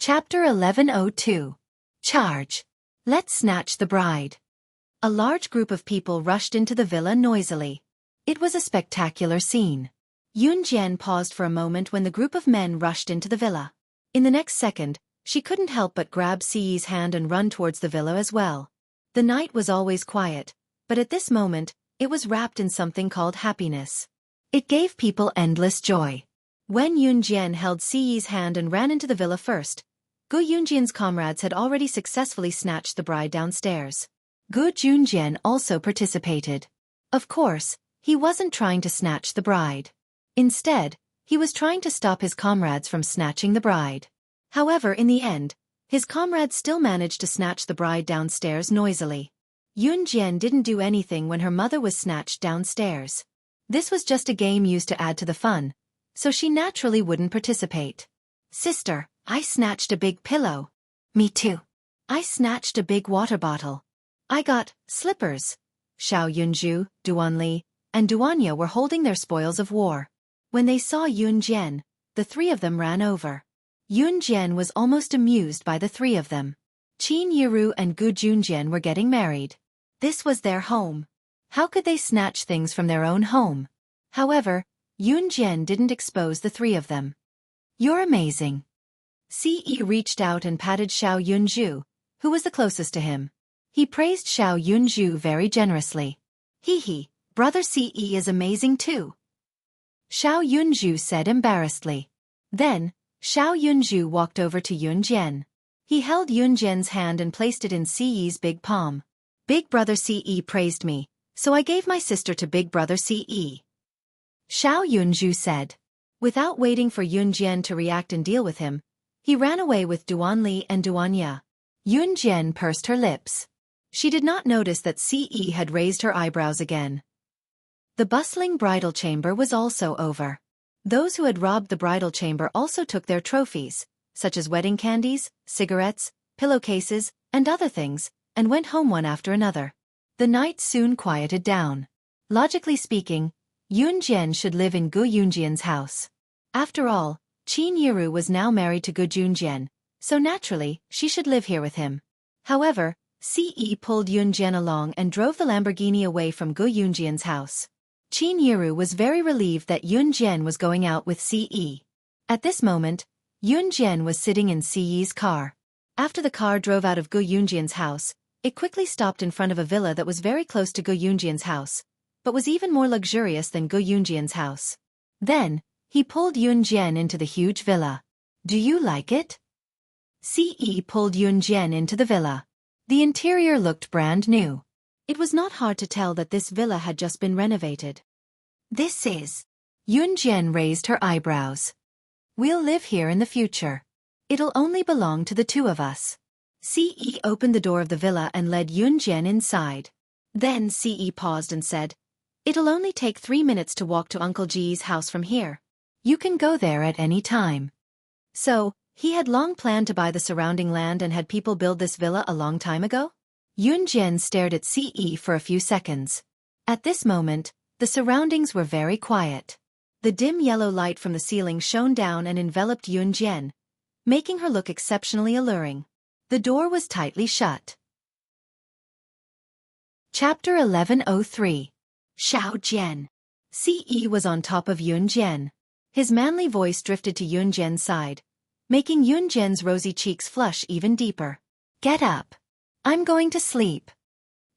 Chapter 1102. Charge. Let's snatch the bride. A large group of people rushed into the villa noisily. It was a spectacular scene. Yunjian paused for a moment when the group of men rushed into the villa. In the next second, she couldn't help but grab Siyi's hand and run towards the villa as well. The night was always quiet, but at this moment, it was wrapped in something called happiness. It gave people endless joy. When Yunjian held Siyi's hand and ran into the villa first, Gu Yunjian's comrades had already successfully snatched the bride downstairs. Gu Junjian also participated. Of course, he wasn't trying to snatch the bride. Instead, he was trying to stop his comrades from snatching the bride. However, in the end, his comrades still managed to snatch the bride downstairs noisily. Yunjian didn't do anything when her mother was snatched downstairs. This was just a game used to add to the fun, so she naturally wouldn't participate. Sister, I snatched a big pillow. Me too. I snatched a big water bottle. I got slippers. Xiao Yunju, Duanli, and Duanya were holding their spoils of war. When they saw Yunjian, the three of them ran over. Yunjian was almost amused by the three of them. Qin Yiru and Gu Junjian were getting married. This was their home. How could they snatch things from their own home? However, Yunjian didn't expose the three of them. You're amazing. Ce reached out and patted Xiao Yunju, who was the closest to him. He praised Xiao Yunju very generously. Hee, brother Ce is amazing too. Xiao Yunju said embarrassedly. Then, Xiao Yunju walked over to Yunjian. He held Yunjian's hand and placed it in Ce's big palm. Big brother Ce praised me, so I gave my sister to big brother Ce. Xiao Yunju said. Without waiting for Yunjian to react and deal with him, he ran away with Duanli and Duanya. Yunjian pursed her lips. She did not notice that Ce had raised her eyebrows again. The bustling bridal chamber was also over. Those who had robbed the bridal chamber also took their trophies, such as wedding candies, cigarettes, pillowcases, and other things, and went home one after another. The night soon quieted down. Logically speaking, Yunjian should live in Gu Yunjian's house. After all, Qin Yiru was now married to Gu Junjian, so naturally, she should live here with him. However, Ce pulled Yunjian along and drove the Lamborghini away from Gu Yunjian's house. Qin Yiru was very relieved that Yunjian was going out with Ce. At this moment, Yunjian was sitting in Ce's car. After the car drove out of Gu Yunjian's house, it quickly stopped in front of a villa that was very close to Gu Yunjian's house, but was even more luxurious than Gu Yunjian's house. Then, he pulled Yunjian into the huge villa. Do you like it? Ce pulled Yunjian into the villa. The interior looked brand new. It was not hard to tell that this villa had just been renovated. This is... Yunjian raised her eyebrows. We'll live here in the future. It'll only belong to the two of us. Ce opened the door of the villa and led Yunjian inside. Then Ce paused and said, It'll only take 3 minutes to walk to Uncle Ji's house from here. You can go there at any time. So, he had long planned to buy the surrounding land and had people build this villa a long time ago? Yunjian stared at Ce for a few seconds. At this moment, the surroundings were very quiet. The dim yellow light from the ceiling shone down and enveloped Yunjian, making her look exceptionally alluring. The door was tightly shut. Chapter 1103. Xiao Jian. Ce was on top of Yunjian. His manly voice drifted to Yunjian's side, making Yunjian's rosy cheeks flush even deeper. Get up. I'm going to sleep.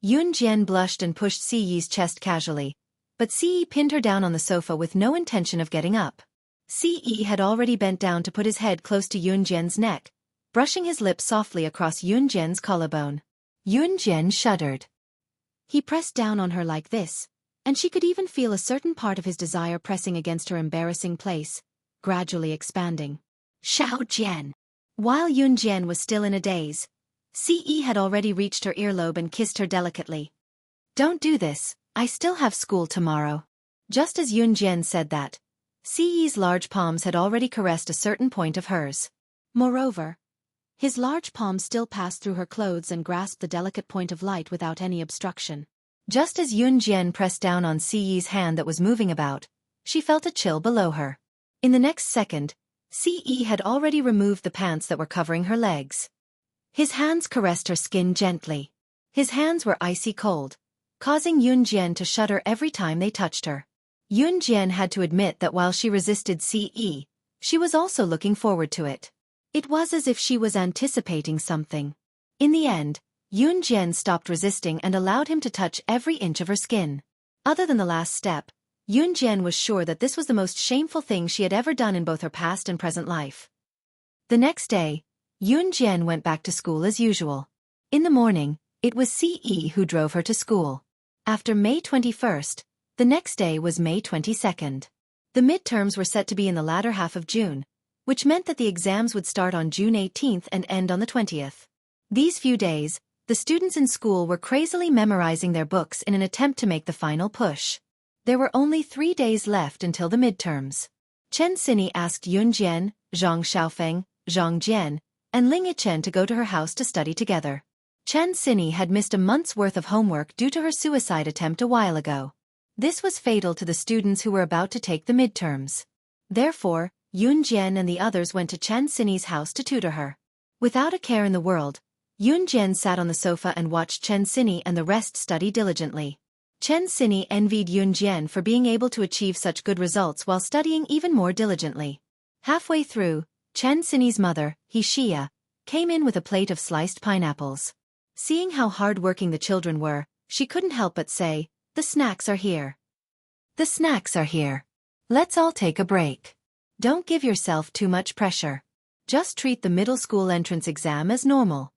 Yunjian blushed and pushed Ce's chest casually, but Ce pinned her down on the sofa with no intention of getting up. Ce had already bent down to put his head close to Yunjian's neck, brushing his lips softly across Yunjian's collarbone. Yunjian shuddered. He pressed down on her like this, and she could even feel a certain part of his desire pressing against her embarrassing place, gradually expanding. Xiao Jian. While Yunjian was still in a daze, Ce had already reached her earlobe and kissed her delicately. Don't do this, I still have school tomorrow. Just as Yunjian said that, Ce's large palms had already caressed a certain point of hers. Moreover, his large palm still passed through her clothes and grasped the delicate point of light without any obstruction. Just as Yunjian pressed down on Ce's hand that was moving about, she felt a chill below her. In the next second, Ce had already removed the pants that were covering her legs. His hands caressed her skin gently. His hands were icy cold, causing Yunjian to shudder every time they touched her. Yunjian had to admit that while she resisted Ce, she was also looking forward to it. It was as if she was anticipating something. In the end, Yunjian stopped resisting and allowed him to touch every inch of her skin. Other than the last step, Yunjian was sure that this was the most shameful thing she had ever done in both her past and present life. The next day, Yunjian went back to school as usual. In the morning, it was Ce who drove her to school. After May 21st, the next day was May 22nd. The midterms were set to be in the latter half of June, which meant that the exams would start on June 18th and end on the 20th. These few days, the students in school were crazily memorizing their books in an attempt to make the final push. There were only 3 days left until the midterms. Chen Xini asked Yunjian, Zhang Xiaofeng, Zhang Jian, and Ling Yichen to go to her house to study together. Chen Xini had missed a month's worth of homework due to her suicide attempt a while ago. This was fatal to the students who were about to take the midterms. Therefore, Yunjian and the others went to Chen Xini's house to tutor her. Without a care in the world, Yunjian sat on the sofa and watched Chen Xini and the rest study diligently. Chen Xini envied Yunjian for being able to achieve such good results while studying even more diligently. Halfway through, Chen Xini's mother, Xia, came in with a plate of sliced pineapples. Seeing how hard-working the children were, she couldn't help but say, "The snacks are here. The snacks are here. Let's all take a break. Don't give yourself too much pressure. Just treat the middle school entrance exam as normal."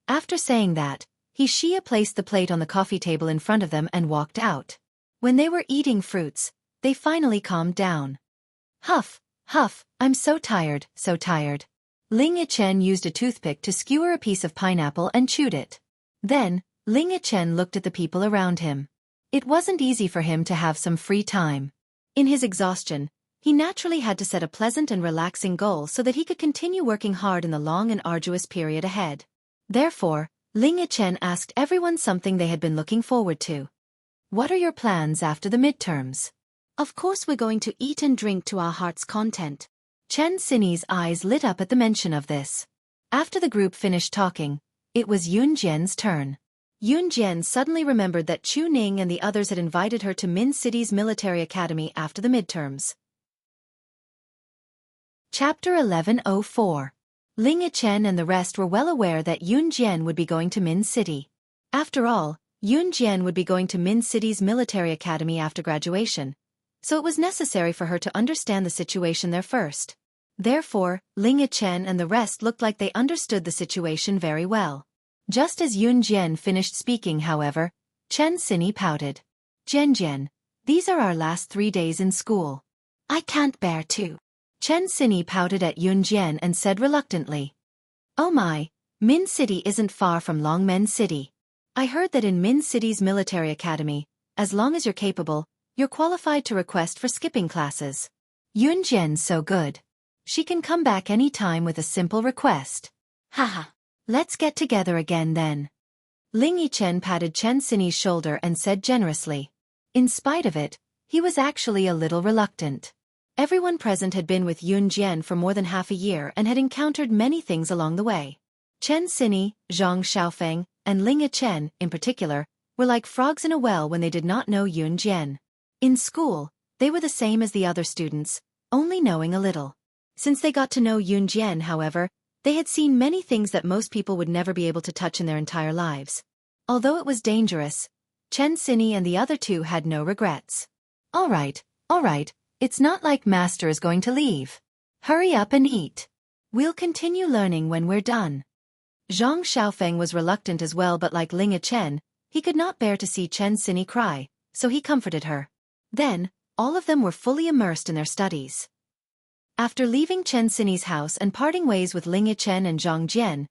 After saying that, Xia placed the plate on the coffee table in front of them and walked out. When they were eating fruits, they finally calmed down. Huff, huff, I'm so tired, so tired. Ling Yichen used a toothpick to skewer a piece of pineapple and chewed it. Then, Ling Yichen looked at the people around him. It wasn't easy for him to have some free time. In his exhaustion, he naturally had to set a pleasant and relaxing goal so that he could continue working hard in the long and arduous period ahead. Therefore, Ling Yichen asked everyone something they had been looking forward to. What are your plans after the midterms? Of course we're going to eat and drink to our heart's content. Chen Xini's eyes lit up at the mention of this. After the group finished talking, it was Yunjian's turn. Yunjian suddenly remembered that Chu Ning and the others had invited her to Min City's military academy after the midterms. Chapter 1104. Ling Yichen and the rest were well aware that Yunjian would be going to Min City. After all, Yunjian would be going to Min City's military academy after graduation, so it was necessary for her to understand the situation there first. Therefore, Ling Yichen and the rest looked like they understood the situation very well. Just as Yunjian finished speaking, however, Chen Xini pouted. "Jian, these are our last 3 days in school. I can't bear to." Chen Xini pouted at Yunjian and said reluctantly, "Oh my, Min City isn't far from Longmen City. I heard that in Min City's military academy, as long as you're capable, you're qualified to request for skipping classes. Yunjian's so good. She can come back any time with a simple request. Haha. Let's get together again then." Ling Yichen patted Chen Xini's shoulder and said generously. In spite of it, he was actually a little reluctant. Everyone present had been with Yunjian for more than half a year and had encountered many things along the way. Chen Xini, Zhang Xiaofeng, and Ling Yichen, in particular, were like frogs in a well when they did not know Yunjian. In school, they were the same as the other students, only knowing a little. Since they got to know Yunjian, however, they had seen many things that most people would never be able to touch in their entire lives. Although it was dangerous, Chen Xini and the other two had no regrets. All right, it's not like Master is going to leave. Hurry up and eat. We'll continue learning when we're done." Zhang Xiaofeng was reluctant as well, but like Ling Yichen, he could not bear to see Chen Xini cry, so he comforted her. Then, all of them were fully immersed in their studies. After leaving Chen Xini's house and parting ways with Ling Yichen and Zhang Jian,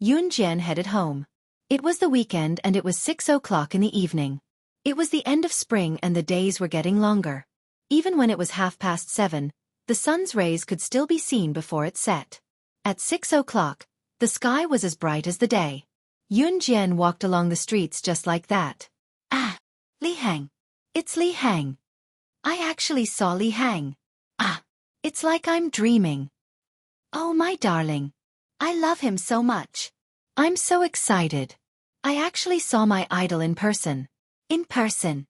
Yunjian headed home. It was the weekend and it was 6 o'clock in the evening. It was the end of spring and the days were getting longer. Even when it was 7:30, the sun's rays could still be seen before it set. At 6 o'clock, the sky was as bright as the day. Yunjian walked along the streets just like that. "Ah, Li Hang. It's Li Hang. I actually saw Li Hang. Ah, It's like I'm dreaming. Oh, my darling. I love him so much. I'm so excited. I actually saw my idol in person. In person.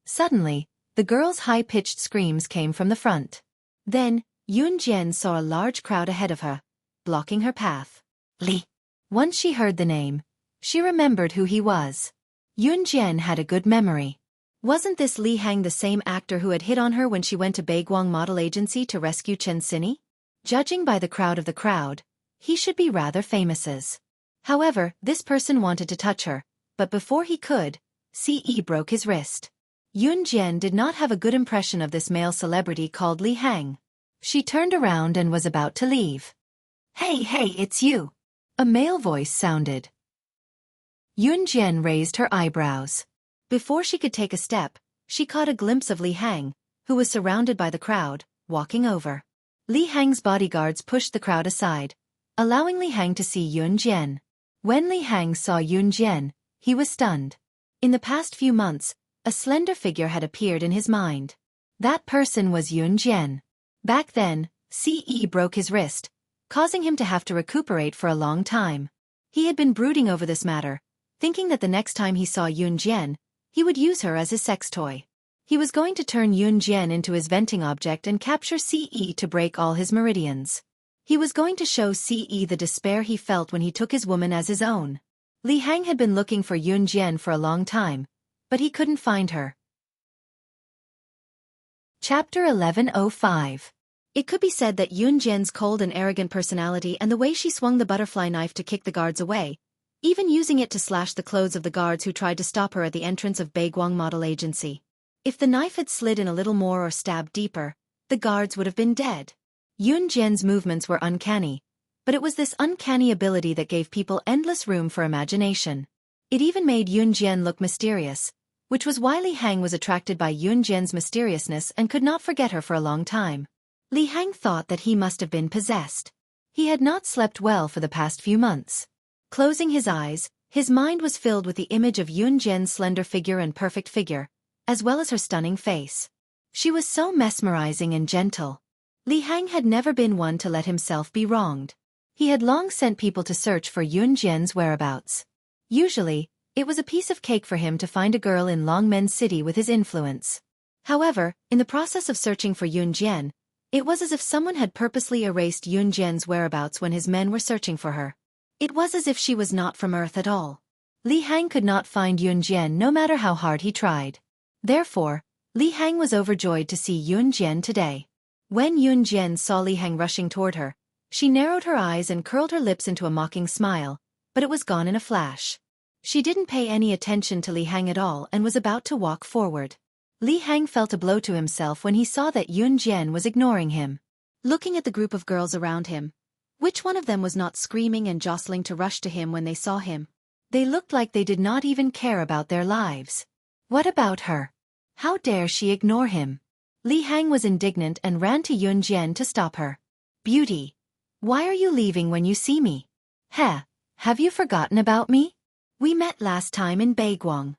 Suddenly, the girl's high-pitched screams came from the front. Then, Yunjian saw a large crowd ahead of her, blocking her path. Li. Once she heard the name, she remembered who he was. Yunjian had a good memory. Wasn't this Li Hang the same actor who had hit on her when she went to Baiguang Model Agency to rescue Chen Sini? Judging by the crowd, he should be rather famous. However, this person wanted to touch her, but before he could, Ce broke his wrist. Yunjian did not have a good impression of this male celebrity called Li Hang. She turned around and was about to leave. Hey, it's you. A male voice sounded. Yunjian raised her eyebrows. Before she could take a step, she caught a glimpse of Li Hang, who was surrounded by the crowd, walking over. Li Hang's bodyguards pushed the crowd aside, allowing Li Hang to see Yunjian. When Li Hang saw Yunjian, he was stunned. In the past few months, a slender figure had appeared in his mind. That person was Yunjian. Back then, Ce broke his wrist, causing him to have to recuperate for a long time. He had been brooding over this matter, thinking that the next time he saw Yunjian, he would use her as his sex toy. He was going to turn Yunjian into his venting object and capture Ce to break all his meridians. He was going to show Ce the despair he felt when he took his woman as his own. Li Hang had been looking for Yunjian for a long time, but he couldn't find her. Chapter 1105. It could be said that Yunjian's cold and arrogant personality and the way she swung the butterfly knife to kick the guards away, even using it to slash the clothes of the guards who tried to stop her at the entrance of Baiguang Model Agency. If the knife had slid in a little more or stabbed deeper, the guards would have been dead. Yunjian's movements were uncanny, but it was this uncanny ability that gave people endless room for imagination. It even made Yunjian look mysterious, which was why Li Hang was attracted by Yunjian's mysteriousness and could not forget her for a long time. Li Hang thought that he must have been possessed. He had not slept well for the past few months. Closing his eyes, his mind was filled with the image of Yunjian's slender figure and perfect figure, as well as her stunning face. She was so mesmerizing and gentle. Li Hang had never been one to let himself be wronged. He had long sent people to search for Yunjian's whereabouts. Usually, it was a piece of cake for him to find a girl in Longmen City with his influence. However, in the process of searching for Yunjian, it was as if someone had purposely erased Yunjian's whereabouts when his men were searching for her. It was as if she was not from Earth at all. Li Hang could not find Yunjian no matter how hard he tried. Therefore, Li Hang was overjoyed to see Yunjian today. When Yunjian saw Li Hang rushing toward her, she narrowed her eyes and curled her lips into a mocking smile, but it was gone in a flash. She didn't pay any attention to Li Hang at all and was about to walk forward. Li Hang felt a blow to himself when he saw that Yunjian was ignoring him. Looking at the group of girls around him, which one of them was not screaming and jostling to rush to him when they saw him? They looked like they did not even care about their lives. What about her? How dare she ignore him? Li Hang was indignant and ran to Yunjian to stop her. Beauty, why are you leaving when you see me? Have you forgotten about me? We met last time in Baiguang.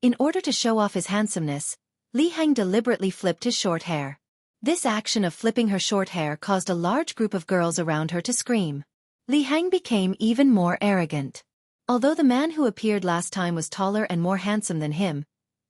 In order to show off his handsomeness, Li Hang deliberately flipped his short hair. This action of flipping her short hair caused a large group of girls around her to scream. Li Hang became even more arrogant. Although the man who appeared last time was taller and more handsome than him,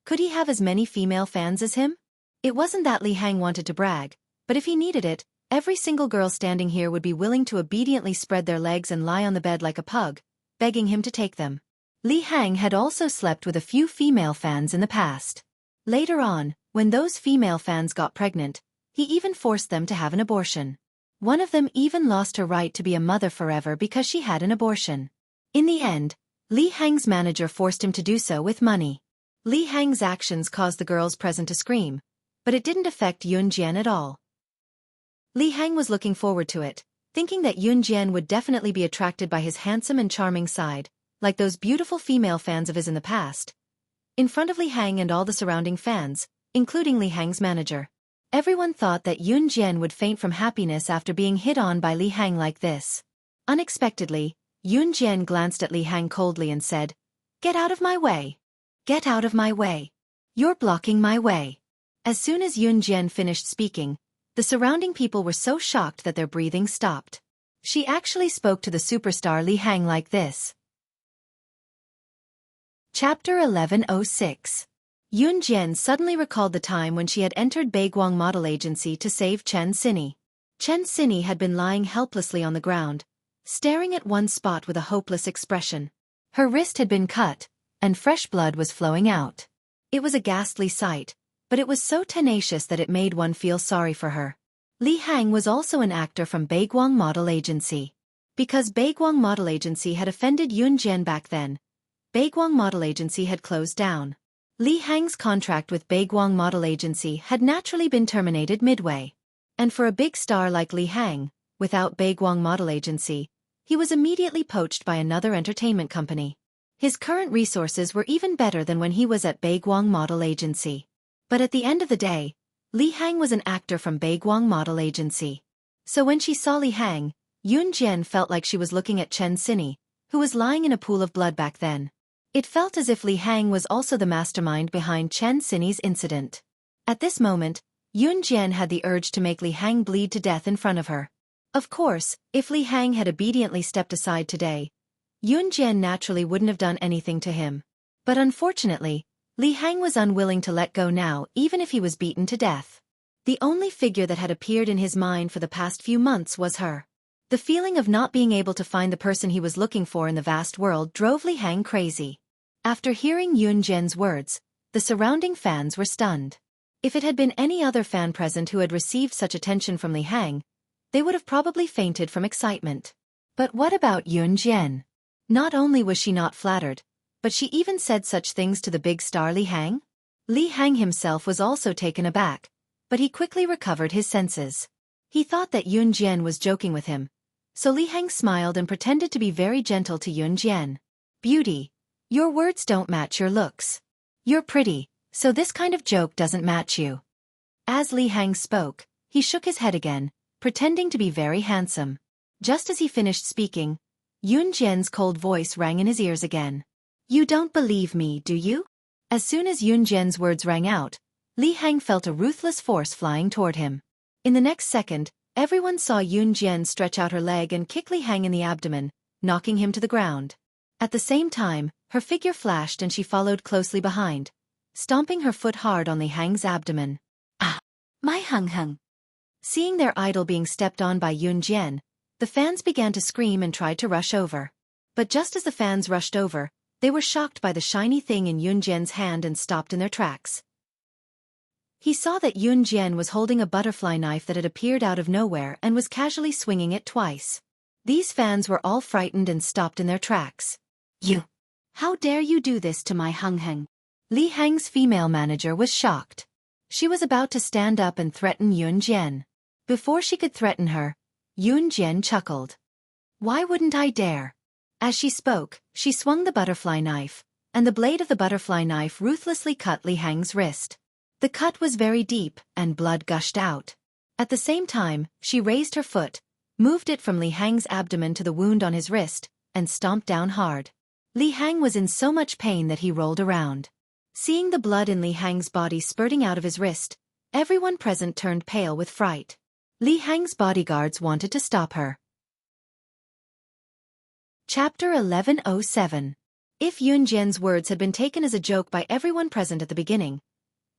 could he have as many female fans as him? It wasn't that Li Hang wanted to brag, but if he needed it, every single girl standing here would be willing to obediently spread their legs and lie on the bed like a pug, begging him to take them. Li Hang had also slept with a few female fans in the past. Later on, when those female fans got pregnant, he even forced them to have an abortion. One of them even lost her right to be a mother forever because she had an abortion. In the end, Li Hang's manager forced him to do so with money. Li Hang's actions caused the girls present to scream, but it didn't affect Yunjian at all. Li Hang was looking forward to it, thinking that Yunjian would definitely be attracted by his handsome and charming side, like those beautiful female fans of his in the past. In front of Li Hang and all the surrounding fans, including Li Hang's manager, everyone thought that Yunjian would faint from happiness after being hit on by Li Hang like this. Unexpectedly, Yunjian glanced at Li Hang coldly and said, "Get out of my way. Get out of my way. You're blocking my way." As soon as Yunjian finished speaking, The surrounding people were so shocked that their breathing stopped. She actually spoke to the superstar Li Hang like this. Chapter 1106. Yun Jian suddenly recalled the time when she had entered Baiguang Model Agency to save Chen Xinyi. Chen Xinyi had been lying helplessly on the ground, staring at one spot with a hopeless expression. Her wrist had been cut, and fresh blood was flowing out. It was a ghastly sight, but it was so tenacious that it made one feel sorry for her. Li Hang was also an actor from Baiguang Model Agency. Because Baiguang Model Agency had offended Yun Jian back then, Baiguang Model Agency had closed down. Li Hang's contract with Baiguang Model Agency had naturally been terminated midway. And for a big star like Li Hang, without Baiguang Model Agency, he was immediately poached by another entertainment company. His current resources were even better than when he was at Baiguang Model Agency. But at the end of the day, Li Hang was an actor from Baiguang Model Agency. So when she saw Li Hang, Yun Jian felt like she was looking at Chen Xinyi, who was lying in a pool of blood back then. It felt as if Li Hang was also the mastermind behind Chen Xinyi's incident. At this moment, Yun Jian had the urge to make Li Hang bleed to death in front of her. Of course, if Li Hang had obediently stepped aside today, Yun Jian naturally wouldn't have done anything to him. But unfortunately, Li Hang was unwilling to let go now even if he was beaten to death. The only figure that had appeared in his mind for the past few months was her. The feeling of not being able to find the person he was looking for in the vast world drove Li Hang crazy. After hearing Yun Jian's words, the surrounding fans were stunned. If it had been any other fan present who had received such attention from Li Hang, they would have probably fainted from excitement. But what about Yun Jian? Not only was she not flattered, but she even said such things to the big star Li Hang? Li Hang himself was also taken aback, but he quickly recovered his senses. He thought that Yun Jian was joking with him, so Li Hang smiled and pretended to be very gentle to Yun Jian. Beauty, your words don't match your looks. You're pretty, so this kind of joke doesn't match you. As Li Hang spoke, he shook his head again, pretending to be very handsome. Just as he finished speaking, Yun Jian's cold voice rang in his ears again. You don't believe me, do you? As soon as Yun Jian's words rang out, Li Hang felt a ruthless force flying toward him. In the next second, everyone saw Yun Jian stretch out her leg and kick Li Hang in the abdomen, knocking him to the ground. At the same time, her figure flashed and she followed closely behind, stomping her foot hard on Li Hang's abdomen. Ah! My hung. Seeing their idol being stepped on by Yun Jian, the fans began to scream and tried to rush over. But just as the fans rushed over, they were shocked by the shiny thing in Yun Jian's hand and stopped in their tracks. He saw that Yun Jian was holding a butterfly knife that had appeared out of nowhere and was casually swinging it twice. These fans were all frightened and stopped in their tracks. You! How dare you do this to my Hung? Li Hang's female manager was shocked. She was about to stand up and threaten Yun Jian. Before she could threaten her, Yun Jian chuckled. Why wouldn't I dare? As she spoke, she swung the butterfly knife, and the blade of the butterfly knife ruthlessly cut Li Hang's wrist. The cut was very deep, and blood gushed out. At the same time, she raised her foot, moved it from Li Hang's abdomen to the wound on his wrist, and stomped down hard. Li Hang was in so much pain that he rolled around. Seeing the blood in Li Hang's body spurting out of his wrist, everyone present turned pale with fright. Li Hang's bodyguards wanted to stop her. Chapter 1107. If Yun Jian's words had been taken as a joke by everyone present at the beginning,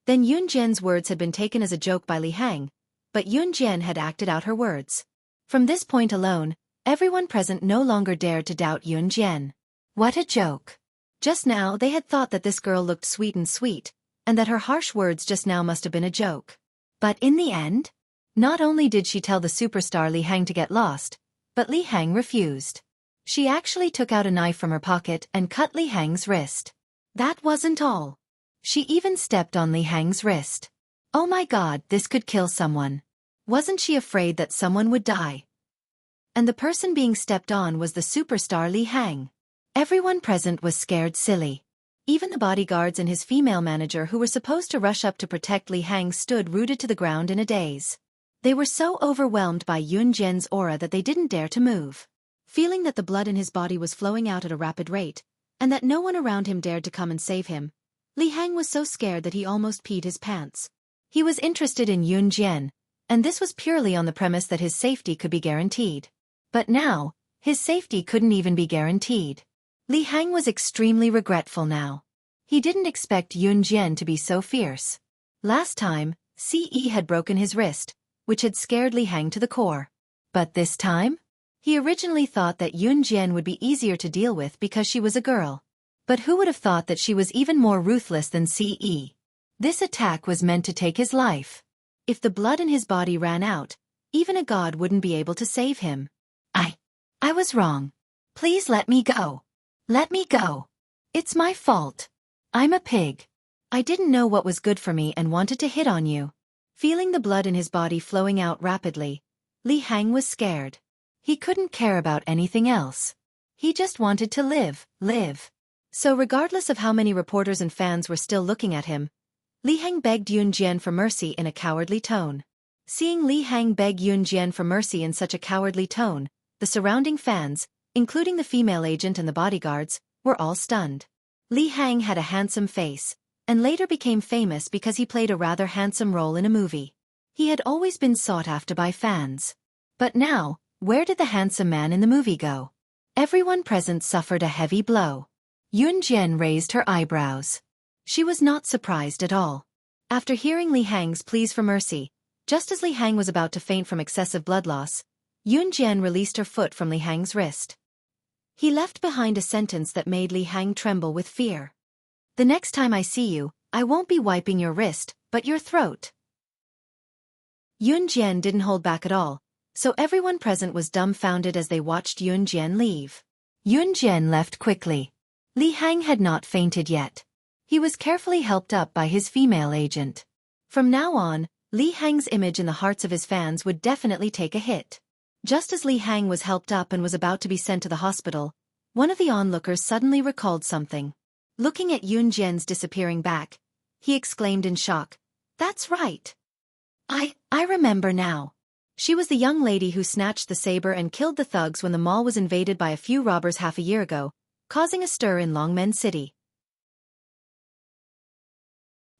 then Yun Jian's words had been taken as a joke by Li Hang, but Yun Jian had acted out her words. From this point alone, everyone present no longer dared to doubt Yun Jian. What a joke! Just now they had thought that this girl looked sweet, and that her harsh words just now must have been a joke. But in the end, not only did she tell the superstar Li Hang to get lost, but Li Hang refused. She actually took out a knife from her pocket and cut Li Hang's wrist. That wasn't all. She even stepped on Li Hang's wrist. Oh my God, this could kill someone. Wasn't she afraid that someone would die? And the person being stepped on was the superstar Li Hang. Everyone present was scared silly. Even the bodyguards and his female manager who were supposed to rush up to protect Li Hang stood rooted to the ground in a daze. They were so overwhelmed by Yun Jian's aura that they didn't dare to move. Feeling that the blood in his body was flowing out at a rapid rate, and that no one around him dared to come and save him, Li Hang was so scared that he almost peed his pants. He was interested in Yun Jian, and this was purely on the premise that his safety could be guaranteed. But now, his safety couldn't even be guaranteed. Li Hang was extremely regretful now. He didn't expect Yun Jian to be so fierce. Last time, Ce had broken his wrist, which had scared Li Hang to the core. But this time? He originally thought that Yun Jian would be easier to deal with because she was a girl. But who would have thought that she was even more ruthless than Ce? This attack was meant to take his life. If the blood in his body ran out, even a god wouldn't be able to save him. I was wrong. Please let me go. Let me go. It's my fault. I'm a pig. I didn't know what was good for me and wanted to hit on you. Feeling the blood in his body flowing out rapidly, Li Hang was scared. He couldn't care about anything else. He just wanted to live. So regardless of how many reporters and fans were still looking at him, Li Hang begged Yun Jian for mercy in a cowardly tone. Seeing Li Hang beg Yun Jian for mercy in such a cowardly tone, the surrounding fans, including the female agent and the bodyguards, were all stunned. Li Hang had a handsome face, and later became famous because he played a rather handsome role in a movie. He had always been sought after by fans. But now, where did the handsome man in the movie go? Everyone present suffered a heavy blow. Yun Jian raised her eyebrows. She was not surprised at all. After hearing Li Hang's pleas for mercy, just as Li Hang was about to faint from excessive blood loss, Yun Jian released her foot from Li Hang's wrist. He left behind a sentence that made Li Hang tremble with fear. The next time I see you, I won't be wiping your wrist, but your throat. Yun Jian didn't hold back at all, so everyone present was dumbfounded as they watched Yun Jian leave. Yun Jian left quickly. Li Hang had not fainted yet. He was carefully helped up by his female agent. From now on, Li Hang's image in the hearts of his fans would definitely take a hit. Just as Li Hang was helped up and was about to be sent to the hospital, one of the onlookers suddenly recalled something. Looking at Yun Jian's disappearing back, he exclaimed in shock, "That's right. I remember now. She was the young lady who snatched the saber and killed the thugs when the mall was invaded by a few robbers half a year ago, causing a stir in Longmen City."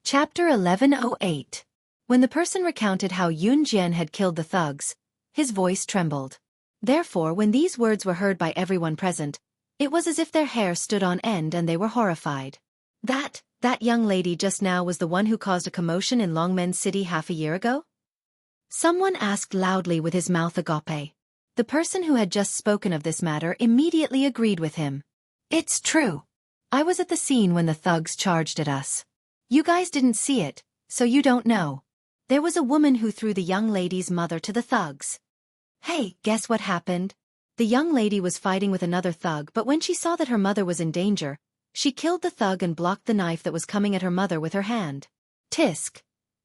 Chapter 1108. When the person recounted how Yun Jian had killed the thugs, his voice trembled. Therefore, when these words were heard by everyone present, it was as if their hair stood on end and they were horrified. That young lady just now was the one who caused a commotion in Longmen City half a year ago? Someone asked loudly with his mouth agape. The person who had just spoken of this matter immediately agreed with him. "It's true. I was at the scene when the thugs charged at us. You guys didn't see it, so you don't know. There was a woman who threw the young lady's mother to the thugs. Hey, guess what happened? The young lady was fighting with another thug, but when she saw that her mother was in danger, she killed the thug and blocked the knife that was coming at her mother with her hand. Tisk.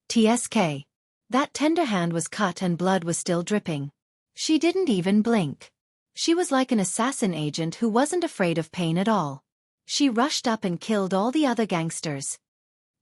TSK. That tender hand was cut and blood was still dripping. She didn't even blink. She was like an assassin agent who wasn't afraid of pain at all. She rushed up and killed all the other gangsters.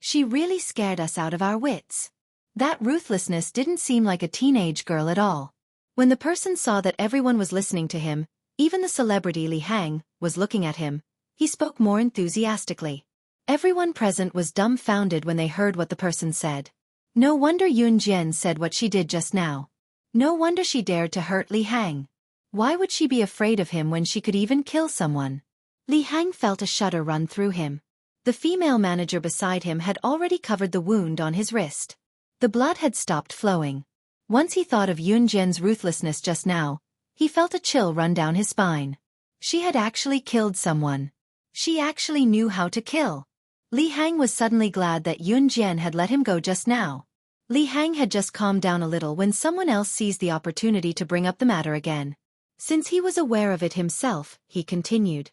She really scared us out of our wits. That ruthlessness didn't seem like a teenage girl at all." When the person saw that everyone was listening to him, even the celebrity Li Hang was looking at him, he spoke more enthusiastically. Everyone present was dumbfounded when they heard what the person said. No wonder Yun Jian said what she did just now. No wonder she dared to hurt Li Hang. Why would she be afraid of him when she could even kill someone? Li Hang felt a shudder run through him. The female manager beside him had already covered the wound on his wrist. The blood had stopped flowing. Once he thought of Yun Jian's ruthlessness just now, he felt a chill run down his spine. She had actually killed someone. She actually knew how to kill. Li Hang was suddenly glad that Yun Jian had let him go just now. Li Hang had just calmed down a little when someone else seized the opportunity to bring up the matter again. Since he was aware of it himself, he continued.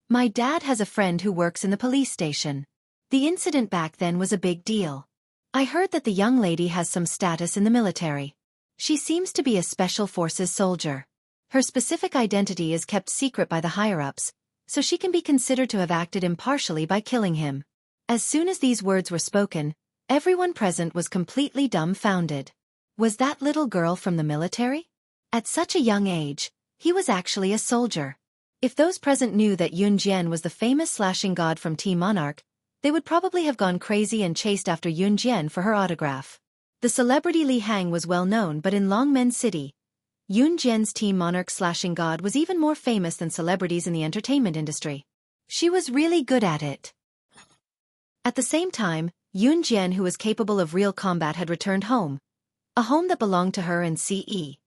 "My dad has a friend who works in the police station. The incident back then was a big deal. I heard that the young lady has some status in the military. She seems to be a special forces soldier. Her specific identity is kept secret by the higher-ups, so she can be considered to have acted impartially by killing him." As soon as these words were spoken, everyone present was completely dumbfounded. Was that little girl from the military? At such a young age, he was actually a soldier. If those present knew that Yun Jian was the famous slashing god from Team Monarch, they would probably have gone crazy and chased after Yun Jian for her autograph. The celebrity Li Hang was well known, but in Longmen City, Yun Jian's team monarch/god was even more famous than celebrities in the entertainment industry. She was really good at it. At the same time, Yun Jian, who was capable of real combat, had returned home, a home that belonged to her and Ce.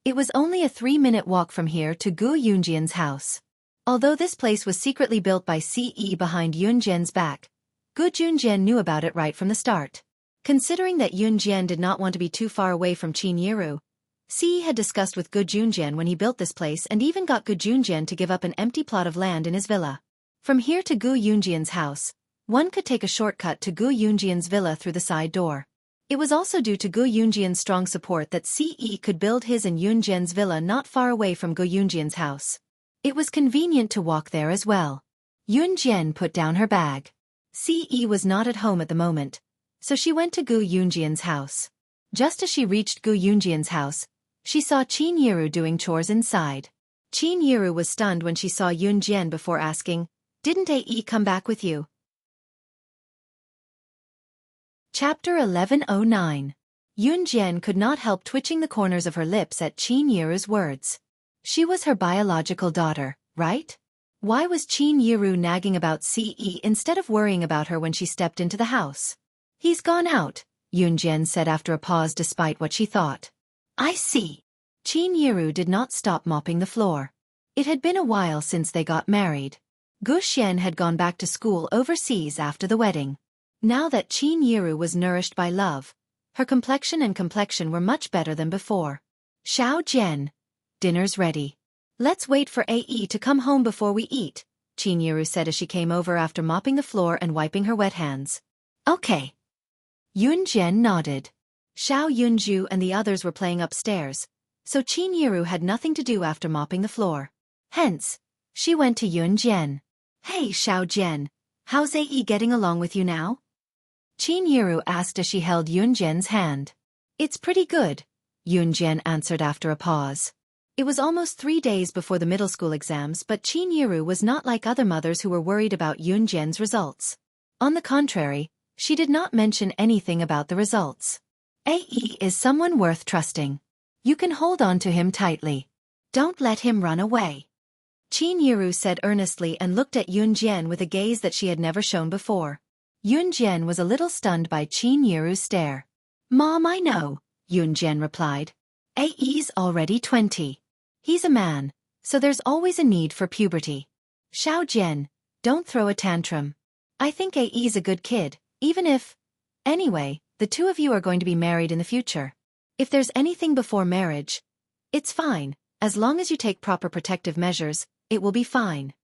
It was only a 3-minute walk from here to Gu Yunjian's house. Although this place was secretly built by Ce behind Yun Jian's back, Gu Junjian knew about it right from the start. Considering that Yun Jian did not want to be too far away from Qin Yiru, Ce had discussed with Gu Junjian when he built this place and even got Gu Junjian to give up an empty plot of land in his villa. From here to Gu Yunjian's house, one could take a shortcut to Gu Yunjian's villa through the side door. It was also due to Gu Yunjian's strong support that Ce could build his and Yun Jian's villa not far away from Gu Yunjian's house. It was convenient to walk there as well. Yun Jian put down her bag. Ce was not at home at the moment, so she went to Gu Yunjian's house. Just as she reached Gu Yunjian's house, she saw Qin Yiru doing chores inside. Qin Yiru was stunned when she saw Yun Jian before asking, "Didn't Ae come back with you?" Chapter 1109. Yun Jian could not help twitching the corners of her lips at Qin Yiru's words. She was her biological daughter, right? Why was Qin Yiru nagging about Ce instead of worrying about her when she stepped into the house? "He's gone out," Yun Jian said after a pause despite what she thought. "I see." Qin Yiru did not stop mopping the floor. It had been a while since they got married. Gu Xian had gone back to school overseas after the wedding. Now that Qin Yiru was nourished by love, her complexion were much better than before. "Xiao Jian, dinner's ready. Let's wait for Ae to come home before we eat," Qin Yiru said as she came over after mopping the floor and wiping her wet hands. "Okay." Yun Jian nodded. Xiao Yunju and the others were playing upstairs, so Qin Yiru had nothing to do after mopping the floor. Hence, she went to Yun Jian. "Hey Xiao Jian, how's Ae getting along with you now?" Qin Yiru asked as she held Yun Jian's hand. "It's pretty good," Yun Jian answered after a pause. It was almost 3 days before the middle school exams, but Qin Yiru was not like other mothers who were worried about Yun Jian's results. On the contrary, she did not mention anything about the results. "Ae is someone worth trusting. You can hold on to him tightly. Don't let him run away," Qin Yiru said earnestly and looked at Yun Jian with a gaze that she had never shown before. Yun Jian was a little stunned by Qin Yiru's stare. "Mom, I know," Yun Jian replied. "Ae's already 20. He's a man, so there's always a need for puberty. Xiao Jian, don't throw a tantrum. I think Ae's a good kid, even if... Anyway, the two of you are going to be married in the future. If there's anything before marriage, it's fine, as long as you take proper protective measures, it will be fine.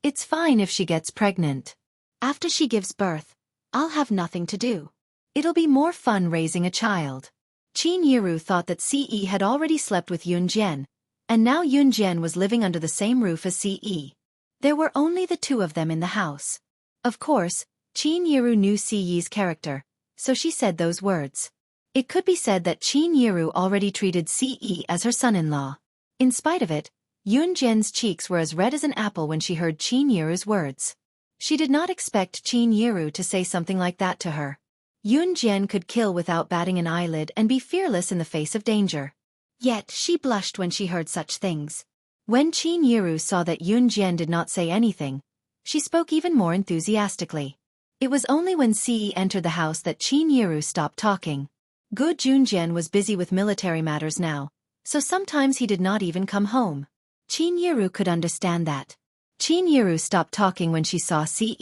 It's fine if she gets pregnant. After she gives birth, I'll have nothing to do. It'll be more fun raising a child." Qin Yiru thought that Ce had already slept with Yun Jian, and now Yun Jian was living under the same roof as Ce. There were only the two of them in the house. Of course, Qin Yiru knew Ce's character, so she said those words. It could be said that Qin Yiru already treated Ce as her son-in-law. In spite of it, Yun Jian's cheeks were as red as an apple when she heard Qin Yiru's words. She did not expect Qin Yiru to say something like that to her. Yun Jian could kill without batting an eyelid and be fearless in the face of danger. Yet she blushed when she heard such things. When Qin Yiru saw that Yun Jian did not say anything, she spoke even more enthusiastically. It was only when Ce entered the house that Qin Yiru stopped talking. Gu Junjian was busy with military matters now, so sometimes he did not even come home. Qin Yiru could understand that. Qin Yiru stopped talking when she saw Ce.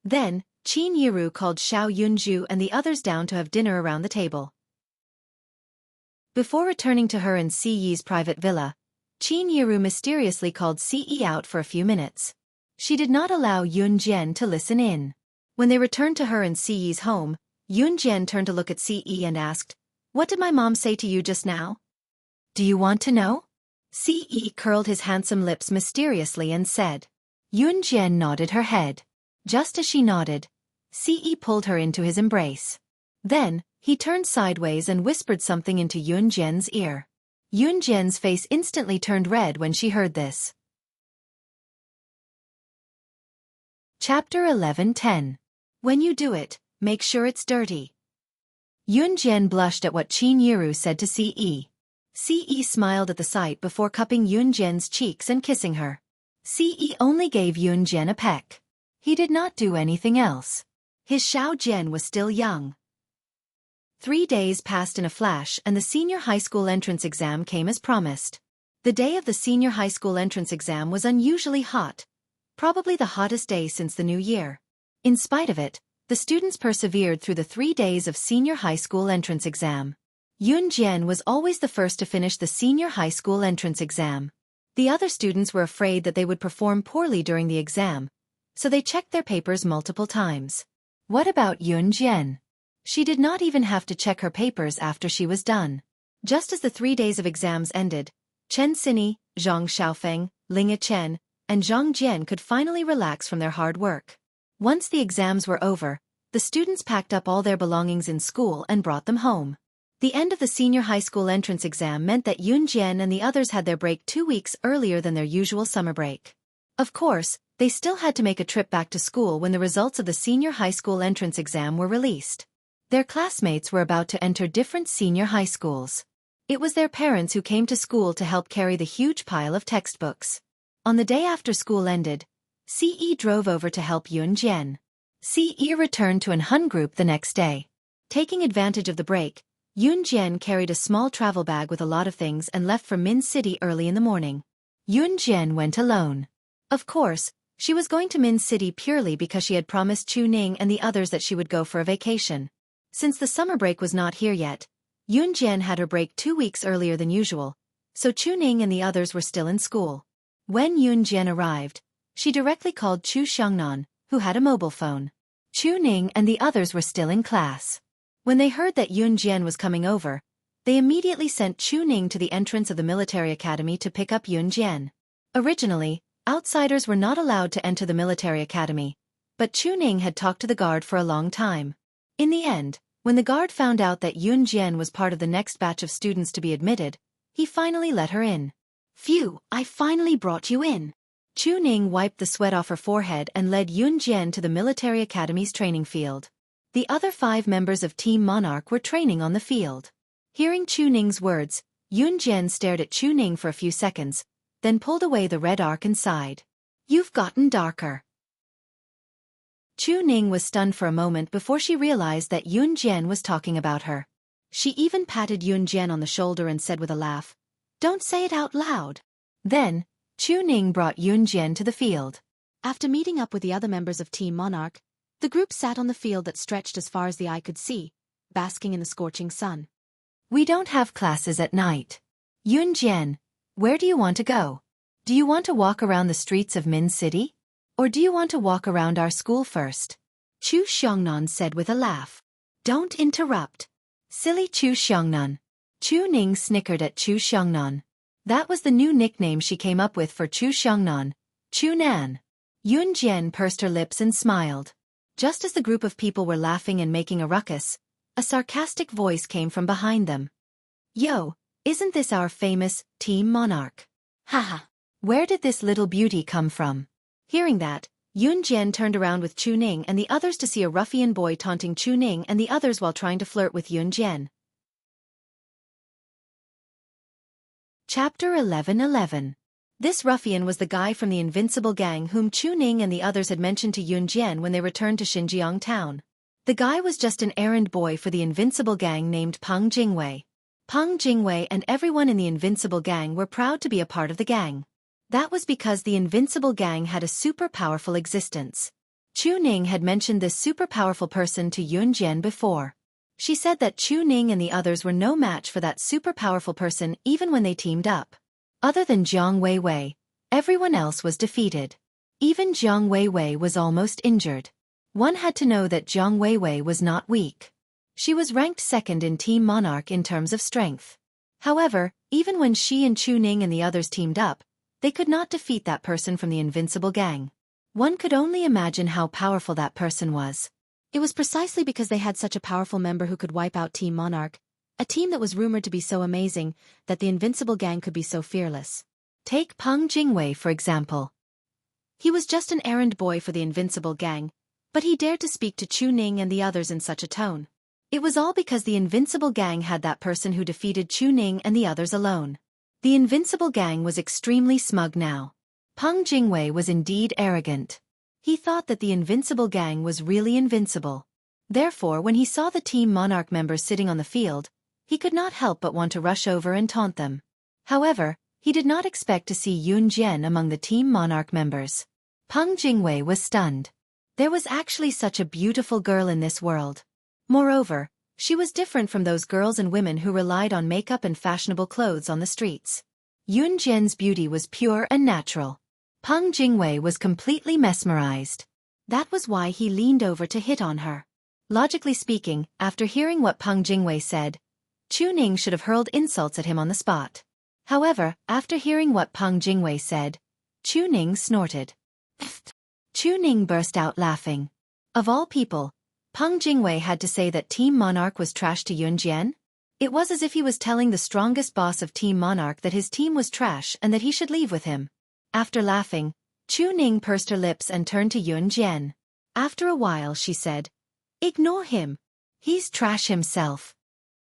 Then, Qin Yiru called Xiao Yunju and the others down to have dinner around the table. Before returning to her and Ce's private villa, Qin Yiru mysteriously called Ce out for a few minutes. She did not allow Yun Jian to listen in. When they returned to her and Ce's home, Yun Jian turned to look at Ce and asked, "What did my mom say to you just now? Do you want to know?" Ce curled his handsome lips mysteriously and said. Yun Jian nodded her head. Just as she nodded, Ce pulled her into his embrace. Then, he turned sideways and whispered something into Yun Jian's ear. Yun Jian's face instantly turned red when she heard this. Chapter 11:10. When you do it, make sure it's dirty. Yunjian blushed at what Qin Yiru said to Ce. Ce smiled at the sight before cupping Yunjian's cheeks and kissing her. Ce only gave Yunjian a peck. He did not do anything else. His Xiao Jian was still young. 3 days passed in a flash and the senior high school entrance exam came as promised. The day of the senior high school entrance exam was unusually hot, probably the hottest day since the new year. In spite of it, the students persevered through the 3 days of senior high school entrance exam. Yunjian was always the first to finish the senior high school entrance exam. The other students were afraid that they would perform poorly during the exam, so they checked their papers multiple times. What about Yunjian? She did not even have to check her papers after she was done. Just as the 3 days of exams ended, Chen Xinyi, Zhang Xiaofeng, Ling Chen, and Zhang Jian could finally relax from their hard work. Once the exams were over, the students packed up all their belongings in school and brought them home. The end of the senior high school entrance exam meant that Yunjian and the others had their break 2 weeks earlier than their usual summer break. Of course, they still had to make a trip back to school when the results of the senior high school entrance exam were released. Their classmates were about to enter different senior high schools. It was their parents who came to school to help carry the huge pile of textbooks. On the day after school ended, Ce drove over to help Yunjian. Ce returned to an Hun group the next day. Taking advantage of the break, Yunjian carried a small travel bag with a lot of things and left for Min City early in the morning. Yunjian went alone. Of course, she was going to Min City purely because she had promised Chu Ning and the others that she would go for a vacation. Since the summer break was not here yet, Yunjian had her break 2 weeks earlier than usual, so Chu Ning and the others were still in school. When Yunjian arrived, she directly called Chu Xiangnan, who had a mobile phone. Chu Ning and the others were still in class. When they heard that Yunjian was coming over, they immediately sent Chu Ning to the entrance of the military academy to pick up Yunjian. Originally, outsiders were not allowed to enter the military academy, but Chu Ning had talked to the guard for a long time. In the end, when the guard found out that Yunjian was part of the next batch of students to be admitted, he finally let her in. Phew, I finally brought you in. Chu Ning wiped the sweat off her forehead and led Yunjian to the military academy's training field. The other 5 members of Team Monarch were training on the field. Hearing Chu Ning's words, Yunjian stared at Chu Ning for a few seconds, then pulled away the red arc and sighed. You've gotten darker. Chu Ning was stunned for a moment before she realized that Yunjian was talking about her. She even patted Yunjian on the shoulder and said with a laugh, "Don't say it out loud." Then, Chu Ning brought Yunjian to the field. After meeting up with the other members of Team Monarch, the group sat on the field that stretched as far as the eye could see, basking in the scorching sun. We don't have classes at night. Yunjian, where do you want to go? Do you want to walk around the streets of Min City? Or do you want to walk around our school first? Chu Xiangnan said with a laugh. Don't interrupt. Silly Chu Xiangnan. Chu Ning snickered at Chu Xiangnan. That was the new nickname she came up with for Chu Xiangnan, Chu Nan. Yunjian pursed her lips and smiled. Just as the group of people were laughing and making a ruckus, a sarcastic voice came from behind them. Yo, isn't this our famous Team Monarch? Haha, where did this little beauty come from? Hearing that, Yunjian turned around with Chu Ning and the others to see a ruffian boy taunting Chu Ning and the others while trying to flirt with Yunjian. Chapter 11:11. This ruffian was the guy from the Invincible Gang whom Chu Ning and the others had mentioned to Yunjian when they returned to Xinjiang town. The guy was just an errand boy for the Invincible Gang named Peng Jingwei. Peng Jingwei and everyone in the Invincible Gang were proud to be a part of the gang. That was because the Invincible Gang had a super powerful existence. Chu Ning had mentioned this super powerful person to Yunjian before. She said that Chu Ning and the others were no match for that super powerful person even when they teamed up. Other than Jiang Weiwei, everyone else was defeated. Even Jiang Weiwei was almost injured. One had to know that Jiang Weiwei was not weak. She was ranked second in Team Monarch in terms of strength. However, even when she and Chu Ning and the others teamed up, they could not defeat that person from the Invincible Gang. One could only imagine how powerful that person was. It was precisely because they had such a powerful member who could wipe out Team Monarch, a team that was rumored to be so amazing, that the Invincible Gang could be so fearless. Take Peng Jingwei for example. He was just an errand boy for the Invincible Gang, but he dared to speak to Chu Ning and the others in such a tone. It was all because the Invincible Gang had that person who defeated Chu Ning and the others alone. The Invincible Gang was extremely smug now. Peng Jingwei was indeed arrogant. He thought that the Invincible Gang was really invincible. Therefore, when he saw the Team Monarch members sitting on the field, he could not help but want to rush over and taunt them. However, he did not expect to see Yun Jian among the Team Monarch members. Peng Jingwei was stunned. There was actually such a beautiful girl in this world. Moreover, she was different from those girls and women who relied on makeup and fashionable clothes on the streets. Yun Jian's beauty was pure and natural. Peng Jingwei was completely mesmerized. That was why he leaned over to hit on her. Logically speaking, after hearing what Peng Jingwei said, Chu Ning should have hurled insults at him on the spot. However, after hearing what Peng Jingwei said, Chu Ning snorted. Chu Ning burst out laughing. Of all people, Peng Jingwei had to say that Team Monarch was trash to Yun Jian? It was as if he was telling the strongest boss of Team Monarch that his team was trash and that he should leave with him. After laughing, Chu Ning pursed her lips and turned to Yun Jian. After a while she said, "Ignore him. He's trash himself."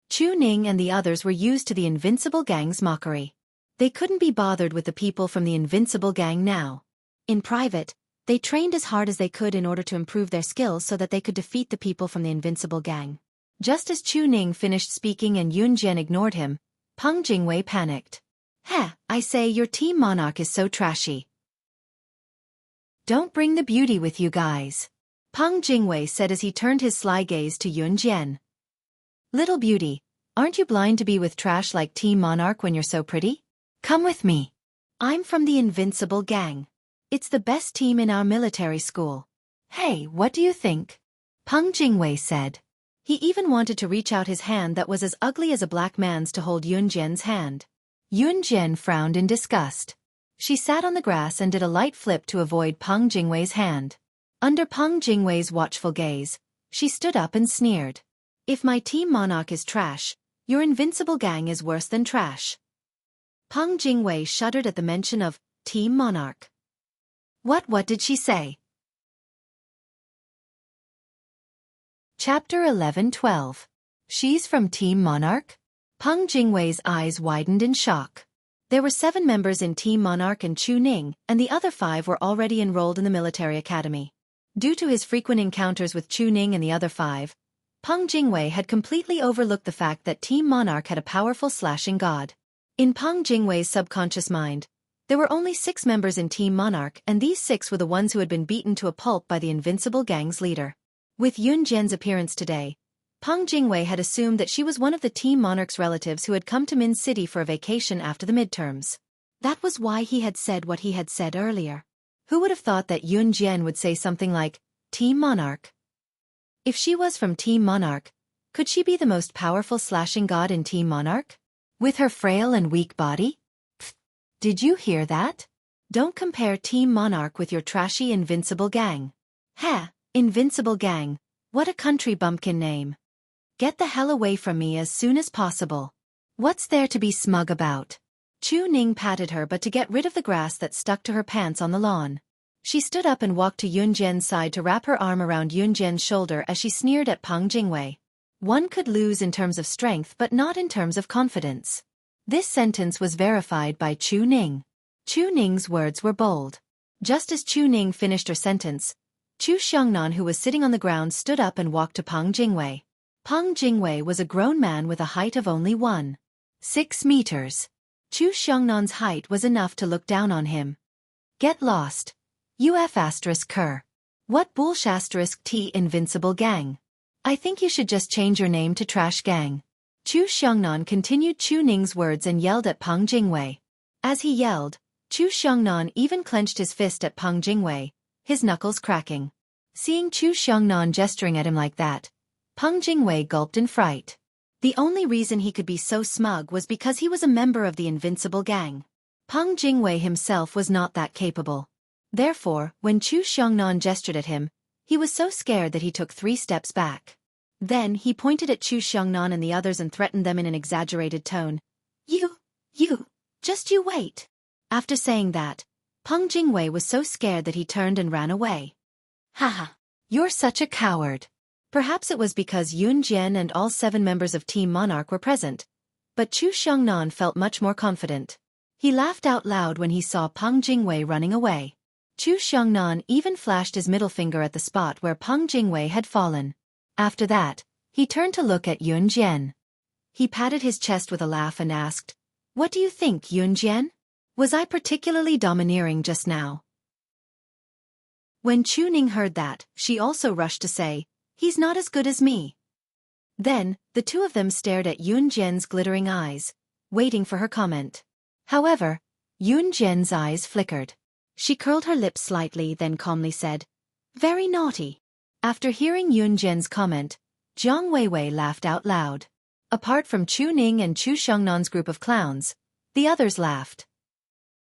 Chu Ning and the others were used to the Invincible Gang's mockery. They couldn't be bothered with the people from the Invincible Gang now. In private, they trained as hard as they could in order to improve their skills so that they could defeat the people from the Invincible Gang. Just as Chu Ning finished speaking and Yun Jian ignored him, Peng Jingwei panicked. "Heh, I say your Team Monarch is so trashy. Don't bring the beauty with you guys," Peng Jingwei said as he turned his sly gaze to Yun Jian. "Little beauty, aren't you blind to be with trash like Team Monarch when you're so pretty? Come with me. I'm from the Invincible Gang. It's the best team in our military school. Hey, what do you think?" Peng Jingwei said. He even wanted to reach out his hand that was as ugly as a black man's to hold Yun Jian's hand. Yun Jian frowned in disgust. She sat on the grass and did a light flip to avoid Peng Jingwei's hand. Under Peng Jingwei's watchful gaze, she stood up and sneered. "If my Team Monarch is trash, your Invincible Gang is worse than trash." Peng Jingwei shuddered at the mention of Team Monarch. What did she say? Chapter 11-12. She's from Team Monarch? Peng Jingwei's eyes widened in shock. There were 7 members in Team Monarch and Chu Ning, and the other 5 were already enrolled in the military academy. Due to his frequent encounters with Chu Ning and the other 5, Peng Jingwei had completely overlooked the fact that Team Monarch had a powerful slashing god. In Peng Jingwei's subconscious mind, there were only 6 members in Team Monarch, and these 6 were the ones who had been beaten to a pulp by the Invincible Gang's leader. With Yun Jian's appearance today, Peng Jingwei had assumed that she was one of the Team Monarch's relatives who had come to Min City for a vacation after the midterms. That was why he had said what he had said earlier. Who would have thought that Yun Jian would say something like, Team Monarch? If she was from Team Monarch, could she be the most powerful slashing god in Team Monarch? With her frail and weak body? Pfft, did you hear that? Don't compare Team Monarch with your trashy Invincible Gang. Ha! Invincible Gang, what a country bumpkin name. Get the hell away from me as soon as possible. What's there to be smug about? Chu Ning patted her but to get rid of the grass that stuck to her pants on the lawn. She stood up and walked to Yun Jian's side to wrap her arm around Yun Jian's shoulder as she sneered at Peng Jingwei. One could lose in terms of strength but not in terms of confidence. This sentence was verified by Chu Ning. Chu Ning's words were bold. Just as Chu Ning finished her sentence, Chu Xiongnan, who was sitting on the ground, stood up and walked to Peng Jingwei. Peng Jingwei was a grown man with a height of only 1.6 meters. Chu Xiongnan height was enough to look down on him. Get lost. UF***ker. What bullsh** T Invincible Gang? I think you should just change your name to Trash Gang. Chu Xiongnan continued Chu Ning's words and yelled at Peng Jingwei. As he yelled, Chu Xiongnan even clenched his fist at Peng Jingwei, his knuckles cracking. Seeing Chu Xiongnan gesturing at him like that, Peng Jingwei gulped in fright. The only reason he could be so smug was because he was a member of the Invincible Gang. Peng Jingwei himself was not that capable. Therefore, when Chu Xiongnan gestured at him, he was so scared that he took 3 steps back. Then he pointed at Chu Xiongnan and the others and threatened them in an exaggerated tone. You, just you wait. After saying that, Peng Jingwei was so scared that he turned and ran away. Haha, you're such a coward. Perhaps it was because Yun Jian and all 7 members of Team Monarch were present. But Chu Xiongnan felt much more confident. He laughed out loud when he saw Peng Jingwei running away. Chu Xiongnan even flashed his middle finger at the spot where Peng Jingwei had fallen. After that, he turned to look at Yun Jian. He patted his chest with a laugh and asked, "What do you think, Yun Jian? Was I particularly domineering just now?" When Chu Ning heard that, she also rushed to say, "He's not as good as me." Then, the two of them stared at Yun Jian's glittering eyes, waiting for her comment. However, Yun Jian's eyes flickered. She curled her lips slightly, then calmly said, "Very naughty." After hearing Yun Jian's comment, Jiang Weiwei laughed out loud. Apart from Chu Ning and Chu Xiangnan's group of clowns, the others laughed.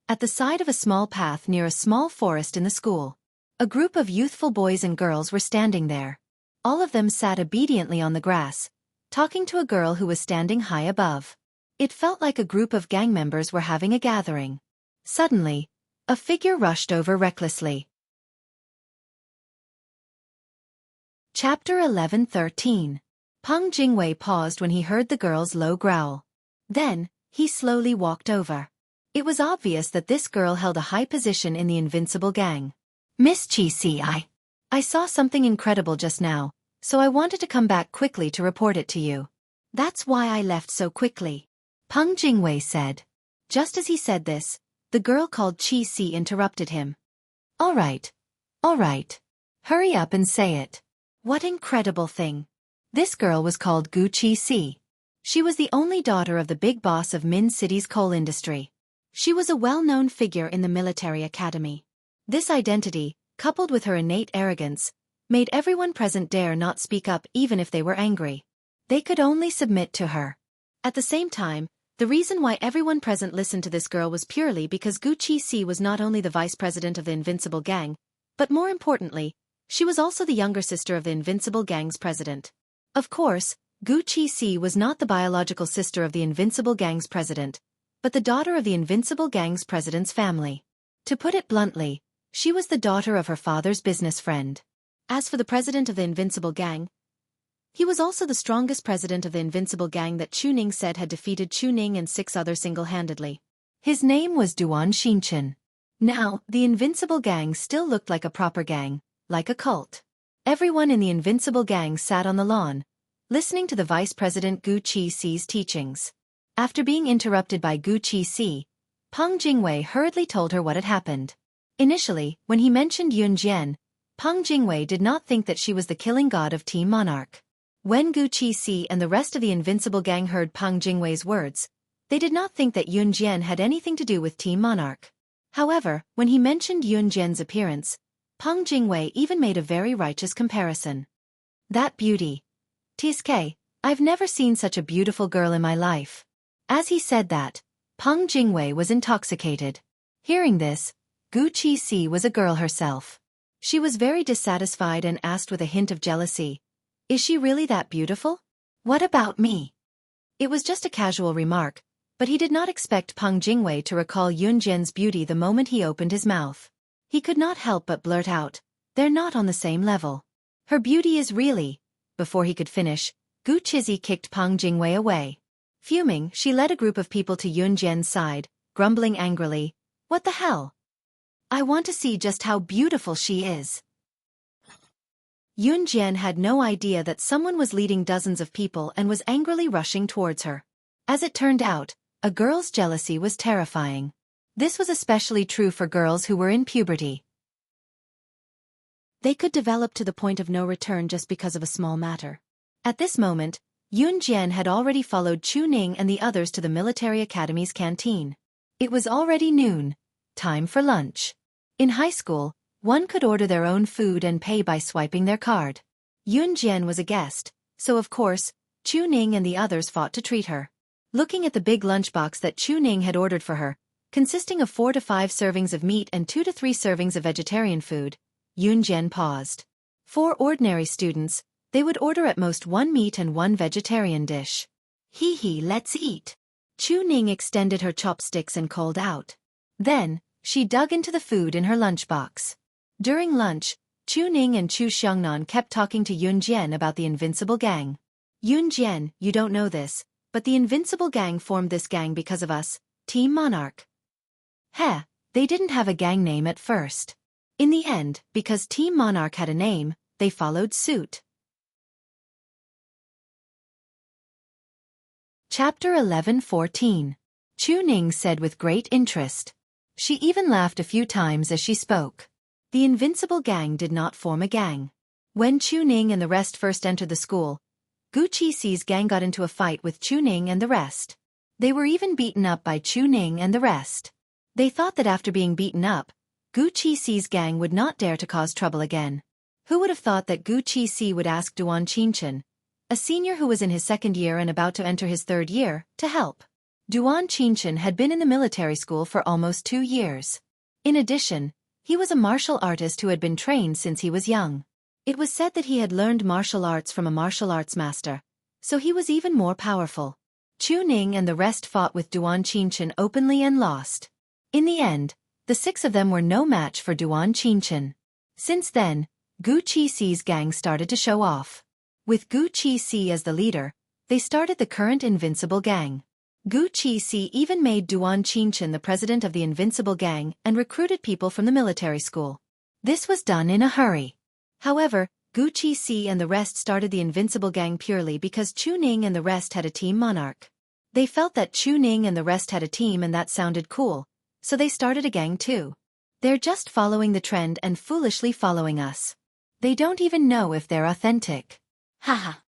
At the side of a small path near a small forest in the school, a group of youthful boys and girls were standing there. All of them sat obediently on the grass, talking to a girl who was standing high above. It felt like a group of gang members were having a gathering. Suddenly, a figure rushed over recklessly. Chapter 11-13. Peng Jingwei paused when he heard the girl's low growl. Then, he slowly walked over. It was obvious that this girl held a high position in the Invincible Gang. "Miss Xueqi, I saw something incredible just now, so I wanted to come back quickly to report it to you. That's why I left so quickly," Peng Jingwei said. Just as he said this, the girl called Xueqi interrupted him. All right. Hurry up and say it." What incredible thing. This girl was called Gu Xueqi. She was the only daughter of the big boss of Min City's coal industry. She was a well-known figure in the military academy. This identity, coupled with her innate arrogance, made everyone present dare not speak up even if they were angry. They could only submit to her. At the same time, the reason why everyone present listened to this girl was purely because Gu Xueqi was not only the vice president of the Invincible Gang, but more importantly, she was also the younger sister of the Invincible Gang's president. Of course, Gu Xueqi was not the biological sister of the Invincible Gang's president, but the daughter of the Invincible Gang's president's family. To put it bluntly, she was the daughter of her father's business friend. As for the president of the Invincible Gang, he was also the strongest president of the Invincible Gang that Chu Ning said had defeated Chu Ning and 6 others single-handedly. His name was Duan Xinchen. Now, the Invincible Gang still looked like a proper gang, like a cult. Everyone in the Invincible Gang sat on the lawn, listening to the Vice President Gu Xueqi's teachings. After being interrupted by Gu Xueqi, Peng Jingwei hurriedly told her what had happened. Initially, when he mentioned Yun Jian, Peng Jingwei did not think that she was the killing god of Team Monarch. When Gu Xueqi and the rest of the Invincible Gang heard Peng Jingwei's words, they did not think that Yun Jian had anything to do with Team Monarch. However, when he mentioned Yun Jian's appearance, Peng Jingwei even made a very righteous comparison. "That beauty. TSK, I've never seen such a beautiful girl in my life." As he said that, Peng Jingwei was intoxicated. Hearing this, Gu Xueqi was a girl herself. She was very dissatisfied and asked with a hint of jealousy, "Is she really that beautiful? What about me?" It was just a casual remark, but he did not expect Peng Jingwei to recall Yun Jian's beauty the moment he opened his mouth. He could not help but blurt out, "They're not on the same level. Her beauty is really—" Before he could finish, Gu Xueqi kicked Peng Jingwei away. Fuming, she led a group of people to Yun Jian's side, grumbling angrily, "What the hell? I want to see just how beautiful she is." Yun Jian had no idea that someone was leading dozens of people and was angrily rushing towards her. As it turned out, a girl's jealousy was terrifying. This was especially true for girls who were in puberty. They could develop to the point of no return just because of a small matter. At this moment, Yun Jian had already followed Chu Ning and the others to the military academy's canteen. It was already noon, time for lunch. In high school, one could order their own food and pay by swiping their card. Yun Jian was a guest, so of course, Chu Ning and the others fought to treat her. Looking at the big lunchbox that Chu Ning had ordered for her, consisting of 4 to 5 servings of meat and 2 to 3 servings of vegetarian food, Yun Jian paused. For ordinary students, they would order at most 1 meat and 1 vegetarian dish. "Hee, let's eat." Chu Ning extended her chopsticks and called out. Then, she dug into the food in her lunchbox. During lunch, Chu Ning and Chu Xiangnan kept talking to Yun Jian about the Invincible Gang. Yun Jian, you don't know this, but the Invincible Gang formed this gang because of us, Team Monarch. Heh, they didn't have a gang name at first. In the end, because Team Monarch had a name, they followed suit. Chapter 11:14. Chu Ning said with great interest. She even laughed a few times as she spoke. The Invincible Gang did not form a gang. When Chu Ning and the rest first entered the school, Gu Qixi's gang got into a fight with Chu Ning and the rest. They were even beaten up by Chu Ning and the rest. They thought that after being beaten up, Gu Qixi's gang would not dare to cause trouble again. Who would have thought that Gu Qixi would ask Duan Qingchen, a senior who was in his second year and about to enter his third year, to help? Duan Qingchen had been in the military school for almost 2 years. In addition, he was a martial artist who had been trained since he was young. It was said that he had learned martial arts from a martial arts master, so he was even more powerful. Chu Ning and the rest fought with Duan Qingchen openly and lost. In the end, the 6 of them were no match for Duan Qingchen. Since then, Gu Qixi's gang started to show off. With Gu Qixi as the leader, they started the current Invincible Gang. Gu Qixi even made Duan Qingchen the president of the Invincible Gang and recruited people from the military school. This was done in a hurry. However, Gu Qixi and the rest started the Invincible Gang purely because Chu Ning and the rest had a Team Monarch. They felt that Chu Ning and the rest had a team and that sounded cool, so they started a gang too. They're just following the trend and foolishly following us. They don't even know if they're authentic. Haha.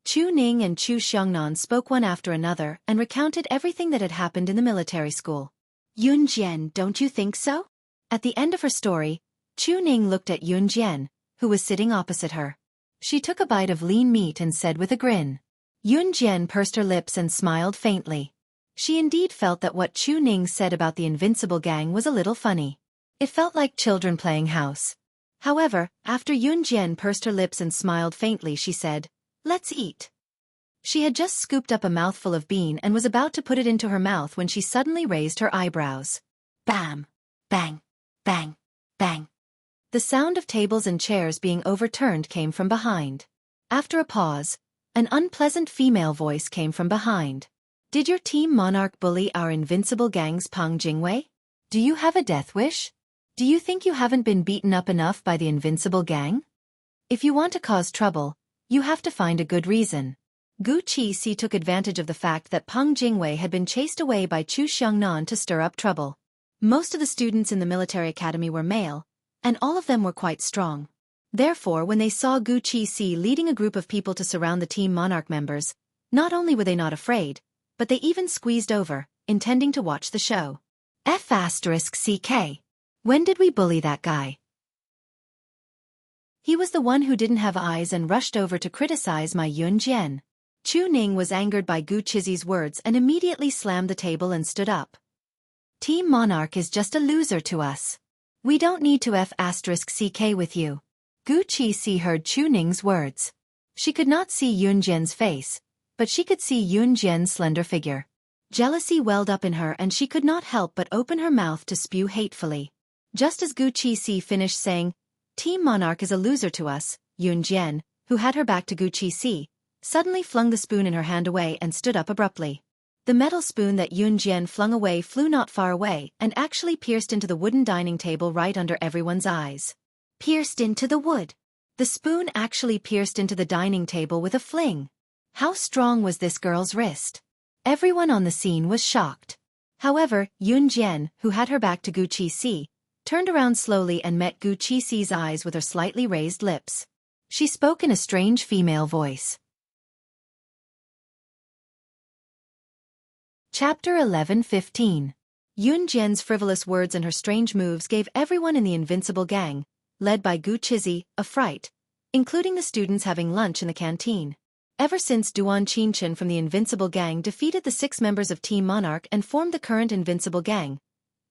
Chu Ning and Chu Xiangnan spoke one after another and recounted everything that had happened in the military school. Yun Jian, don't you think so? At the end of her story, Chu Ning looked at Yun Jian, who was sitting opposite her. She took a bite of lean meat and said with a grin. Yun Jian pursed her lips and smiled faintly. She indeed felt that what Chu Ning said about the Invincible Gang was a little funny. It felt like children playing house. However, after Yun Jian pursed her lips and smiled faintly, she said, "Let's eat." She had just scooped up a mouthful of bean and was about to put it into her mouth when she suddenly raised her eyebrows. Bam! Bang! Bang! Bang! The sound of tables and chairs being overturned came from behind. After a pause, an unpleasant female voice came from behind. Did your Team Monarch bully our Invincible Gang's Pang Jingwei? Do you have a death wish? Do you think you haven't been beaten up enough by the Invincible Gang? If you want to cause trouble, you have to find a good reason. Gu Qixi took advantage of the fact that Pang Jingwei had been chased away by Chu Xiangnan to stir up trouble. Most of the students in the military academy were male, and all of them were quite strong. Therefore, when they saw Gu Qixi leading a group of people to surround the Team Monarch members, not only were they not afraid, but they even squeezed over, intending to watch the show. F***CK. When did we bully that guy? He was the one who didn't have eyes and rushed over to criticize my Yun Jian. Chu Ning was angered by Gu Qixi's words and immediately slammed the table and stood up. Team Monarch is just a loser to us. We don't need to F***CK with you. Gu Qixi heard Chu Ning's words. She could not see Yun Jian's face, but she could see Yun Jian's slender figure. Jealousy welled up in her and she could not help but open her mouth to spew hatefully. Just as Gu Qixi finished saying, Team Monarch is a loser to us, Yun Jian, who had her back to Gu Qixi, suddenly flung the spoon in her hand away and stood up abruptly. The metal spoon that Yun Jian flung away flew not far away and actually pierced into the wooden dining table right under everyone's eyes. Pierced into the wood. The spoon actually pierced into the dining table with a fling. How strong was this girl's wrist? Everyone on the scene was shocked. However, Yun Jian, who had her back to Gu Qixi, turned around slowly and met Gu Qixi's eyes with her slightly raised lips. She spoke in a strange female voice. Chapter 11:15. Yun Jian's frivolous words and her strange moves gave everyone in the Invincible Gang, led by Gu Qizi, a fright, including the students having lunch in the canteen. Ever since Duan Qingchen from the Invincible Gang defeated the 6 members of Team Monarch and formed the current Invincible Gang,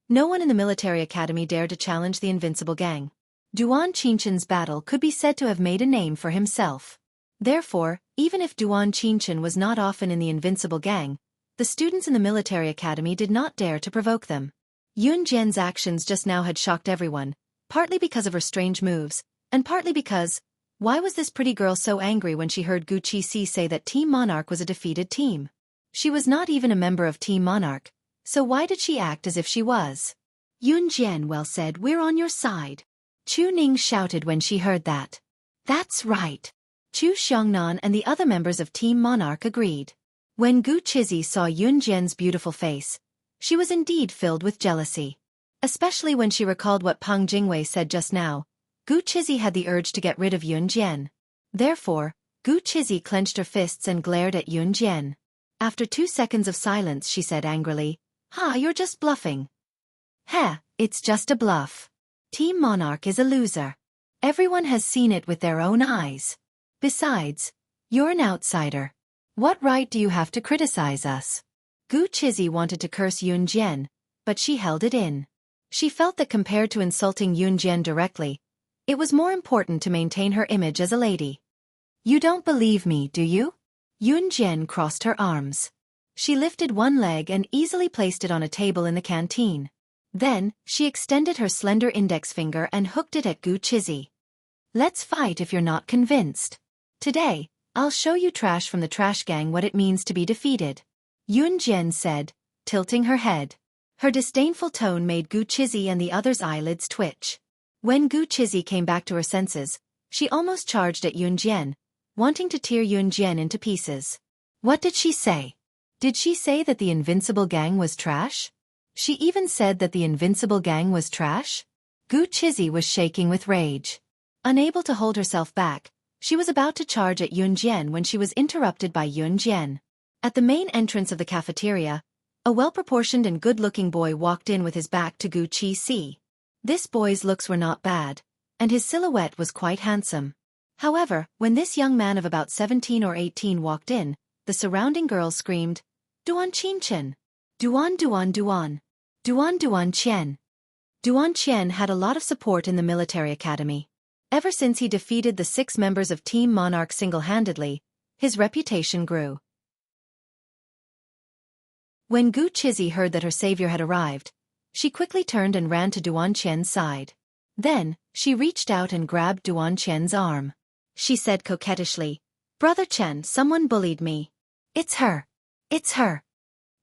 no one in the military academy dared to challenge the Invincible Gang. Duan Qingchen's battle could be said to have made a name for himself. Therefore, even if Duan Qingchen was not often in the Invincible Gang, the students in the military academy did not dare to provoke them. Yun Jian's actions just now had shocked everyone, partly because of her strange moves, And partly because, why was this pretty girl so angry when she heard Xueqi say that Team Monarch was a defeated team? She was not even a member of Team Monarch, so why did she act as if she was? Yunjian well said, we're on your side. Chu Ning shouted when she heard that. That's right. Chu Xiongnan and the other members of Team Monarch agreed. When Xueqi saw Yunjian's beautiful face, she was indeed filled with jealousy. Especially when she recalled what Peng Jingwei said just now, Xueqi had the urge to get rid of Yunjian. Therefore, Xueqi clenched her fists and glared at Yunjian. After 2 seconds of silence she said angrily, "Ha, you're just bluffing." "Heh, it's just a bluff. Team Monarch is a loser. Everyone has seen it with their own eyes. Besides, you're an outsider. What right do you have to criticize us?" Xueqi wanted to curse Yunjian, but she held it in. She felt that compared to insulting Yunjian directly, it was more important to maintain her image as a lady. "You don't believe me, do you?" Yunjian crossed her arms. She lifted one leg and easily placed it on a table in the canteen. Then, she extended her slender index finger and hooked it at Xueqi. "Let's fight if you're not convinced. Today, I'll show you trash from the trash gang what it means to be defeated," Yunjian said, tilting her head. Her disdainful tone made Xueqi and the others' eyelids twitch. When Xueqi came back to her senses, she almost charged at Yunjian, wanting to tear Yunjian into pieces. What did she say? Did she say that the Invincible Gang was trash? She even said that the Invincible Gang was trash? Xueqi was shaking with rage. Unable to hold herself back, she was about to charge at Yunjian when she was interrupted by Yunjian. At the main entrance of the cafeteria, a well-proportioned and good-looking boy walked in with his back to Xueqi. This boy's looks were not bad, and his silhouette was quite handsome. However, when this young man of about 17 or 18 walked in, the surrounding girls screamed, "Duan Qianchen! Duan Duan Duan! Duan Duan Qian!" Duan Qian had a lot of support in the military academy. Ever since he defeated the 6 members of Team Monarch single-handedly, his reputation grew. When Xueqi heard that her savior had arrived, she quickly turned and ran to Duan Qian's side. Then, she reached out and grabbed Duan Qian's arm. She said coquettishly, "Brother Chen, someone bullied me." "It's her. It's her."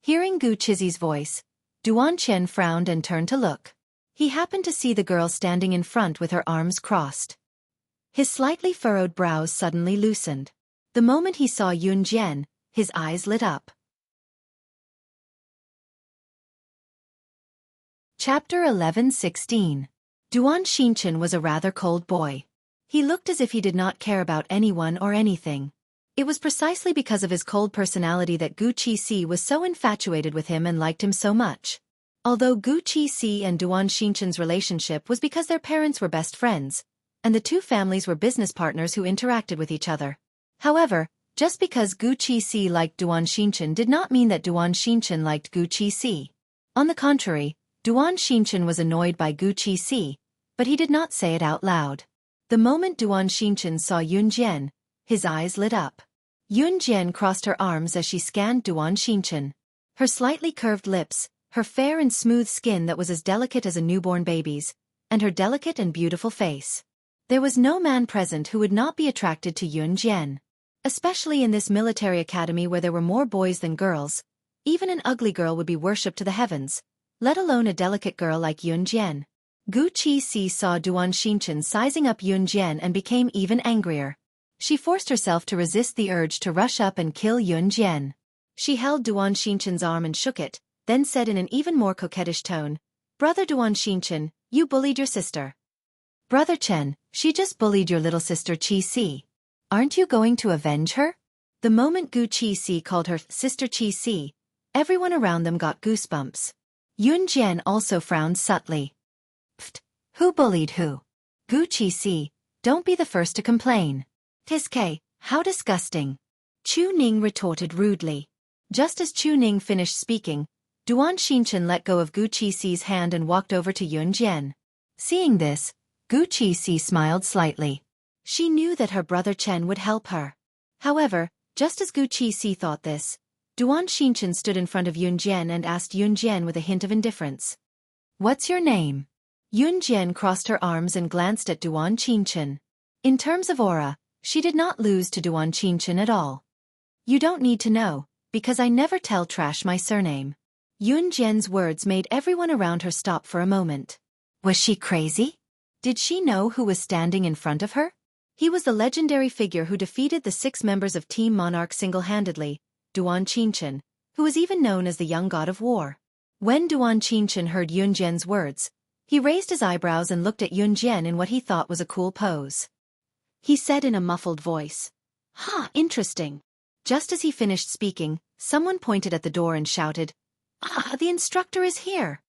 Hearing Xueqi's voice, Duan Qian frowned and turned to look. He happened to see the girl standing in front with her arms crossed. His slightly furrowed brows suddenly loosened. The moment he saw Yunjian, his eyes lit up. Chapter 11:16. Duan Xinchen was a rather cold boy. He looked as if he did not care about anyone or anything. It was precisely because of his cold personality that Xueqi was so infatuated with him and liked him so much. Although Xueqi and Duan Xinchen's relationship was because their parents were best friends, and the two families were business partners who interacted with each other. However, just because Xueqi liked Duan Xinchen did not mean that Duan Xinchen liked Xueqi. On the contrary, Duan Xinchen was annoyed by Xueqi, but he did not say it out loud. The moment Duan Xinchen saw Yunjian, his eyes lit up. Yunjian crossed her arms as she scanned Duan Xinchen. Her slightly curved lips, her fair and smooth skin that was as delicate as a newborn baby's, and her delicate and beautiful face. There was no man present who would not be attracted to Yunjian. Especially in this military academy where there were more boys than girls, even an ugly girl would be worshipped to the heavens, let alone a delicate girl like Yunjian. Xueqi saw Duan Xinchen sizing up Yunjian and became even angrier. She forced herself to resist the urge to rush up and kill Yunjian. She held Duan Xinchen's arm and shook it, then said in an even more coquettish tone, "Brother Duan Xinchen, you bullied your sister." "Brother Chen, she just bullied your little sister Qi. Aren't you going to avenge her?" The moment Xueqi called her sister Qi, everyone around them got goosebumps. Yunjian also frowned subtly. "Pfft, who bullied who? Xueqi, don't be the first to complain." "Tiske, how disgusting." Chu Ning retorted rudely. Just as Chu Ning finished speaking, Duan Xinchen let go of Xueqi's hand and walked over to Yunjian. Seeing this, Xueqi smiled slightly. She knew that her brother Chen would help her. However, just as Xueqi thought this, Duan Xinchen stood in front of Yunjian and asked Yunjian with a hint of indifference. "What's your name?" Yun Jian crossed her arms and glanced at Duan Qingchen. In terms of aura, she did not lose to Duan Qingchen at all. You don't need to know, because I never tell trash my surname. Yun Jian's words made everyone around her stop for a moment. Was she crazy? Did she know who was standing in front of her? He was the legendary figure who defeated the 6 members of Team Monarch single-handedly, Duan Qingchen, who was even known as the young god of war. When Duan Qingchen heard Yun Jian's words, he raised his eyebrows and looked at Yun Jian in what he thought was a cool pose. He said in a muffled voice, interesting. Just as he finished speaking, someone pointed at the door and shouted, the instructor is here.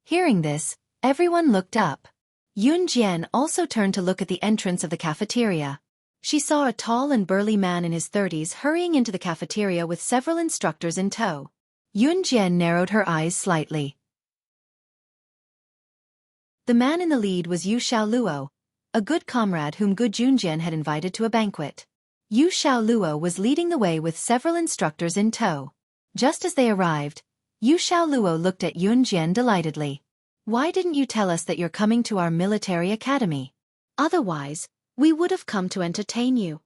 Hearing this, everyone looked up. Yun Jian also turned to look at the entrance of the cafeteria. She saw a tall and burly man in his 30s hurrying into the cafeteria with several instructors in tow. Yun Jian narrowed her eyes slightly. The man in the lead was Yu Xiaoluo, a good comrade whom Gu Junjian had invited to a banquet. Yu Xiaoluo was leading the way with several instructors in tow. Just as they arrived, Yu Xiaoluo looked at Yun Jian delightedly. Why didn't you tell us that you're coming to our military academy? Otherwise, we would have come to entertain you.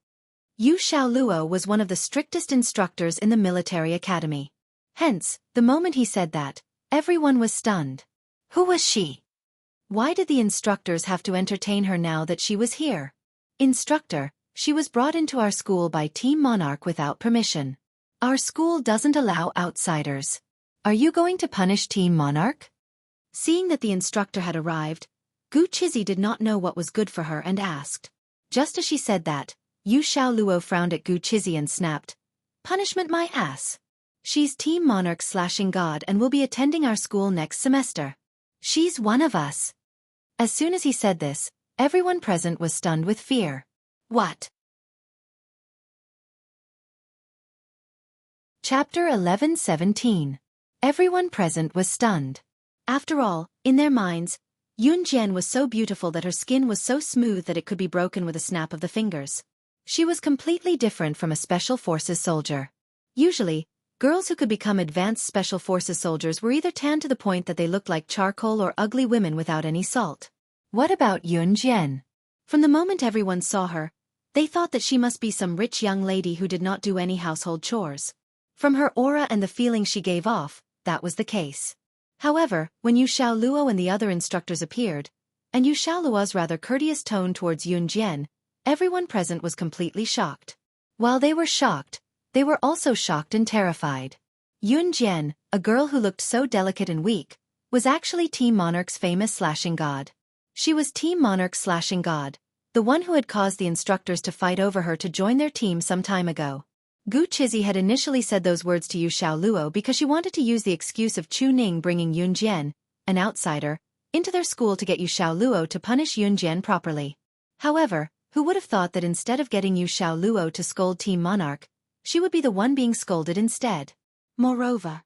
Yu Xiaoluo was one of the strictest instructors in the military academy. Hence, the moment he said that, everyone was stunned. Who was she? Why did the instructors have to entertain her now that she was here? Instructor, she was brought into our school by Team Monarch without permission. Our school doesn't allow outsiders. Are you going to punish Team Monarch? Seeing that the instructor had arrived, Gu Chizi did not know what was good for her and asked. Just as she said that, Yu Xiaoluo frowned at Gu Chizi and snapped, "Punishment my ass. She's Team Monarch slashing god and will be attending our school next semester. She's one of us." As soon as he said this, everyone present was stunned with fear. What? Chapter 11:17. Everyone present was stunned. After all, in their minds, Yun Jian was so beautiful that her skin was so smooth that it could be broken with a snap of the fingers. She was completely different from a Special Forces soldier. Usually, girls who could become advanced Special Forces soldiers were either tanned to the point that they looked like charcoal or ugly women without any salt. What about Yun Jian? From the moment everyone saw her, they thought that she must be some rich young lady who did not do any household chores. From her aura and the feeling she gave off, that was the case. However, when Yu Xiaoluo and the other instructors appeared, and Yu Xiaoluo's rather courteous tone towards Yun Jian, everyone present was completely shocked. While they were shocked, they were also shocked and terrified. Yun Jian, a girl who looked so delicate and weak, was actually Team Monarch's famous slashing god. She was Team Monarch's slashing god, the one who had caused the instructors to fight over her to join their team some time ago. Gu Chizi had initially said those words to Yu Xiaoluo because she wanted to use the excuse of Chu Ning bringing Yun Jian, an outsider, into their school to get Yu Xiaoluo to punish Yun Jian properly. However, who would have thought that instead of getting Yu Xiaoluo to scold Team Monarch, she would be the one being scolded instead. Moreover,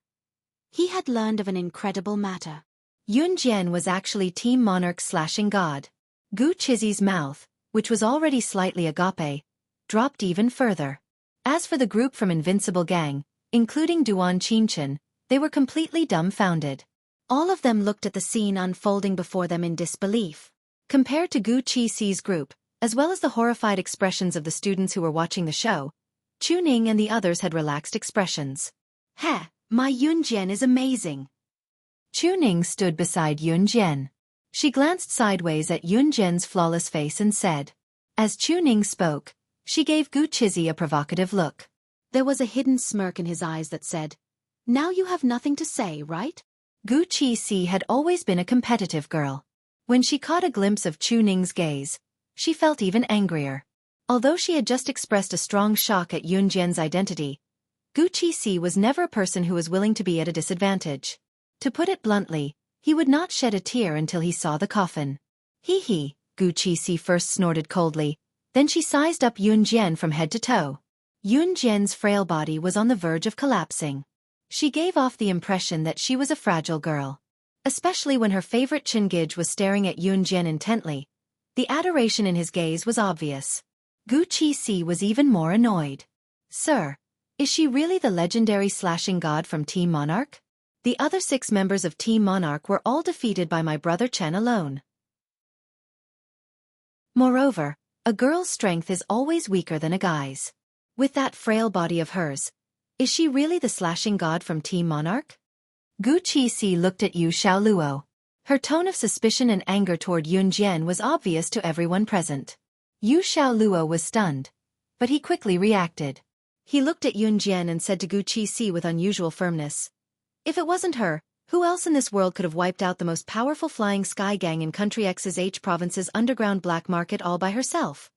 he had learned of an incredible matter. Yun Jian was actually Team Monarch's slashing god. Gu Chizi's mouth, which was already slightly agape, dropped even further. As for the group from Invincible Gang, including Duan Qingchen, they were completely dumbfounded. All of them looked at the scene unfolding before them in disbelief. Compared to Gu Chizi's group, as well as the horrified expressions of the students who were watching the show, Chu Ning and the others had relaxed expressions. "Heh, my Yun Jian is amazing." Chu Ning stood beside Yun Jian. She glanced sideways at Yun Jian's flawless face and said. As Chu Ning spoke, she gave Gu Chizi a provocative look. There was a hidden smirk in his eyes that said, "Now you have nothing to say, right?" Gu Chizi had always been a competitive girl. When she caught a glimpse of Chu Ning's gaze, she felt even angrier. Although she had just expressed a strong shock at Yun Jian's identity, Gu Chizi was never a person who was willing to be at a disadvantage. To put it bluntly, he would not shed a tear until he saw the coffin. Hee, Gu Chizi first snorted coldly. Then she sized up Yun Jian from head to toe. Yun Jian's frail body was on the verge of collapsing. She gave off the impression that she was a fragile girl. Especially when her favorite Chingij was staring at Yun Jian intently. The adoration in his gaze was obvious. Gu Chizi was even more annoyed. "Sir, is she really the legendary slashing god from Team Monarch? The other 6 members of Team Monarch were all defeated by my brother Chen alone. Moreover, a girl's strength is always weaker than a guy's. With that frail body of hers, is she really the slashing god from Team Monarch? Xueqi looked at Yu Xiaoluo. Her tone of suspicion and anger toward Yun Jian was obvious to everyone present. Yu Xiaoluo was stunned, but he quickly reacted. He looked at Yun Jian and said to Xueqi with unusual firmness, "If it wasn't her, who else in this world could have wiped out the most powerful flying sky gang in Country X's H province's underground black market all by herself?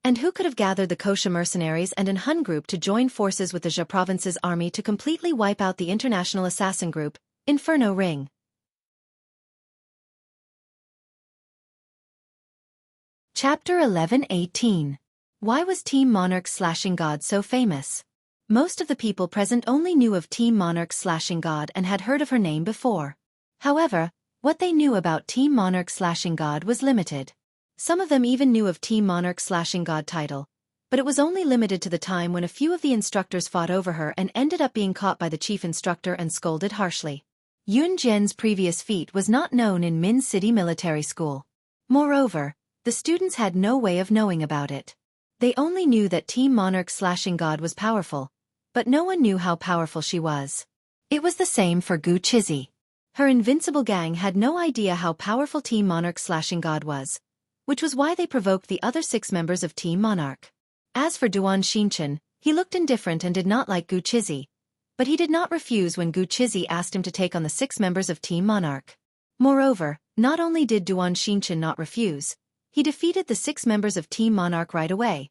And who could have gathered the Kosha mercenaries and an Hun group to join forces with the Jia province's army to completely wipe out the international assassin group, Inferno Ring?" Chapter 11:18. Why was Team Monarch's slashing god so famous? Most of the people present only knew of Team Monarch's slashing god and had heard of her name before. However, what they knew about Team Monarch's slashing god was limited. Some of them even knew of Team Monarch's slashing god title, but it was only limited to the time when a few of the instructors fought over her and ended up being caught by the chief instructor and scolded harshly. Yun Jian's previous feat was not known in Min City Military School. Moreover, the students had no way of knowing about it. They only knew that Team Monarch's slashing god was powerful, but no one knew how powerful she was. It was the same for Xueqi. Her invincible gang had no idea how powerful Team Monarch's slashing god was, which was why they provoked the other 6 members of Team Monarch. As for Duan Xinchen, he looked indifferent and did not like Xueqi, but he did not refuse when Xueqi asked him to take on the 6 members of Team Monarch. Moreover, not only did Duan Xinchen not refuse, he defeated the 6 members of Team Monarch right away,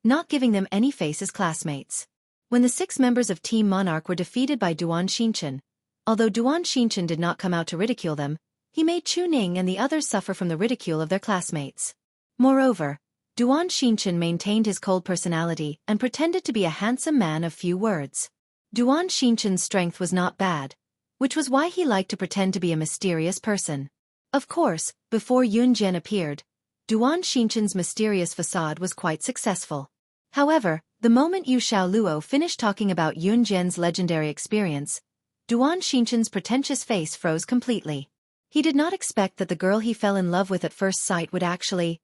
not giving them any face as classmates. When the 6 members of Team Monarch were defeated by Duan Xinchen, although Duan Xinchen did not come out to ridicule them, he made Chu Ning and the others suffer from the ridicule of their classmates. Moreover, Duan Xinchen maintained his cold personality and pretended to be a handsome man of few words. Duan Xinchen's strength was not bad, which was why he liked to pretend to be a mysterious person. Of course, before Yun Jian appeared, Duan Xinchen's mysterious facade was quite successful. However, the moment Yu Xiaoluo finished talking about Yun Jian's legendary experience, Duan Xinchen's pretentious face froze completely. He did not expect that the girl he fell in love with at first sight would actually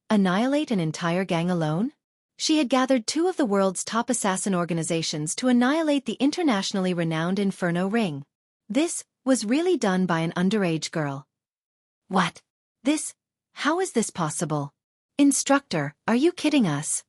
annihilate an entire gang alone. She had gathered 2 of the world's top assassin organizations to annihilate the internationally renowned Inferno Ring. This was really done by an underage girl. What? How is this possible? Instructor, are you kidding us?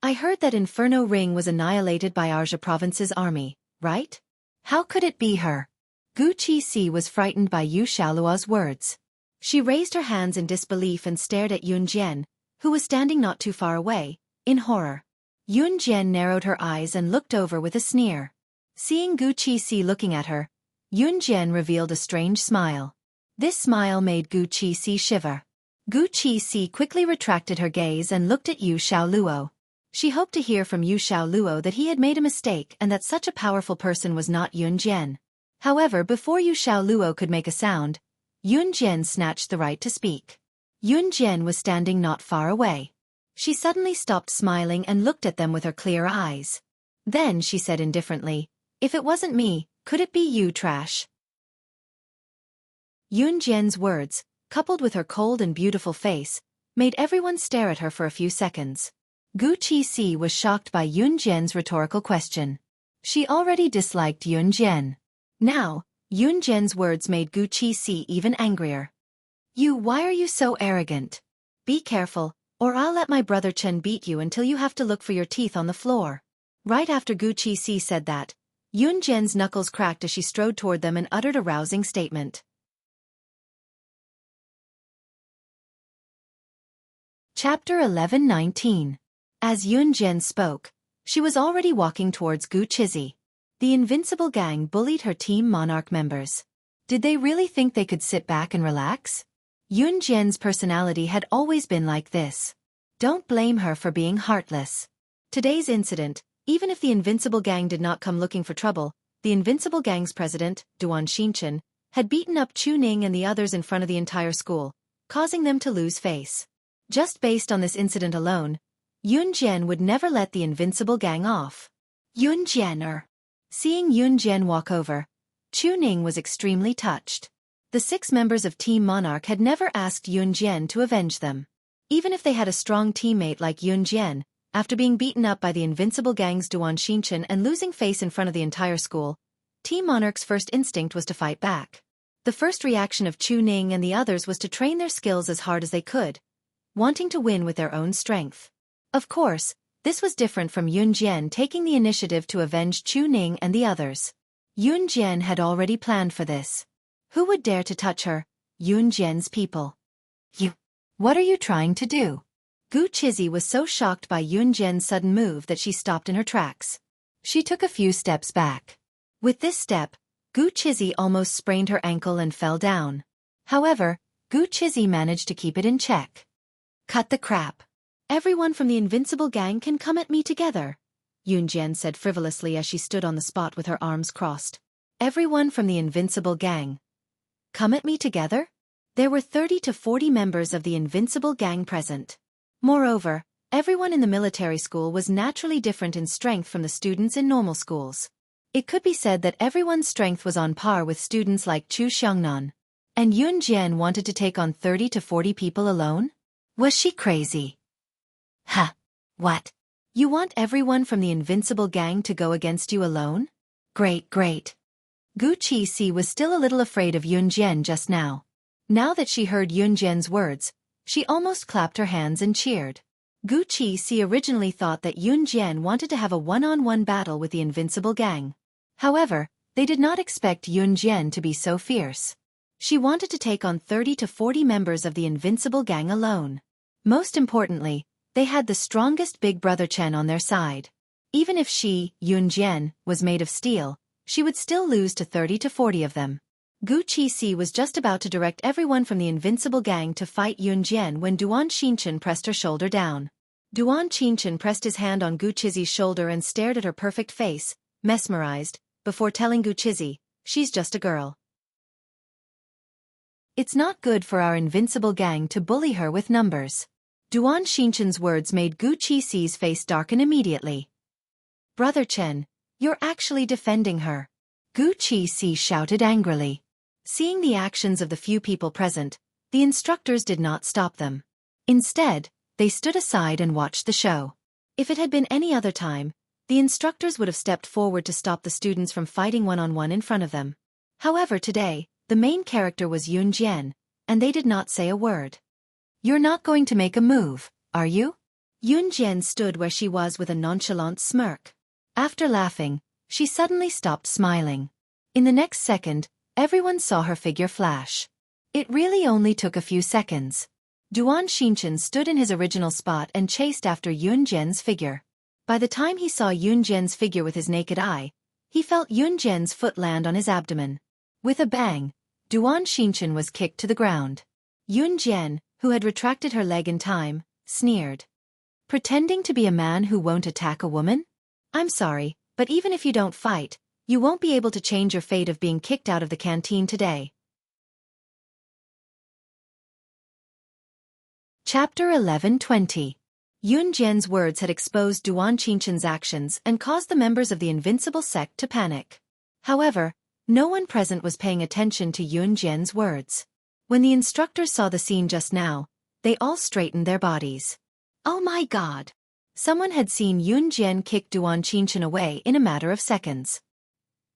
I heard that Inferno Ring was annihilated by our Jia province's army, right? How could it be her? Xueqi was frightened by Yu Xiaoluo's words. She raised her hands in disbelief and stared at Yun Jian, who was standing not too far away, in horror. Yun Jian narrowed her eyes and looked over with a sneer. Seeing Xueqi looking at her, Yun Jian revealed a strange smile. This smile made Xueqi shiver. Xueqi quickly retracted her gaze and looked at Yu Xiaoluo. She hoped to hear from Yu Xiaoluo that he had made a mistake and that such a powerful person was not Yun Jian. However, before Yu Xiaoluo could make a sound, Yun Jian snatched the right to speak. Yun Jian was standing not far away. She suddenly stopped smiling and looked at them with her clear eyes. Then she said indifferently, "If it wasn't me, could it be you, trash?" Yun Jian's words, coupled with her cold and beautiful face, made everyone stare at her for a few seconds. Xueqi was shocked by Yun Jian's rhetorical question. She already disliked Yun Jian. Now, Yun Jian's words made Xueqi even angrier. Why are you so arrogant? Be careful, or I'll let my brother Chen beat you until you have to look for your teeth on the floor. Right after Xueqi said that, Yun Jian's knuckles cracked as she strode toward them and uttered a rousing statement. Chapter 11:19. As Yun Jian spoke, she was already walking towards Xueqi. The invincible gang bullied her Team Monarch members. Did they really think they could sit back and relax? Yun Jian's personality had always been like this. Don't blame her for being heartless. Today's incident, even if the invincible gang did not come looking for trouble, the invincible gang's president, Duan Xinchen, had beaten up Chu Ning and the others in front of the entire school, causing them to lose face. Just based on this incident alone, Yun Jian would never let the invincible gang off. Yun Jian. Seeing Yun Jian walk over, Chu Ning was extremely touched. The 6 members of Team Monarch had never asked Yun Jian to avenge them. Even if they had a strong teammate like Yun Jian, after being beaten up by the invincible gang's Duan Xinchen and losing face in front of the entire school, Team Monarch's first instinct was to fight back. The first reaction of Chu Ning and the others was to train their skills as hard as they could, wanting to win with their own strength. Of course, this was different from Yun Jian taking the initiative to avenge Chu Ning and the others. Yun Jian had already planned for this. Who would dare to touch her? Yun Jian's people. You. What are you trying to do? Gu Qizi was so shocked by Yun Jian's sudden move that she stopped in her tracks. She took a few steps back. With this step, Gu Qizi almost sprained her ankle and fell down. However, Gu Qizi managed to keep it in check. Cut the crap. Everyone from the invincible gang can come at me together, Yun Jian said frivolously as she stood on the spot with her arms crossed. Everyone from the invincible gang. Come at me together? There were 30 to 40 members of the invincible gang present. Moreover, everyone in the military school was naturally different in strength from the students in normal schools. It could be said that everyone's strength was on par with students like Chu Xiangnan. And Yun Jian wanted to take on 30 to 40 people alone? Was she crazy? Ha! What? You want everyone from the invincible gang to go against you alone? Great, great. Gu Qizi was still a little afraid of Yun Jian just now. Now that she heard Yun Jian's words, she almost clapped her hands and cheered. Gu Qizi originally thought that Yun Jian wanted to have a one-on-one battle with the invincible gang. However, they did not expect Yun Jian to be so fierce. She wanted to take on 30 to 40 members of the invincible gang alone. Most importantly, they had the strongest Big Brother Chen on their side. Even if she, Yun Jian, was made of steel, she would still lose to 30 to 40 of them. Gu Qizi was just about to direct everyone from the invincible gang to fight Yun Jian when Duan Xinchen pressed her shoulder down. Duan Xinchen pressed his hand on Gu Qizi's shoulder and stared at her perfect face, mesmerized, before telling Gu Qizi, "She's just a girl. It's not good for our invincible gang to bully her with numbers." Duan Xinchen's words made Gu Qizi's face darken immediately. "Brother Chen, you're actually defending her," Gu Qizi shouted angrily. Seeing the actions of the few people present, the instructors did not stop them. Instead, they stood aside and watched the show. If it had been any other time, the instructors would have stepped forward to stop the students from fighting one-on-one in front of them. However, today, the main character was Yun Jian, and they did not say a word. "You're not going to make a move, are you?" Yun Jian stood where she was with a nonchalant smirk. After laughing, she suddenly stopped smiling. In the next second, everyone saw her figure flash. It really only took a few seconds. Duan Xinchen stood in his original spot and chased after Yun Jian's figure. By the time he saw Yun Jian's figure with his naked eye, he felt Yun Jian's foot land on his abdomen. With a bang, Duan Xinchen was kicked to the ground. Yun Jian, who had retracted her leg in time, sneered. "Pretending to be a man who won't attack a woman? I'm sorry, but even if you don't fight, you won't be able to change your fate of being kicked out of the canteen today." Chapter 11:20. Yun Jian's words had exposed Duan Xinchen's actions and caused the members of the invincible sect to panic. However, no one present was paying attention to Yun Jian's words. When the instructors saw the scene just now, they all straightened their bodies. Oh my God! Someone had seen Yun Jian kick Duan Xinchen away in a matter of seconds.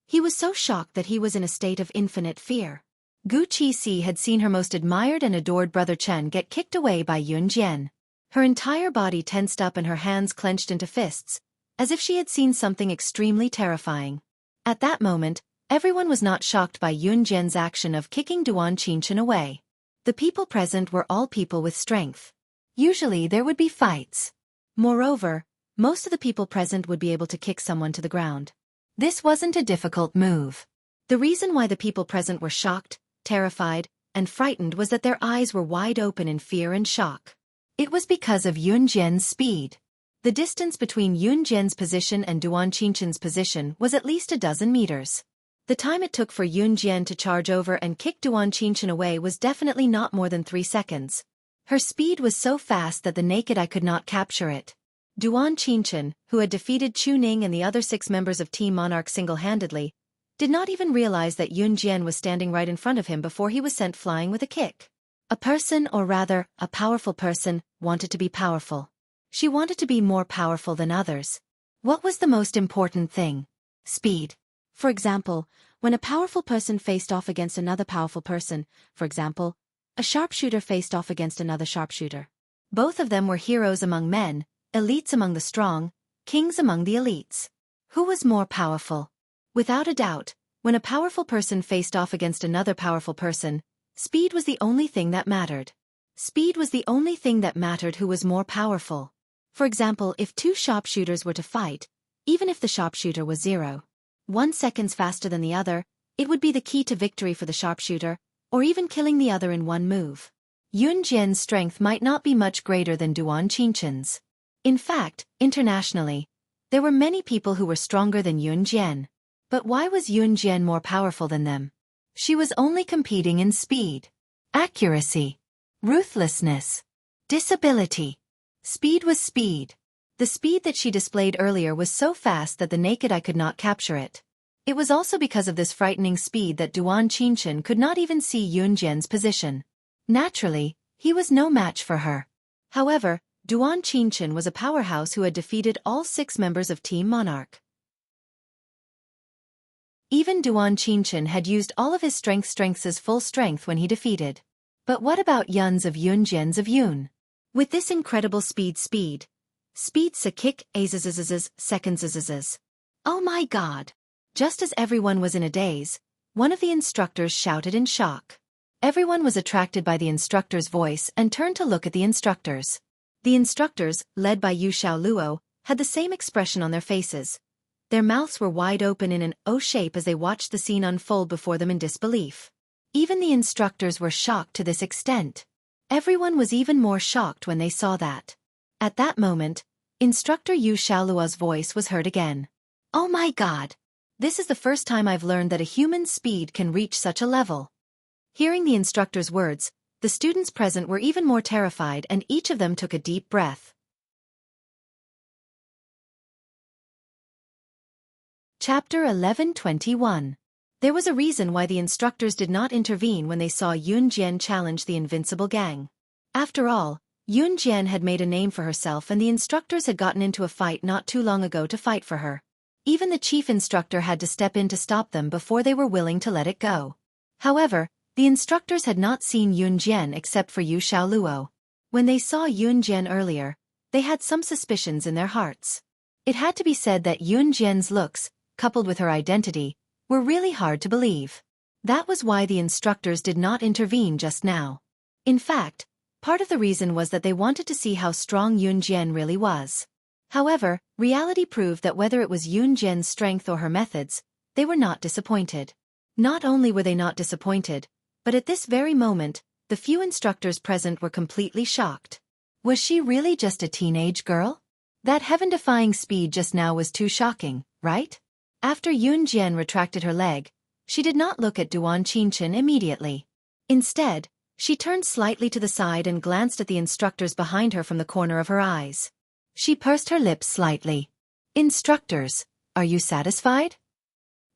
He was so shocked that he was in a state of infinite fear. Gu Qizi had seen her most admired and adored brother Chen get kicked away by Yun Jian. Her entire body tensed up and her hands clenched into fists, as if she had seen something extremely terrifying. At that moment, everyone was not shocked by Yun Jian's action of kicking Duan Xinchen away. The people present were all people with strength. Usually there would be fights. Moreover, most of the people present would be able to kick someone to the ground. This wasn't a difficult move. The reason why the people present were shocked, terrified, and frightened was that their eyes were wide open in fear and shock. It was because of Yun Jian's speed. The distance between Yun Jian's position and Duan Xinchen's position was at least a dozen meters. The time it took for Yun Jian to charge over and kick Duan Xinchen away was definitely not more than 3 seconds. Her speed was so fast that the naked eye could not capture it. Duan Xinchen, who had defeated Chu Ning and the other 6 members of Team Monarch single-handedly, did not even realize that Yun Jian was standing right in front of him before he was sent flying with a kick. A person, or rather, a powerful person, wanted to be powerful. She wanted to be more powerful than others. What was the most important thing? Speed. For example, when a powerful person faced off against another powerful person, for example, a sharpshooter faced off against another sharpshooter. Both of them were heroes among men, elites among the strong, kings among the elites. Who was more powerful? Without a doubt, when a powerful person faced off against another powerful person, speed was the only thing that mattered. Speed was the only thing that mattered who was more powerful. For example, if two sharpshooters were to fight, even if the sharpshooter was 0.1 seconds faster than the other, it would be the key to victory for the sharpshooter, or even killing the other in one move. Yun Jian's strength might not be much greater than Duan Qinchen's. In fact, internationally, there were many people who were stronger than Yun Jian. But why was Yun Jian more powerful than them? She was only competing in speed, accuracy, ruthlessness, disability. Speed was speed. The speed that she displayed earlier was so fast that the naked eye could not capture it. It was also because of this frightening speed that Duan Qinchen could not even see Yun Jian's position. Naturally, he was no match for her. However, Duan Qinchen was a powerhouse who had defeated all 6 members of Team Monarch. Even Duan Qinchen had used all of his strength's full strength when he defeated. But what about Yun's of Yun Jian's of Yun? With this incredible speed sa kick seconds. Oh my god! Just as everyone was in a daze, one of the instructors shouted in shock. Everyone was attracted by the instructor's voice and turned to look at the instructors. The instructors, led by Yu Xiaoluo, had the same expression on their faces. Their mouths were wide open in an O shape as they watched the scene unfold before them in disbelief. Even the instructors were shocked to this extent. Everyone was even more shocked when they saw that. At that moment, Instructor Yu Xiaoluo's voice was heard again. Oh my god! This is the first time I've learned that a human's speed can reach such a level. Hearing the instructor's words, the students present were even more terrified and each of them took a deep breath. Chapter 11:21. There was a reason why the instructors did not intervene when they saw Yun Jian challenge the invincible gang. After all, Yun Jian had made a name for herself and the instructors had gotten into a fight not too long ago to fight for her. Even the chief instructor had to step in to stop them before they were willing to let it go. However, the instructors had not seen Yun Jian except for Yu Xiaoluo. When they saw Yun Jian earlier, they had some suspicions in their hearts. It had to be said that Yun Jian's looks, coupled with her identity, were really hard to believe. That was why the instructors did not intervene just now. In fact, part of the reason was that they wanted to see how strong Yun Jian really was. However, reality proved that whether it was Yun Jian's strength or her methods, they were not disappointed. Not only were they not disappointed, but at this very moment, the few instructors present were completely shocked. Was she really just a teenage girl? That heaven-defying speed just now was too shocking, right? After Yun Jian retracted her leg, she did not look at Duan Qinchen immediately. Instead, she turned slightly to the side and glanced at the instructors behind her from the corner of her eyes. She pursed her lips slightly. Instructors, are you satisfied?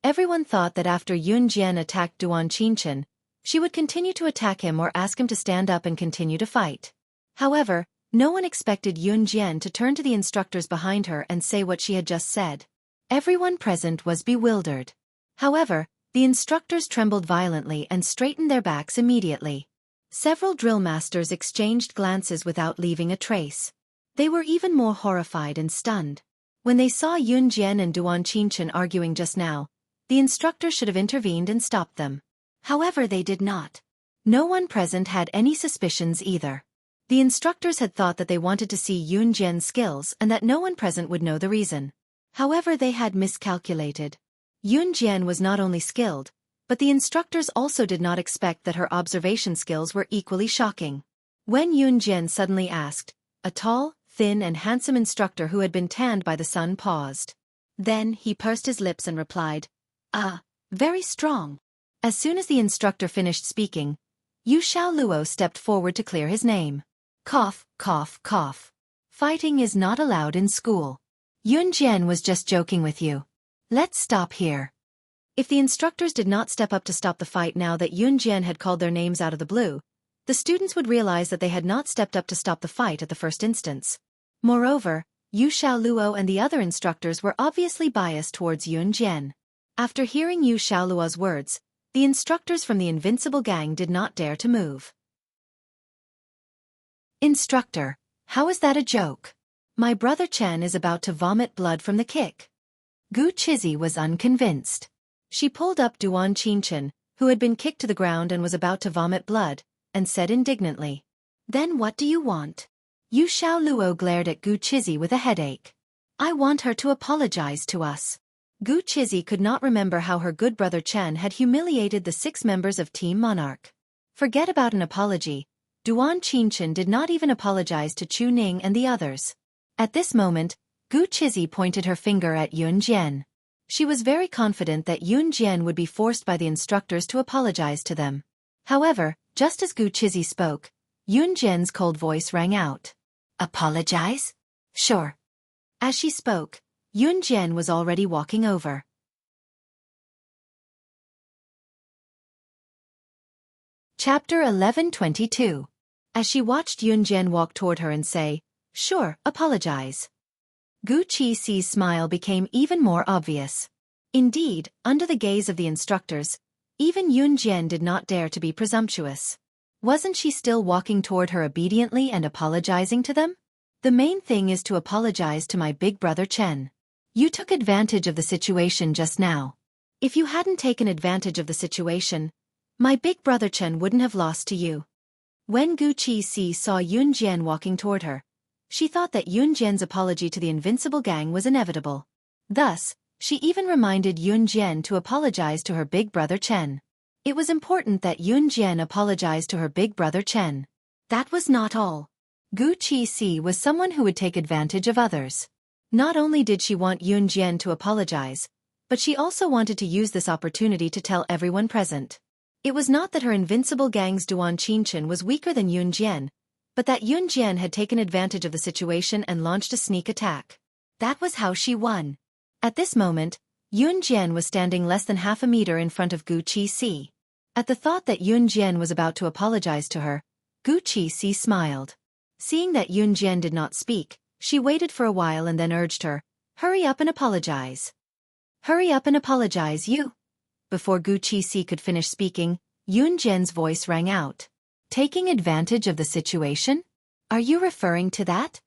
Everyone thought that after Yun Jian attacked Duan Qinchen, she would continue to attack him or ask him to stand up and continue to fight. However, no one expected Yun Jian to turn to the instructors behind her and say what she had just said. Everyone present was bewildered. However, the instructors trembled violently and straightened their backs immediately. Several drill masters exchanged glances without leaving a trace. They were even more horrified and stunned. When they saw Yun Jian and Duan Qinchen arguing just now, the instructor should have intervened and stopped them. However, they did not. No one present had any suspicions either. The instructors had thought that they wanted to see Yun Jian's skills and that no one present would know the reason. However, they had miscalculated. Yun Jian was not only skilled, but the instructors also did not expect that her observation skills were equally shocking. When Yun Jian suddenly asked, a tall, thin and handsome instructor who had been tanned by the sun paused. Then he pursed his lips and replied, very strong. As soon as the instructor finished speaking, Yu Xiaoluo stepped forward to clear his name. Cough, cough, cough. Fighting is not allowed in school. Yun Jian was just joking with you. Let's stop here. If the instructors did not step up to stop the fight now that Yun Jian had called their names out of the blue, the students would realize that they had not stepped up to stop the fight at the first instance. Moreover, Yu Xiaoluo and the other instructors were obviously biased towards Yun Jian. After hearing Yu Xiaoluo's words, the instructors from the Invincible Gang did not dare to move. Instructor, how is that a joke? My brother Chen is about to vomit blood from the kick. Gu Qizi was unconvinced. She pulled up Duan Qingchen, who had been kicked to the ground and was about to vomit blood, and said indignantly, "Then what do you want?" Yu Xiaoluo glared at Gu Qizi with a headache. "I want her to apologize to us." Gu Qizi could not remember how her good brother Chen had humiliated the 6 members of Team Monarch. Forget about an apology. Duan Qingchen did not even apologize to Chu Ning and the others. At this moment, Gu Qizi pointed her finger at Yun Jian. She was very confident that Yun Jian would be forced by the instructors to apologize to them. However, just as Gu Qizi spoke, Yun Jian's cold voice rang out. "Apologize? Sure." As she spoke, Yun Jian was already walking over. Chapter 11:22. As she watched Yun Jian walk toward her and say, "Sure, apologize." Gu Qizi's smile became even more obvious. Indeed, under the gaze of the instructors, even Yun Jian did not dare to be presumptuous. Wasn't she still walking toward her obediently and apologizing to them? The main thing is to apologize to my big brother Chen. You took advantage of the situation just now. If you hadn't taken advantage of the situation, my big brother Chen wouldn't have lost to you. When Gu Qizi saw Yun Jian walking toward her, she thought that Yun Jian's apology to the Invincible Gang was inevitable. Thus, she even reminded Yun Jian to apologize to her big brother Chen. It was important that Yun Jian apologize to her big brother Chen. That was not all. Gu Qizi was someone who would take advantage of others. Not only did she want Yun Jian to apologize, but she also wanted to use this opportunity to tell everyone present. It was not that her Invincible Gang's Duan Qingchen was weaker than Yun Jian, but that Yun Jian had taken advantage of the situation and launched a sneak attack. That was how she won. At this moment, Yun Jian was standing less than half a meter in front of Gu Qizi. At the thought that Yun Jian was about to apologize to her, Gu Qizi smiled. Seeing that Yun Jian did not speak, she waited for a while and then urged her, "Hurry up and apologize. Hurry up and apologize, you." Before Gu Qizi could finish speaking, Yun Jian's voice rang out. "Taking advantage of the situation? Are you referring to that?"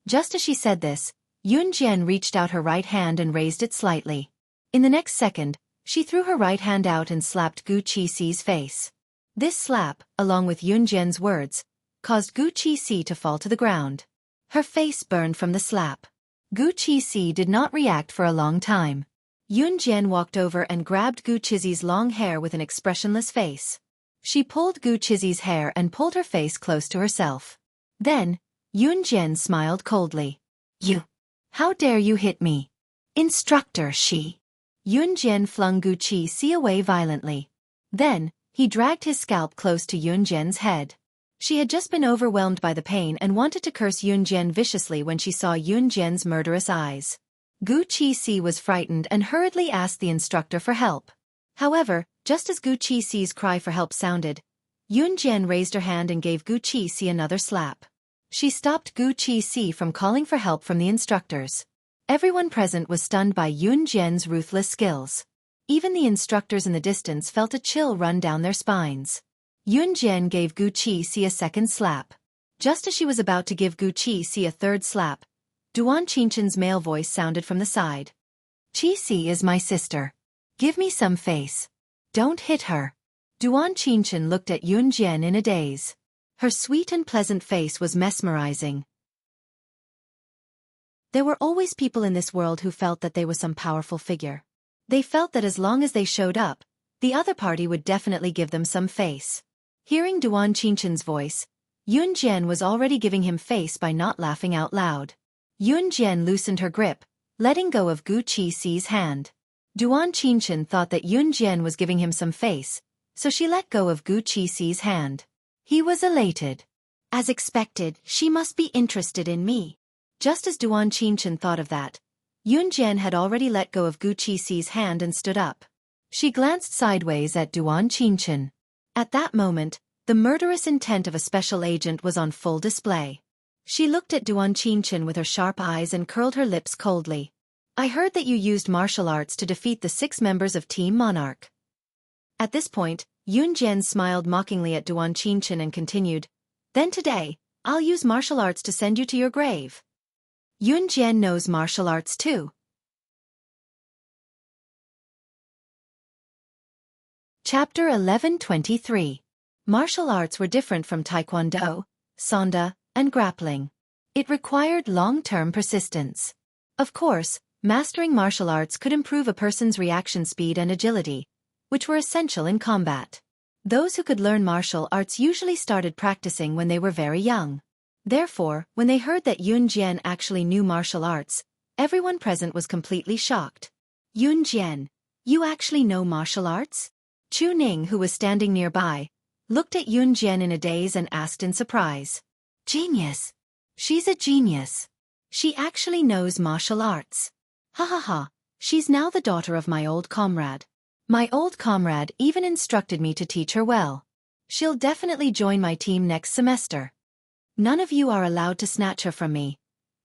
Just as she said this, Yun Jian reached out her right hand and raised it slightly. In the next second, she threw her right hand out and slapped Gu Qizi's face. This slap, along with Yun Jian's words, caused Gu Qizi to fall to the ground. Her face burned from the slap. Gu Qizi did not react for a long time. Yun Jian walked over and grabbed Gu Qizi's long hair with an expressionless face. She pulled Gu Qizi's hair and pulled her face close to herself. Then, Yun Jian smiled coldly. "You! How dare you hit me? Instructor, she!" Yun Jian flung Gu Qizi away violently. Then, he dragged his scalp close to Yun Jian's head. She had just been overwhelmed by the pain and wanted to curse Yun Jian viciously when she saw Yun Jian's murderous eyes. Gu Qizi was frightened and hurriedly asked the instructor for help. However, just as Gu Qizi's cry for help sounded, Yun Jian raised her hand and gave Gu Qizi another slap. She stopped Gu Qizi from calling for help from the instructors. Everyone present was stunned by Yun Jian's ruthless skills. Even the instructors in the distance felt a chill run down their spines. Yun Jian gave Gu Qizi a second slap. Just as she was about to give Gu Qizi a third slap, Duan Qinchen's male voice sounded from the side. "Qizi is my sister. Give me some face. Don't hit her." Duan Qingchen looked at Yun Jian in a daze. Her sweet and pleasant face was mesmerizing. There were always people in this world who felt that they were some powerful figure. They felt that as long as they showed up, the other party would definitely give them some face. Hearing Duan Qinchen's voice, Yun Jian was already giving him face by not laughing out loud. Yun Jian loosened her grip, letting go of Gu Qizi's hand. Duan Qingchen thought that Yun Jian was giving him some face, so she let go of Gu Qizi's hand. He was elated. As expected, she must be interested in me. Just as Duan Qingchen thought of that, Yun Jian had already let go of Gu Qizi's hand and stood up. She glanced sideways at Duan Qingchen. At that moment, The murderous intent of a special agent was on full display. She looked at Duan Qinchin with her sharp eyes and curled her lips coldly. I heard that you used martial arts to defeat the 6 members of Team Monarch. At this point, Yun Jian smiled mockingly at Duan Qinchin and continued, Then today, I'll use martial arts to send you to your grave. Yun Jian knows martial arts too. Chapter 1123. Martial arts were different from Taekwondo, Sanda, and grappling. It required long-term persistence. Of course, mastering martial arts could improve a person's reaction speed and agility, which were essential in combat. Those who could learn martial arts usually started practicing when they were very young. Therefore, when they heard that Yun Jian actually knew martial arts, everyone present was completely shocked. Yun Jian, you actually know martial arts? Chu Ning, who was standing nearby, looked at Yun Jian in a daze and asked in surprise. Genius. She's a genius. She actually knows martial arts. Ha ha ha, she's now the daughter of my old comrade. My old comrade even instructed me to teach her well. She'll definitely join my team next semester. None of you are allowed to snatch her from me.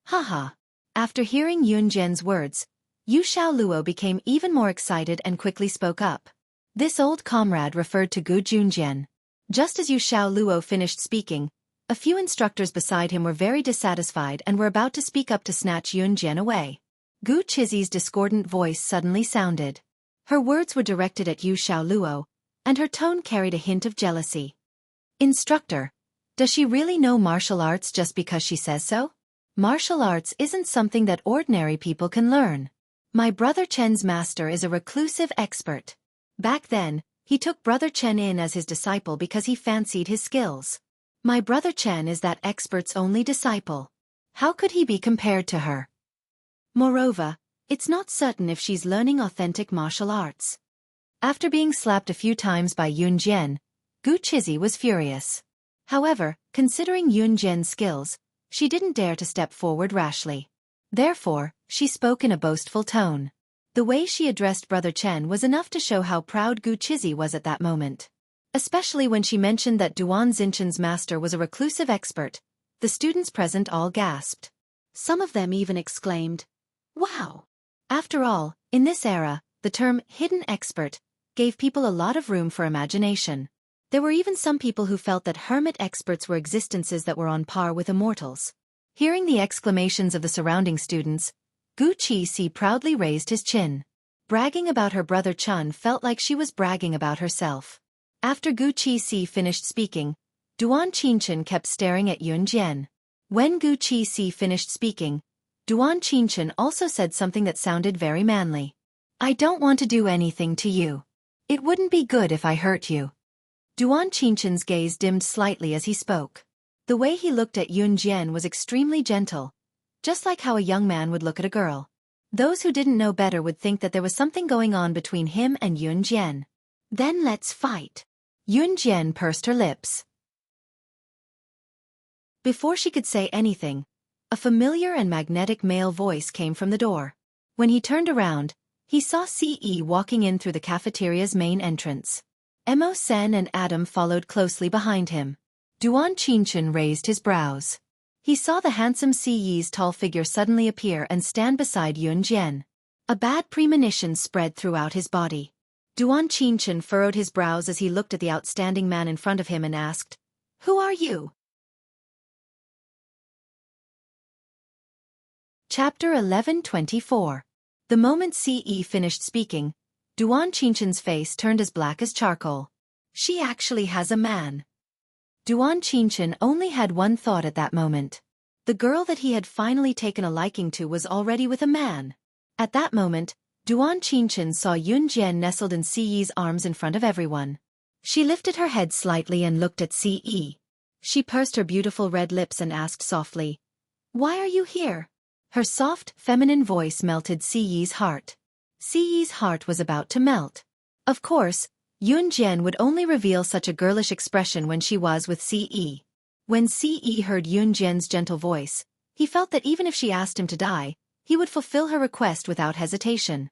Ha ha. After hearing Yun Jian's words, Yu Xiaoluo became even more excited and quickly spoke up. This old comrade referred to Gu Junjian. Just as Yu Xiaoluo finished speaking, a few instructors beside him were very dissatisfied and were about to speak up to snatch Yun Jian away. Gu Chizi's discordant voice suddenly sounded. Her words were directed at Yu Xiaoluo, and her tone carried a hint of jealousy. Instructor, does she really know martial arts just because she says so? Martial arts isn't something that ordinary people can learn. My brother Chen's master is a reclusive expert. Back then, he took brother Chen in as his disciple because he fancied his skills. My brother Chen is that expert's only disciple. How could he be compared to her? Moreover, it's not certain if she's learning authentic martial arts. After being slapped a few times by Yun Jian, Gu Chizi was furious. However, considering Yun Jian's skills, she didn't dare to step forward rashly. Therefore, she spoke in a boastful tone. The way she addressed Brother Chen was enough to show how proud Gu Chizi was at that moment. Especially when she mentioned that Duan Xinchen's master was a reclusive expert, the students present all gasped. Some of them even exclaimed, Wow! After all, in this era, the term hidden expert gave people a lot of room for imagination. There were even some people who felt that hermit experts were existences that were on par with immortals. Hearing the exclamations of the surrounding students, Gu Qixi proudly raised his chin. Bragging about her brother Chun felt like she was bragging about herself. After Gu Qixi finished speaking, Duan Qinchin kept staring at Yun Jian. When Gu Qixi finished speaking, Duan Qinchin also said something that sounded very manly. I don't want to do anything to you. It wouldn't be good if I hurt you. Duan Qinchin's gaze dimmed slightly as he spoke. The way he looked at Yun Jian was extremely gentle, just like how a young man would look at a girl. Those who didn't know better would think that there was something going on between him and Yun Jian. Then let's fight. Yun Jian pursed her lips. Before she could say anything, a familiar and magnetic male voice came from the door. When he turned around, he saw Ce walking in through the cafeteria's main entrance. Mo Sen and Adam followed closely behind him. Duan Qinchin raised his brows. He saw the handsome Ce's tall figure suddenly appear and stand beside Yun Jian. A bad premonition spread throughout his body. Duan Qinchin furrowed his brows as he looked at the outstanding man in front of him and asked, Who are you? Chapter 1124. The moment Ce finished speaking, Duan Qinchin's face turned as black as charcoal. She actually has a man. Duan Qinchin only had one thought at that moment. The girl that he had finally taken a liking to was already with a man. At that moment, Duan Qinchin saw Yun Jian nestled in Ce's arms in front of everyone. She lifted her head slightly and looked at Ce. She pursed her beautiful red lips and asked softly, Why are you here? Her soft, feminine voice melted Ce's heart. Ce's heart was about to melt. Of course, Yun Jian would only reveal such a girlish expression when she was with Ce. When Ce heard Yun Jian's gentle voice, he felt that even if she asked him to die, he would fulfill her request without hesitation.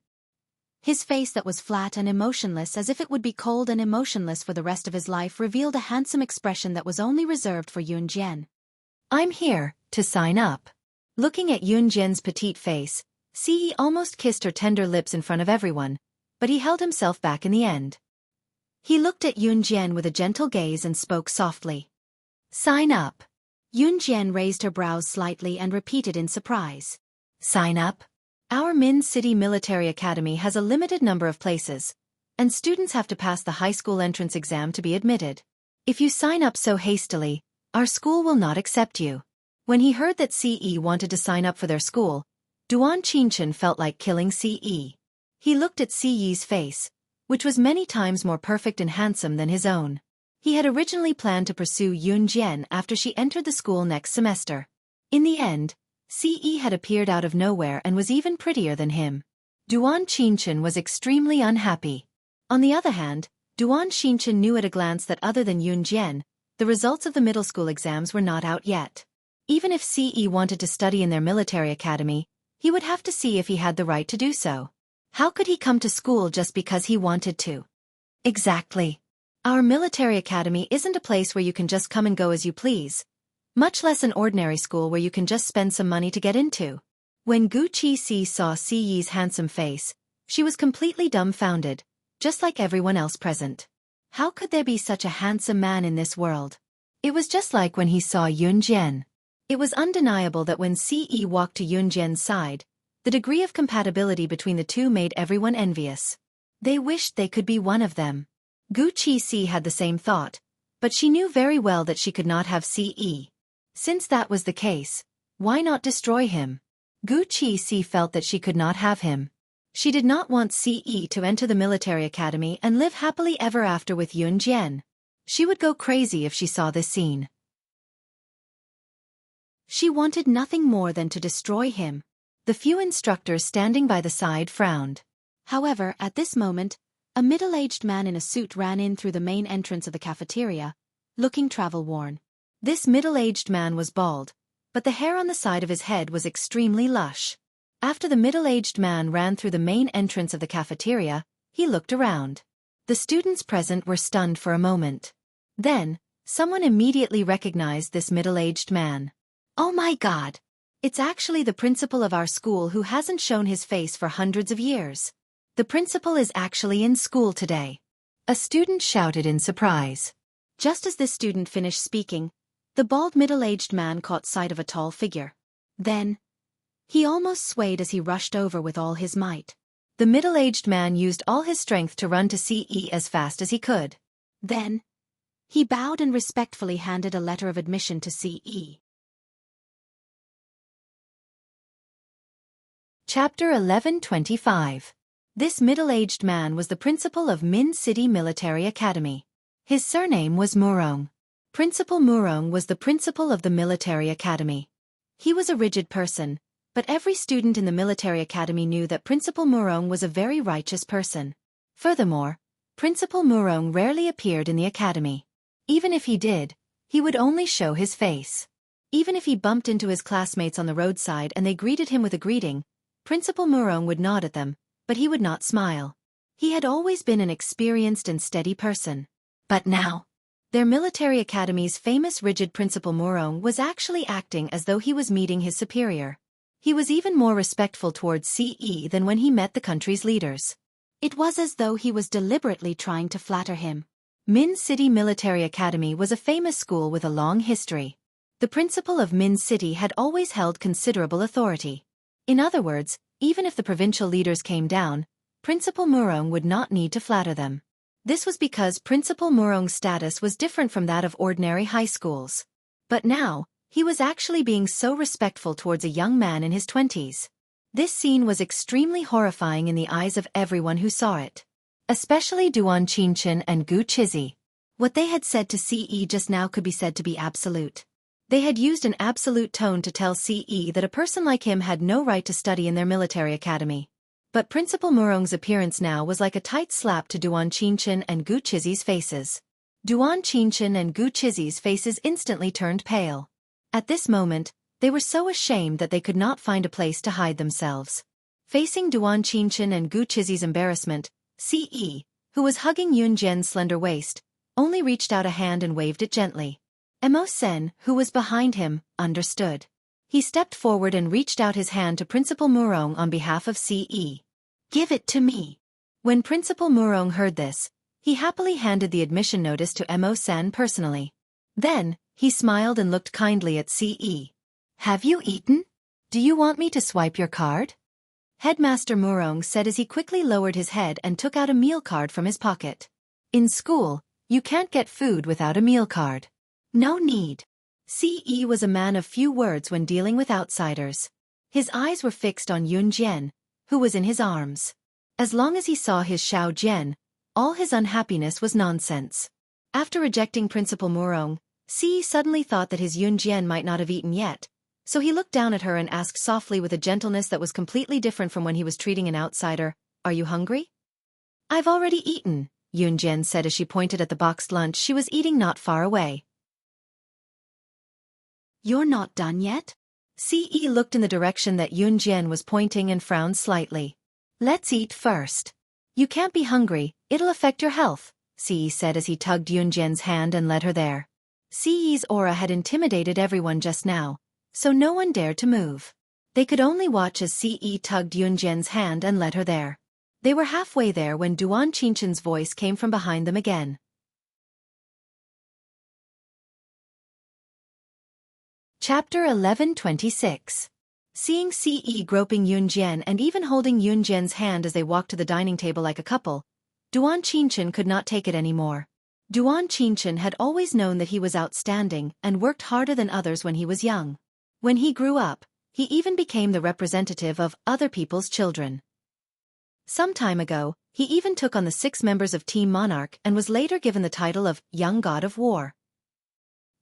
His face that was flat and emotionless as if it would be cold and emotionless for the rest of his life revealed a handsome expression that was only reserved for Yunjian. "I'm here to sign up." Looking at Yunjian's petite face, Ce almost kissed her tender lips in front of everyone, but he held himself back in the end. He looked at Yunjian with a gentle gaze and spoke softly. "Sign up." Yunjian raised her brows slightly and repeated in surprise. "Sign up? Our Min City Military Academy has a limited number of places, and students have to pass the high school entrance exam to be admitted. If you sign up so hastily, our school will not accept you." When he heard that Ce wanted to sign up for their school, Duan Qingchen felt like killing Ce. He looked at Ce's face, which was many times more perfect and handsome than his own. He had originally planned to pursue Yunjian after she entered the school next semester. In the end, Ce had appeared out of nowhere and was even prettier than him. Duan Qingchen was extremely unhappy. On the other hand, Duan Qingchen knew at a glance that other than Yunjian, the results of the middle school exams were not out yet. Even if Ce wanted to study in their military academy, he would have to see if he had the right to do so. How could he come to school just because he wanted to? Exactly. Our military academy isn't a place where you can just come and go as you please, much less an ordinary school where you can just spend some money to get into. When Gu Qixi saw Ce's handsome face, she was completely dumbfounded, just like everyone else present. How could there be such a handsome man in this world? It was just like when he saw Yunjian. It was undeniable that when Ce walked to Yunjian's side, the degree of compatibility between the two made everyone envious. They wished they could be one of them. Gu Qixi had the same thought, but she knew very well that she could not have Ce. Since that was the case, why not destroy him? Gu Qixi felt that she could not have him. She did not want Ce to enter the military academy and live happily ever after with Yunjian. She would go crazy if she saw this scene. She wanted nothing more than to destroy him. The few instructors standing by the side frowned. However, at this moment, a middle-aged man in a suit ran in through the main entrance of the cafeteria, looking travel-worn. This middle-aged man was bald, but the hair on the side of his head was extremely lush. After the middle-aged man ran through the main entrance of the cafeteria, he looked around. The students present were stunned for a moment. Then, someone immediately recognized this middle-aged man. "Oh my God! It's actually the principal of our school who hasn't shown his face for hundreds of years. The principal is actually in school today." A student shouted in surprise. Just as this student finished speaking, the bald middle-aged man caught sight of a tall figure. Then, he almost swayed as he rushed over with all his might. The middle-aged man used all his strength to run to Ce as fast as he could. Then, he bowed and respectfully handed a letter of admission to Ce. Chapter 1125. This middle-aged man was the principal of Min City Military Academy. His surname was Murong. Principal Murong was the principal of the military academy. He was a rigid person, but every student in the military academy knew that Principal Murong was a very righteous person. Furthermore, Principal Murong rarely appeared in the academy. Even if he did, he would only show his face. Even if he bumped into his classmates on the roadside and they greeted him with a greeting, Principal Murong would nod at them, but he would not smile. He had always been an experienced and steady person. But now, their military academy's famous rigid Principal Murong was actually acting as though he was meeting his superior. He was even more respectful towards Ce than when he met the country's leaders. It was as though he was deliberately trying to flatter him. Min City Military Academy was a famous school with a long history. The principal of Min City had always held considerable authority. In other words, even if the provincial leaders came down, Principal Murong would not need to flatter them. This was because Principal Murong's status was different from that of ordinary high schools. But now, he was actually being so respectful towards a young man in his 20s. This scene was extremely horrifying in the eyes of everyone who saw it. Especially Duan Qingchen and Gu Qixi. What they had said to Ce just now could be said to be absolute. They had used an absolute tone to tell Ce that a person like him had no right to study in their military academy. But Principal Murong's appearance now was like a tight slap to Duan Qingchen and Gu Qixi's faces. Duan Qingchen and Gu Qixi's faces instantly turned pale. At this moment, they were so ashamed that they could not find a place to hide themselves. Facing Duan Qingchen and Gu Chizi's embarrassment, Ce, who was hugging Yun Jian's slender waist, only reached out a hand and waved it gently. Mo Sen, who was behind him, understood. He stepped forward and reached out his hand to Principal Murong on behalf of Ce. Give it to me. When Principal Murong heard this, he happily handed the admission notice to Mo Sen personally. Then, he smiled and looked kindly at Ce. Have you eaten? Do you want me to swipe your card? Headmaster Murong said as he quickly lowered his head and took out a meal card from his pocket. In school, you can't get food without a meal card. No need. Ce was a man of few words when dealing with outsiders. His eyes were fixed on Yun Jian, who was in his arms. As long as he saw his Xiao Jian, all his unhappiness was nonsense. After rejecting Principal Murong, Ce suddenly thought that his Yun Jian might not have eaten yet, so he looked down at her and asked softly with a gentleness that was completely different from when he was treating an outsider, "Are you hungry?" "I've already eaten," Yun Jian said as she pointed at the boxed lunch she was eating not far away. "You're not done yet?" Ce looked in the direction that Yun Jian was pointing and frowned slightly. "Let's eat first. You can't be hungry, it'll affect your health," Ce said as he tugged Yun Jian's hand and led her there. Ce's aura had intimidated everyone just now, so no one dared to move. They could only watch as Ce tugged Yun Jian's hand and led her there. They were halfway there when Duan Qinchen's voice came from behind them again. Chapter 11:26. Seeing Ce groping Yun Jian and even holding Yun Jian's hand as they walked to the dining table like a couple, Duan Qingchen could not take it anymore. Duan Qingchen had always known that he was outstanding and worked harder than others when he was young. When he grew up, he even became the representative of other people's children. Some time ago, he even took on the 6 members of Team Monarch and was later given the title of Young God of War.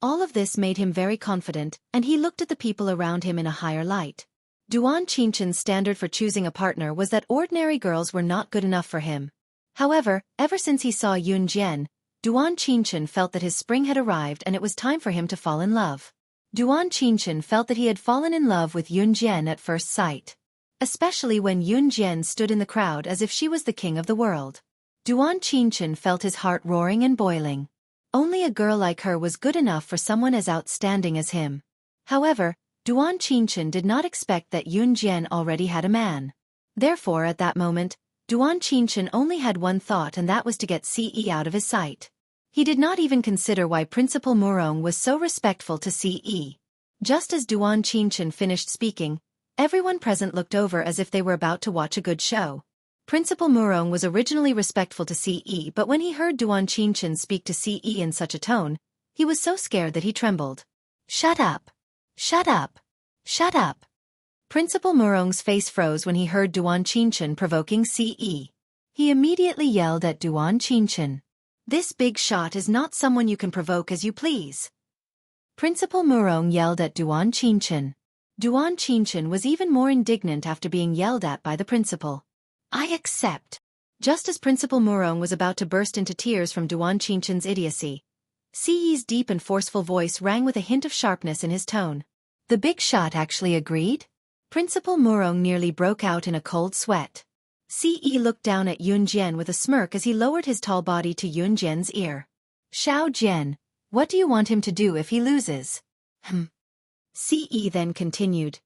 All of this made him very confident, and he looked at the people around him in a higher light. Duan Qinchen's standard for choosing a partner was that ordinary girls were not good enough for him. However, ever since he saw Yun Jian, Duan Qingchen felt that his spring had arrived and it was time for him to fall in love. Duan Qingchen felt that he had fallen in love with Yun Jian at first sight. Especially when Yun Jian stood in the crowd as if she was the king of the world. Duan Qingchen felt his heart roaring and boiling. Only a girl like her was good enough for someone as outstanding as him. However, Duan Qingchen did not expect that Yun Jian already had a man. Therefore at that moment, Duan Qingchen only had one thought, and that was to get Ce out of his sight. He did not even consider why Principal Murong was so respectful to Ce. Just as Duan Qingchen finished speaking, everyone present looked over as if they were about to watch a good show. Principal Murong was originally respectful to Ce, but when he heard Duan Qingchen speak to Ce in such a tone, he was so scared that he trembled. "Shut up! Shut up! Shut up!" Principal Murong's face froze when he heard Duan Qingchen provoking Ce. He immediately yelled at Duan Qingchen. "This big shot is not someone you can provoke as you please." Principal Murong yelled at Duan Qingchen. Duan Qingchen was even more indignant after being yelled at by the principal. "I accept." Just as Principal Murong was about to burst into tears from Duan Qinchen's idiocy, Ce's deep and forceful voice rang with a hint of sharpness in his tone. "The big shot actually agreed?" Principal Murong nearly broke out in a cold sweat. Ce looked down at Yun Jian with a smirk as he lowered his tall body to Yun Jian's ear. "Xiao Jian, what do you want him to do if he loses?" Ce then continued.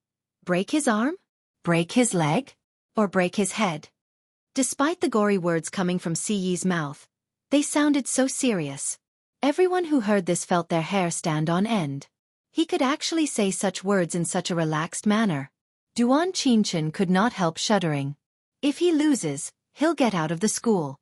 "Break his arm? Break his leg? Or break his head?" Despite the gory words coming from Ce's mouth, they sounded so serious. Everyone who heard this felt their hair stand on end. He could actually say such words in such a relaxed manner. Duan Qingchen could not help shuddering. If he loses, he'll get out of the school.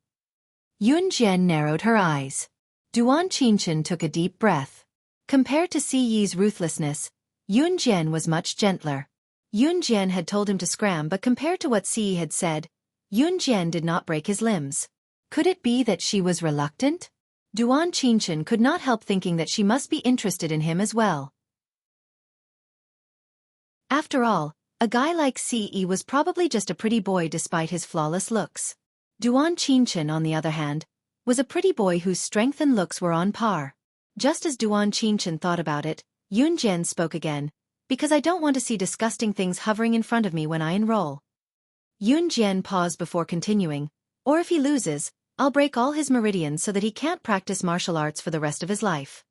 Yun Jian narrowed her eyes. Duan Qingchen took a deep breath. Compared to Ce's ruthlessness, Yun Jian was much gentler. Yun Jian had told him to scram, but compared to what Ce had said, Yun Jian did not break his limbs. Could it be that she was reluctant? Duan Qingchen could not help thinking that she must be interested in him as well. After all, a guy like Ce was probably just a pretty boy despite his flawless looks. Duan Qingchen, on the other hand, was a pretty boy whose strength and looks were on par. Just as Duan Qingchen thought about it, Yun Jian spoke again, "Because I don't want to see disgusting things hovering in front of me when I enroll." Yun Jian paused before continuing. Or if he loses, I'll break all his meridians so that he can't practice martial arts for the rest of his life.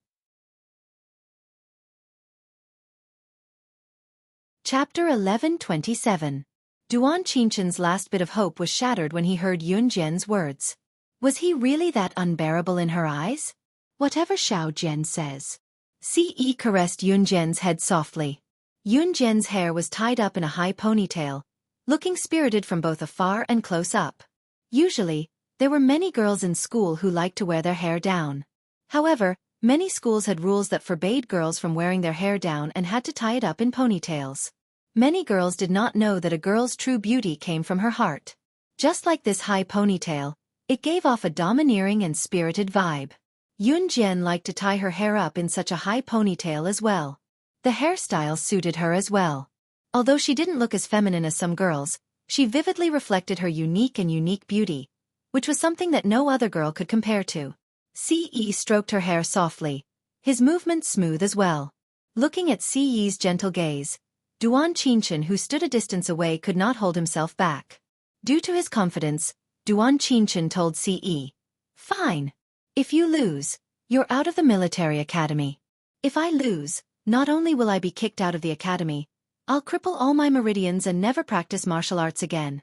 Chapter 11:27. Duan Qinchen's last bit of hope was shattered when he heard Yun Jian's words. Was he really that unbearable in her eyes? Whatever Xiao Jian says. Ce caressed Yun Jian's head softly. Yun Jian's hair was tied up in a high ponytail, looking spirited from both afar and close up. Usually, there were many girls in school who liked to wear their hair down. However, many schools had rules that forbade girls from wearing their hair down and had to tie it up in ponytails. Many girls did not know that a girl's true beauty came from her heart. Just like this high ponytail, it gave off a domineering and spirited vibe. Yun Jian liked to tie her hair up in such a high ponytail as well. The hairstyle suited her as well. Although she didn't look as feminine as some girls, she vividly reflected her unique beauty, which was something that no other girl could compare to. Ce stroked her hair softly, his movements smooth as well. Looking at Ce's gentle gaze, Duan Qinchen, who stood a distance away, could not hold himself back. Due to his confidence, Duan Qinchen told Ce, "Fine. If you lose, you're out of the military academy. If I lose, not only will I be kicked out of the academy, I'll cripple all my meridians and never practice martial arts again."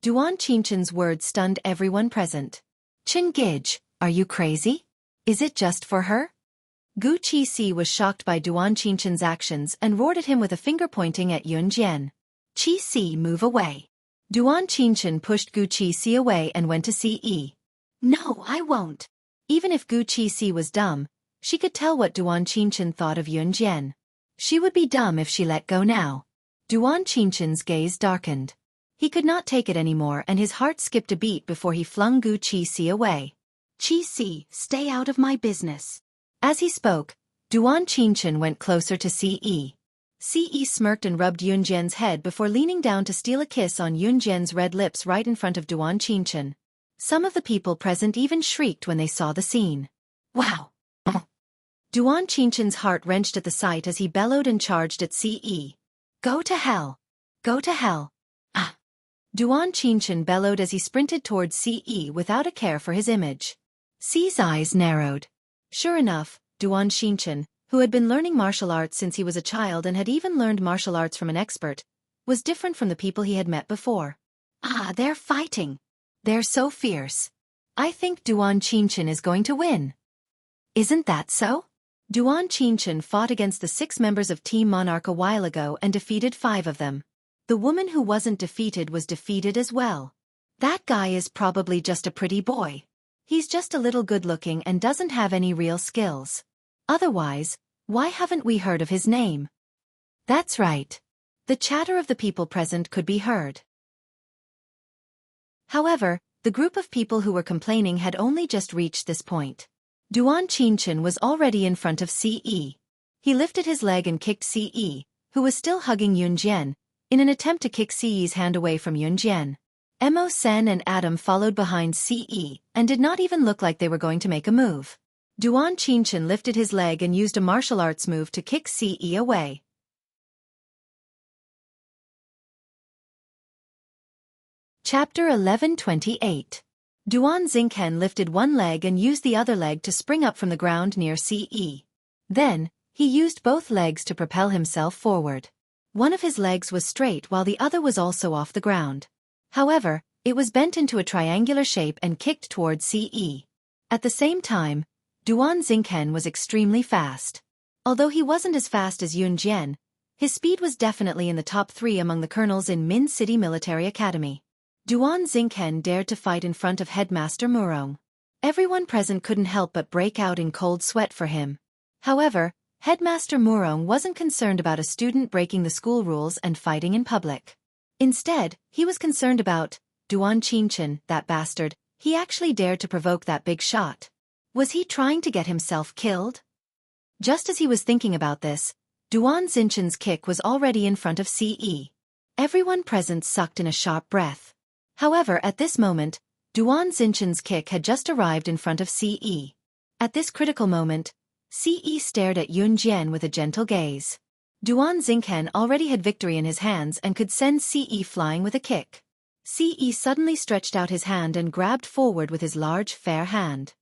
Duan Qinchen's words stunned everyone present. "Chen Gij, are you crazy? Is it just for her?" Gu Qixi was shocked by Duan Qinchen's actions and roared at him with a finger pointing at Yun Jian. "Qixi, move away." Duan Qinchen pushed Gu Qixi away and went to Ce. "No, I won't." Even if Gu Qixi was dumb, she could tell what Duan Qinchen thought of Yun Jian. She would be dumb if she let go now. Duan Qinchen's gaze darkened. He could not take it anymore and his heart skipped a beat before he flung Gu Qixi away. "Qixi, stay out of my business." As he spoke, Duan Qinchen went closer to Ce. Ce smirked and rubbed Yun Jian's head before leaning down to steal a kiss on Yun Jian's red lips right in front of Duan Qinchen. Some of the people present even shrieked when they saw the scene. "Wow!" Duan Qinchen's heart wrenched at the sight as he bellowed and charged at Ce. "Go to hell! Go to hell!" Ah! Duan Qinchen bellowed as he sprinted towards Ce without a care for his image. Ce's eyes narrowed. Sure enough, Duan Qinchen, who had been learning martial arts since he was a child and had even learned martial arts from an expert, was different from the people he had met before. "Ah, they're fighting. They're so fierce. I think Duan Qinchen is going to win." "Isn't that so?" Duan Qinchen fought against the 6 members of Team Monarch a while ago and defeated 5 of them. The woman who wasn't defeated was defeated as well. That guy is probably just a pretty boy. He's just a little good-looking and doesn't have any real skills. Otherwise, why haven't we heard of his name? That's right. The chatter of the people present could be heard. However, the group of people who were complaining had only just reached this point. Duan Qinchen was already in front of Ce. He lifted his leg and kicked Ce, who was still hugging Yun Jian, in an attempt to kick Ce's hand away from Yun Jian. Mo Sen and Adam followed behind Ce and did not even look like they were going to make a move. Duan Qinchen lifted his leg and used a martial arts move to kick Ce away. Chapter 11:28. Duan Xingchen lifted one leg and used the other leg to spring up from the ground near Ce. Then, he used both legs to propel himself forward. One of his legs was straight while the other was also off the ground. However, it was bent into a triangular shape and kicked towards Ce. At the same time, Duan Xingchen was extremely fast. Although he wasn't as fast as Yun Jian, his speed was definitely in the top 3 among the colonels in Min City Military Academy. Duan Xingchen dared to fight in front of Headmaster Murong. Everyone present couldn't help but break out in cold sweat for him. However, Headmaster Murong wasn't concerned about a student breaking the school rules and fighting in public. Instead, he was concerned about Duan Qinchen, that bastard. He actually dared to provoke that big shot. Was he trying to get himself killed? Just as he was thinking about this, Duan Xingchen's kick was already in front of Ce. Everyone present sucked in a sharp breath. However, at this moment, Duan Xingchen's kick had just arrived in front of Ce. At this critical moment, Ce stared at Yun Jian with a gentle gaze. Duan Xingchen already had victory in his hands and could send Ce flying with a kick. Ce suddenly stretched out his hand and grabbed forward with his large, fair hand.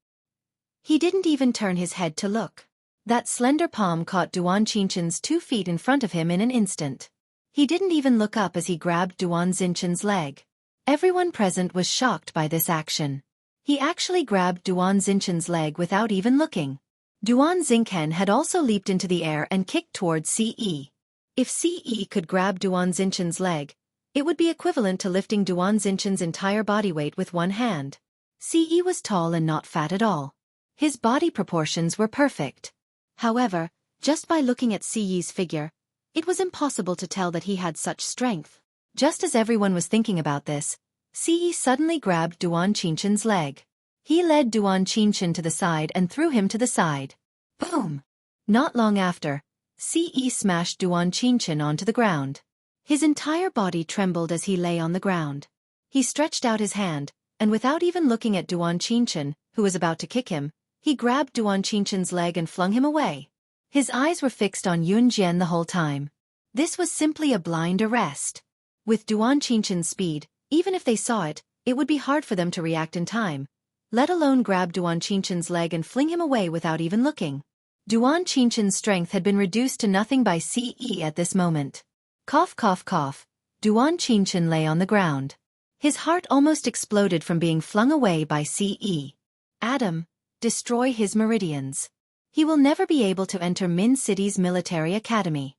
He didn't even turn his head to look. That slender palm caught Duan Qinchen's 2 feet in front of him in an instant. He didn't even look up as he grabbed Duan Xinchen's leg. Everyone present was shocked by this action. He actually grabbed Duan Xinchen's leg without even looking. Duan Xingchen had also leaped into the air and kicked towards Ce. If Ce could grab Duan Xinchen's leg, it would be equivalent to lifting Duan Xinchen's entire body weight with one hand. Ce was tall and not fat at all. His body proportions were perfect. However, just by looking at Ce's figure, it was impossible to tell that he had such strength. Just as everyone was thinking about this, Ce suddenly grabbed Duan Qinchen's leg. He led Duan Qincchen to the side and threw him to the side. Boom! Not long after, Ce smashed Duan Qincchen onto the ground. His entire body trembled as he lay on the ground. He stretched out his hand, and without even looking at Duan Qincchen, who was about to kick him, he grabbed Duan Qinchen's leg and flung him away. His eyes were fixed on Yun Jian the whole time. This was simply a blind arrest. With Duan Qinchen's speed, even if they saw it, it would be hard for them to react in time, let alone grab Duan Qinchen's leg and fling him away without even looking. Duan Qinchen's strength had been reduced to nothing by Ce at this moment. Cough cough cough, Duan Qincchen lay on the ground. His heart almost exploded from being flung away by Ce. Adam, destroy his meridians. He will never be able to enter Min City's military academy.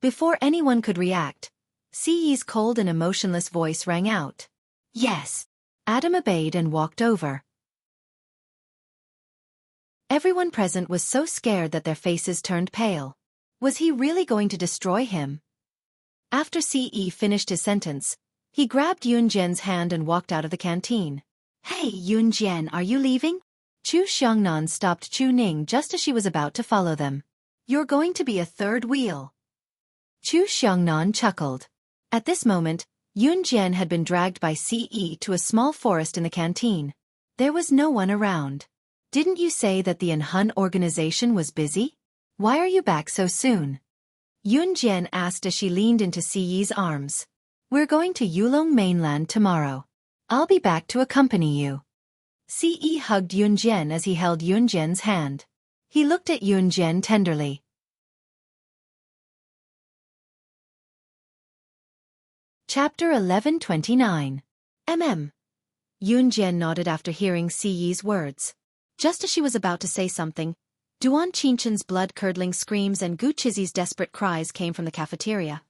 Before anyone could react, Ce's cold and emotionless voice rang out. Yes. Adam obeyed and walked over. Everyone present was so scared that their faces turned pale. Was he really going to destroy him? After Ce finished his sentence, he grabbed Yun Jian's hand and walked out of the canteen. Hey Yun Jian, are you leaving? Chu Xiangnan stopped Chu Ning just as she was about to follow them. You're going to be a third wheel. Chu Xiangnan chuckled. At this moment, Yun Jian had been dragged by Ce to a small forest in the canteen. There was no one around. Didn't you say that the Enhun organization was busy? Why are you back so soon? Yun Jian asked as she leaned into Ce's arms. We're going to Yulong mainland tomorrow. I'll be back to accompany you. Ce hugged Yun Jian as he held Yun Jian's hand. He looked at Yun Jian tenderly. Chapter 1129. Yun Jian nodded after hearing Ce's words. Just as she was about to say something, Duan Qinchen's blood-curdling screams and Gu Chizi's desperate cries came from the cafeteria.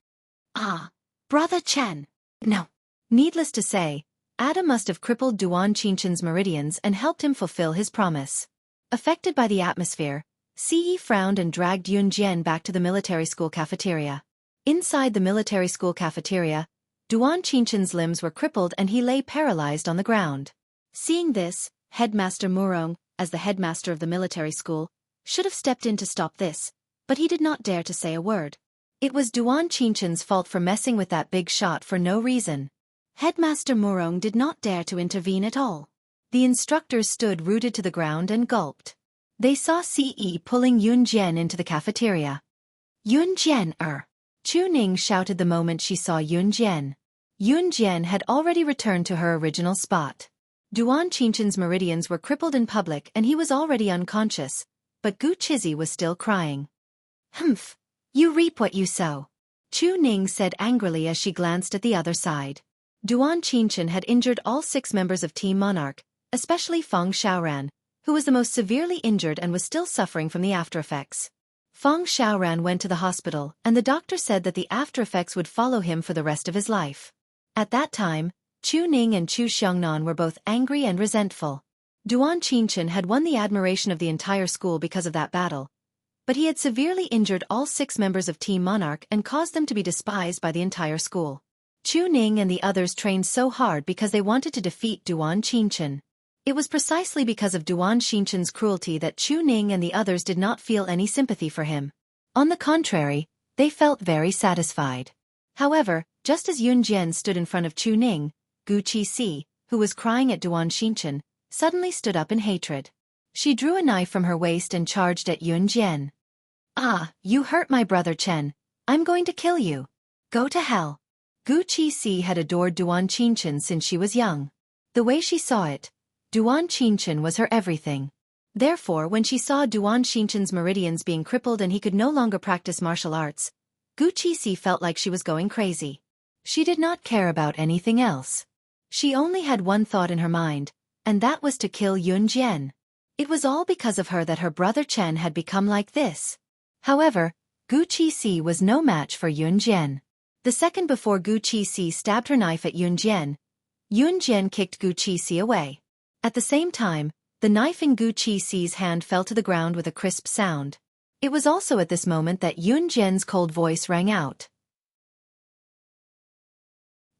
Ah, Brother Chen. No. Needless to say, Adam must have crippled Duan Qinchen's meridians and helped him fulfill his promise. Affected by the atmosphere, Ce frowned and dragged Yun Jian back to the military school cafeteria. Inside the military school cafeteria, Duan Qinchen's limbs were crippled and he lay paralyzed on the ground. Seeing this, Headmaster Murong, as the headmaster of the military school, should have stepped in to stop this, but he did not dare to say a word. It was Duan Qinchen's fault for messing with that big shot for no reason. Headmaster Murong did not dare to intervene at all. The instructors stood rooted to the ground and gulped. They saw Ce pulling Yun Jian into the cafeteria. Yun Jian, Chu Ning shouted the moment she saw Yun Jian. Yun Jian had already returned to her original spot. Duan Qinchen's meridians were crippled in public and he was already unconscious, but Gu Chizi was still crying. Humph! You reap what you sow. Chu Ning said angrily as she glanced at the other side. Duan Qincchen had injured all 6 members of Team Monarch, especially Fang Xiaoran, who was the most severely injured and was still suffering from the aftereffects. Fang Xiaoran went to the hospital and the doctor said that the aftereffects would follow him for the rest of his life. At that time, Chu Ning and Chu Xiangnan were both angry and resentful. Duan Qincchen had won the admiration of the entire school because of that battle, but he had severely injured all 6 members of Team Monarch and caused them to be despised by the entire school. Chu Ning and the others trained so hard because they wanted to defeat Duan Qincchen. It was precisely because of Duan Qinchen's cruelty that Chu Ning and the others did not feel any sympathy for him. On the contrary, they felt very satisfied. However, just as Yun Jian stood in front of Chu Ning, Gu Qixi, who was crying at Duan Qincchen, suddenly stood up in hatred. She drew a knife from her waist and charged at Yun Jian. Ah, you hurt my brother Chen. I'm going to kill you. Go to hell. Xueqi had adored Duan Qingchen since she was young. The way she saw it, Duan Qingchen was her everything. Therefore, when she saw Duan Qingchen's meridians being crippled and he could no longer practice martial arts, Xueqi felt like she was going crazy. She did not care about anything else. She only had one thought in her mind, and that was to kill Yunjian. It was all because of her that her brother Chen had become like this. However, Xueqi was no match for Yunjian. The second before Xueqi stabbed her knife at Yunjian, Yunjian kicked Xueqi away. At the same time, the knife in Xueqi's hand fell to the ground with a crisp sound. It was also at this moment that Yunjian's cold voice rang out.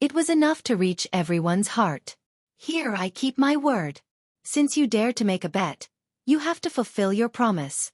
It was enough to reach everyone's heart. Here I keep my word. Since you dare to make a bet, you have to fulfill your promise.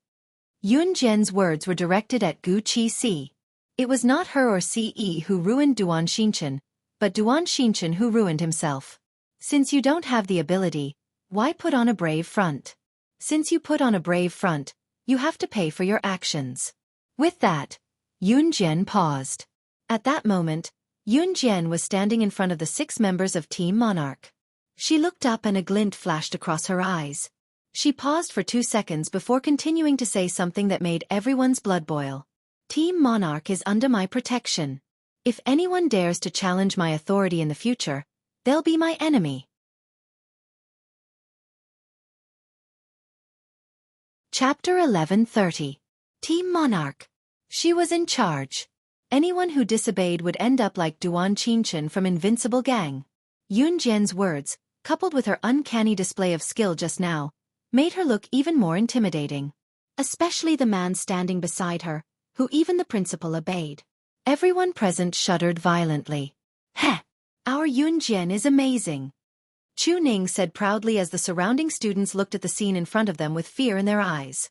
Yunjian's words were directed at Xueqi. It was not her or Ce who ruined Duan Qingchen, but Duan Qingchen who ruined himself. Since you don't have the ability, why put on a brave front? Since you put on a brave front, you have to pay for your actions. With that, Yunjian paused. At that moment, Yunjian was standing in front of the 6 members of Team Monarch. She looked up and a glint flashed across her eyes. She paused for 2 seconds before continuing to say something that made everyone's blood boil. Team Monarch is under my protection. If anyone dares to challenge my authority in the future, they'll be my enemy. Chapter 11:30. Team Monarch. She was in charge. Anyone who disobeyed would end up like Duan Qingchen from Invincible Gang. Yunjian's words, coupled with her uncanny display of skill just now, made her look even more intimidating. Especially the man standing beside her, who even the principal obeyed. Everyone present shuddered violently. Heh! Our Yunjian is amazing. Chu Ning said proudly as the surrounding students looked at the scene in front of them with fear in their eyes.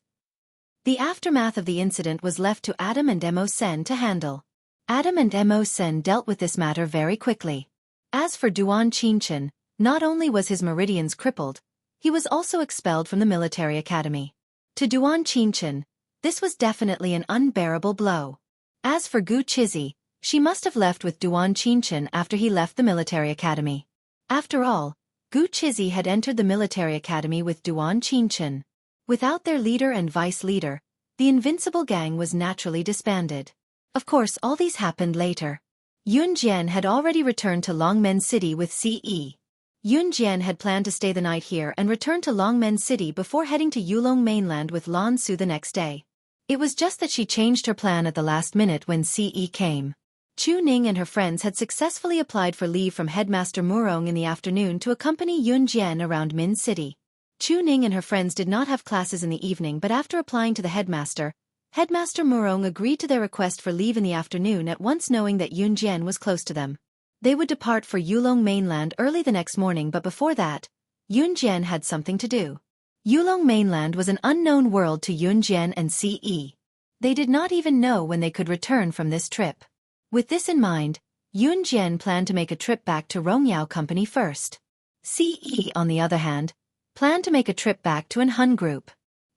The aftermath of the incident was left to Adam and Mo Sen to handle. Adam and Mo Sen dealt with this matter very quickly. As for Duan Qingchen, not only was his meridians crippled, he was also expelled from the military academy. To Duan Qingchen, this was definitely an unbearable blow. As for Xueqi, she must have left with Duan Qingchen after he left the military academy. After all, Xueqi had entered the military academy with Duan Qingchen. Without their leader and vice-leader, the Invincible Gang was naturally disbanded. Of course, all these happened later. Yunjian had already returned to Longmen City with Ce. Yunjian had planned to stay the night here and return to Longmen City before heading to Yulong mainland with Lan Su the next day. It was just that she changed her plan at the last minute when Ce came. Chu Ning and her friends had successfully applied for leave from Headmaster Murong in the afternoon to accompany Yunjian around Min City. Chu Ning and her friends did not have classes in the evening, but after applying to the headmaster, Headmaster Murong agreed to their request for leave in the afternoon at once, knowing that Yunjian was close to them. They would depart for Yulong mainland early the next morning, but before that, Yunjian had something to do. Yulong mainland was an unknown world to Yunjian and Ce. They did not even know when they could return from this trip. With this in mind, Yunjian planned to make a trip back to Rongyao Company first. Ce, on the other hand, planned to make a trip back to An Hun Group.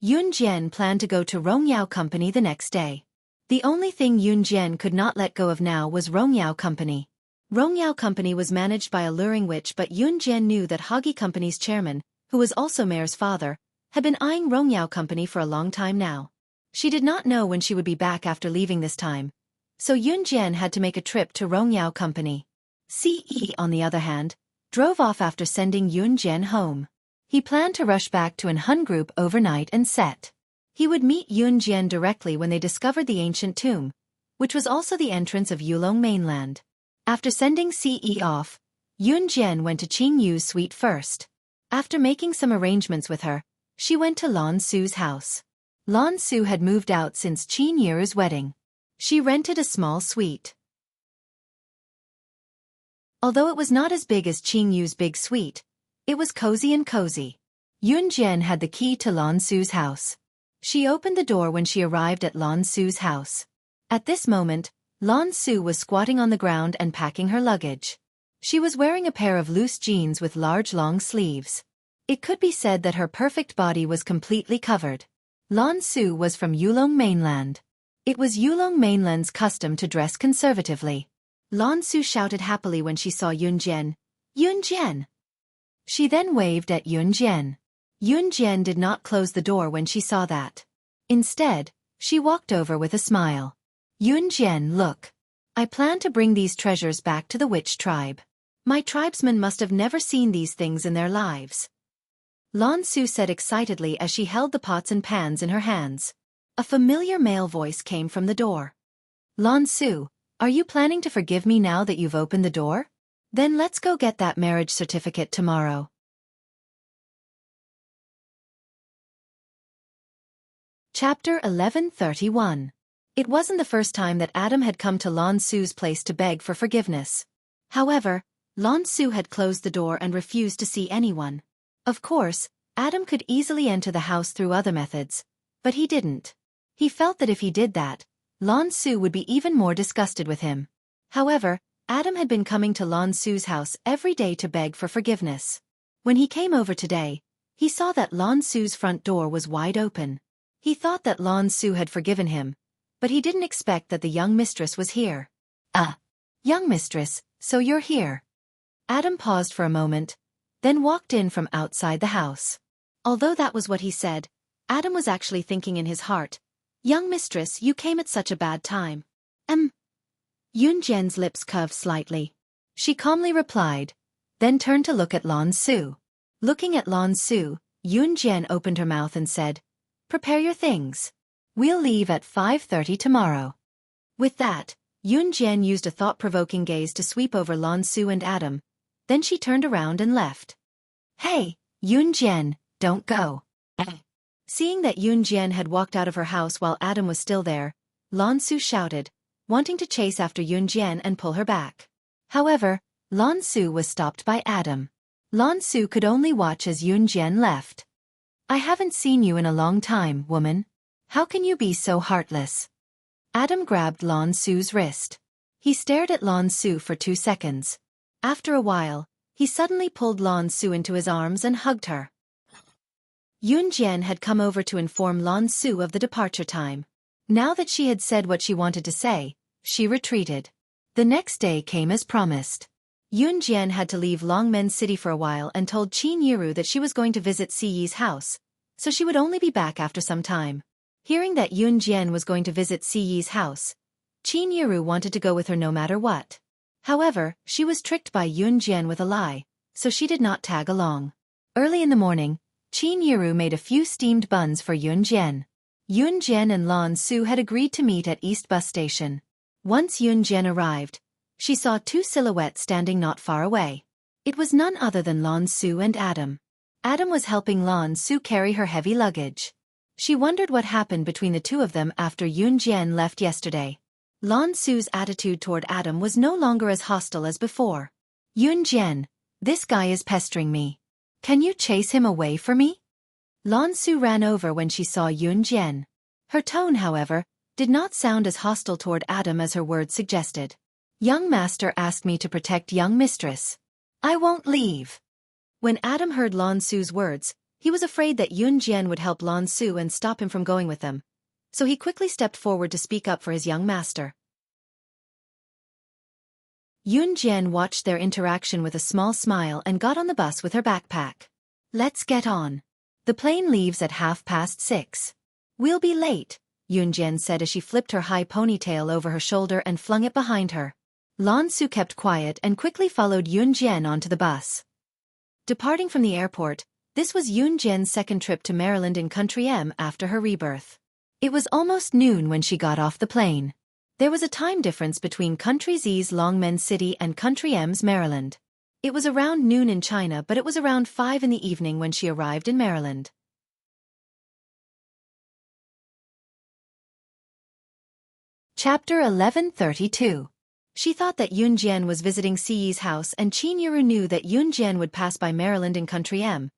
Yunjian planned to go to Rongyao Company the next day. The only thing Yunjian could not let go of now was Rongyao Company. Rongyao Company was managed by a luring witch, but Yunjian knew that Hagi Company's chairman, who was also Mayor's father, had been eyeing Rongyao Company for a long time now. She did not know when she would be back after leaving this time, so Yunjian had to make a trip to Rongyao Company. Ce, on the other hand, drove off after sending Yunjian home. He planned to rush back to An Hun Group overnight and set. He would meet Yunjian directly when they discovered the ancient tomb, which was also the entrance of Yulong mainland. After sending Ce off, Yunjian went to Qing Yu's suite first. After making some arrangements with her, she went to Lan Su's house. Lan Su had moved out since Qin Yu's wedding. She rented a small suite. Although it was not as big as Qing Yu's big suite, it was cozy and cozy. Yunjian had the key to Lan Su's house. She opened the door when she arrived at Lan Su's house. At this moment, Lan Su was squatting on the ground and packing her luggage. She was wearing a pair of loose jeans with large long sleeves. It could be said that her perfect body was completely covered. Lan Su was from Yulong mainland. It was Yulong mainland's custom to dress conservatively. Lan Su shouted happily when she saw Yun Jian. Yun Jian! She then waved at Yun Jian. Yun Jian did not close the door when she saw that. Instead, she walked over with a smile. Yun Jian, look. I plan to bring these treasures back to the witch tribe. My tribesmen must have never seen these things in their lives. Lan Su said excitedly as she held the pots and pans in her hands. A familiar male voice came from the door. Lan Su, are you planning to forgive me now that you've opened the door? Then let's go get that marriage certificate tomorrow. Chapter 1131. It wasn't the first time that Adam had come to Lan Su's place to beg for forgiveness. However, Lan Su had closed the door and refused to see anyone. Of course, Adam could easily enter the house through other methods, but he didn't. He felt that if he did that, Lan Su would be even more disgusted with him. However, Adam had been coming to Lan Su's house every day to beg for forgiveness. When he came over today, he saw that Lan Su's front door was wide open. He thought that Lan Su had forgiven him, but he didn't expect that the young mistress was here. Young mistress, so you're here. Adam paused for a moment, then walked in from outside the house. Although that was what he said, Adam was actually thinking in his heart, young mistress, you came at such a bad time. Yun Jian's lips curved slightly. She calmly replied, then turned to look at Lan Su. Looking at Lan Su, Yun Jian opened her mouth and said, prepare your things. We'll leave at 5:30 tomorrow. With that, Yun Jian used a thought-provoking gaze to sweep over Lan Su and Adam. Then she turned around and left. Hey, Yun Jian, don't go. Seeing that Yun Jian had walked out of her house while Adam was still there, Lan Su shouted, wanting to chase after Yun Jian and pull her back. However, Lan Su was stopped by Adam. Lan Su could only watch as Yun Jian left. I haven't seen you in a long time, woman. How can you be so heartless? Adam grabbed Lan Su's wrist. He stared at Lan Su for 2 seconds. After a while, he suddenly pulled Lan Su into his arms and hugged her. Yun Jian had come over to inform Lan Su of the departure time. Now that she had said what she wanted to say, she retreated. The next day came as promised. Yun Jian had to leave Longmen City for a while and told Qin Yiru that she was going to visit Siyi's house, so she would only be back after some time. Hearing that Yun Jian was going to visit Siyi's house, Qin Yiru wanted to go with her no matter what. However, she was tricked by Yun Jian with a lie, so she did not tag along. Early in the morning, Qin Yiru made a few steamed buns for Yun Jian. Yun Jian and Lan Su had agreed to meet at East Bus Station. Once Yun Jian arrived, she saw 2 silhouettes standing not far away. It was none other than Lan Su and Adam. Adam was helping Lan Su carry her heavy luggage. She wondered what happened between the two of them after Yun Jian left yesterday. Lan Su's attitude toward Adam was no longer as hostile as before. Yun Jian, this guy is pestering me. Can you chase him away for me? Lan Su ran over when she saw Yun Jian. Her tone, however, did not sound as hostile toward Adam as her words suggested. Young master asked me to protect young mistress. I won't leave. When Adam heard Lan Su's words, he was afraid that Yun Jian would help Lan Su and stop him from going with them. So he quickly stepped forward to speak up for his young master. Yun Jian watched their interaction with a small smile and got on the bus with her backpack. Let's get on. The plane leaves at 6:30. We'll be late, Yun Jian said as she flipped her high ponytail over her shoulder and flung it behind her. Lan Su kept quiet and quickly followed Yun Jian onto the bus. Departing from the airport, this was Yun Jian's second trip to Maryland in Country M after her rebirth. It was almost noon when she got off the plane. There was a time difference between Country Z's Longmen City and Country M's Maryland. It was around noon in China, but it was around 5 in the evening when she arrived in Maryland. Chapter 1132. She thought that Yun Jian was visiting Siyi's house, and Qin Yiru knew that Yun Jian would pass by Maryland in Country M,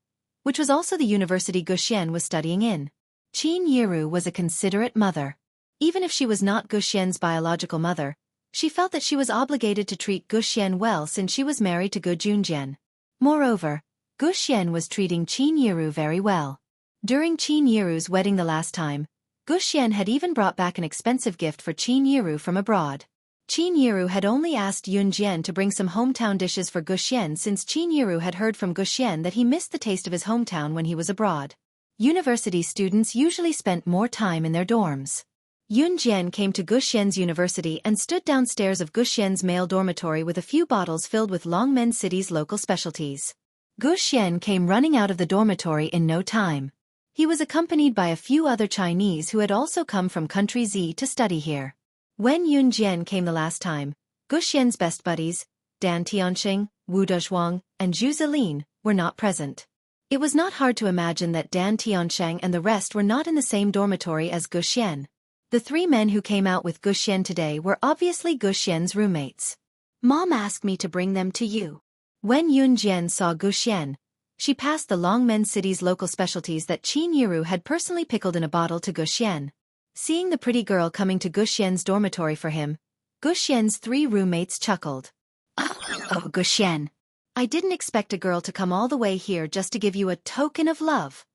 which was also the university Guxian was studying in. Qin Yiru was a considerate mother. Even if she was not Guxian's biological mother, she felt that she was obligated to treat Guxian well since she was married to Gu Junjian. Moreover, Guxian was treating Qin Yiru very well. During Qin Yiru's wedding the last time, Guxian had even brought back an expensive gift for Qin Yiru from abroad. Qin Yiru had only asked Yun Jian to bring some hometown dishes for Guxian since Qin Yiru had heard from Guxian that he missed the taste of his hometown when he was abroad. University students usually spent more time in their dorms. Yun Jian came to Guxian's university and stood downstairs of Guxian's male dormitory with a few bottles filled with Longmen City's local specialties. Guxian came running out of the dormitory in no time. He was accompanied by a few other Chinese who had also come from Country Z to study here. When Yun Jian came the last time, Guxian's best buddies, Dan Tianxing, Wu Dezhuang, and Zhu Zilin, were not present. It was not hard to imagine that Dan Tianxing and the rest were not in the same dormitory as Guxian. The three men who came out with Guxian today were obviously Guxian's roommates. Mom asked me to bring them to you. When Yun Jian saw Guxian, she passed the Longmen City's local specialties that Qin Yiru had personally pickled in a bottle to Guxian. Seeing the pretty girl coming to Guxian's dormitory for him, Guxian's three roommates chuckled. Oh, Guxian. I didn't expect a girl to come all the way here just to give you a token of love.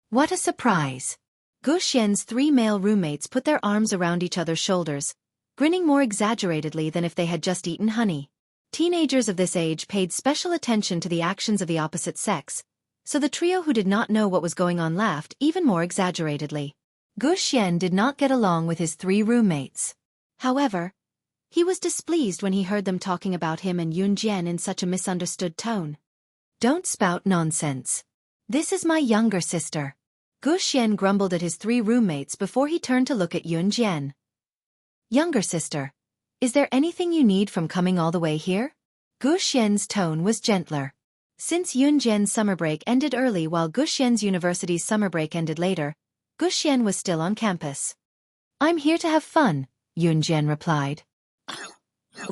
What a surprise. Guxian's three male roommates put their arms around each other's shoulders, grinning more exaggeratedly than if they had just eaten honey. Teenagers of this age paid special attention to the actions of the opposite sex, so the trio who did not know what was going on laughed even more exaggeratedly. Guxian did not get along with his three roommates. However, he was displeased when he heard them talking about him and Yun Jian in such a misunderstood tone. Don't spout nonsense. This is my younger sister. Guxian grumbled at his three roommates before he turned to look at Yun Jian. Younger sister, is there anything you need from coming all the way here? Guxian's tone was gentler. Since Yun Jian's summer break ended early while Guxian's university's summer break ended later, Guxian was still on campus. I'm here to have fun, Yun Jian replied.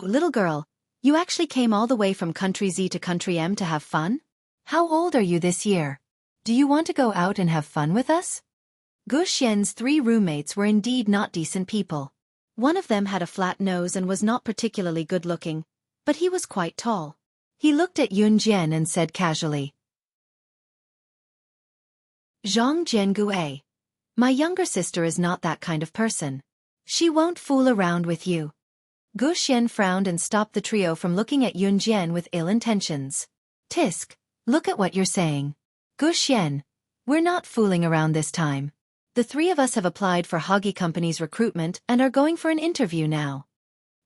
Little girl, you actually came all the way from Country Z to Country M to have fun? How old are you this year? Do you want to go out and have fun with us? Guxian's three roommates were indeed not decent people. One of them had a flat nose and was not particularly good-looking, but he was quite tall. He looked at Yun Jian and said casually, Zhang Jiangue. My younger sister is not that kind of person. She won't fool around with you. Guxian frowned and stopped the trio from looking at Yun Jian with ill intentions. Tisk, look at what you're saying. Guxian, we're not fooling around this time. The three of us have applied for Hoggy Company's recruitment and are going for an interview now.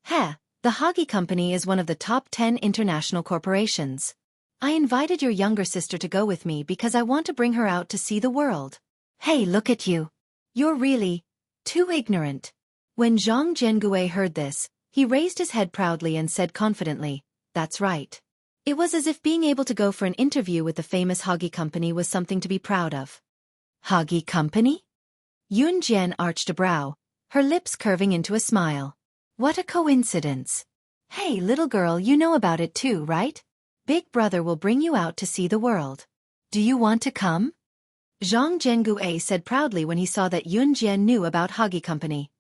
The Hoggy Company is one of the top 10 international corporations. I invited your younger sister to go with me because I want to bring her out to see the world. Hey, look at you. You're really too ignorant. When Zhang Jiangue heard this, he raised his head proudly and said confidently, That's right. It was as if being able to go for an interview with the famous Hoggy Company was something to be proud of. Hoggy Company? Yun Jian arched a brow, her lips curving into a smile. What a coincidence. Hey, little girl, you know about it too, right? Big brother will bring you out to see the world. Do you want to come? Zhang Jiangue said proudly when he saw that Yun Jian knew about Hoggy Company.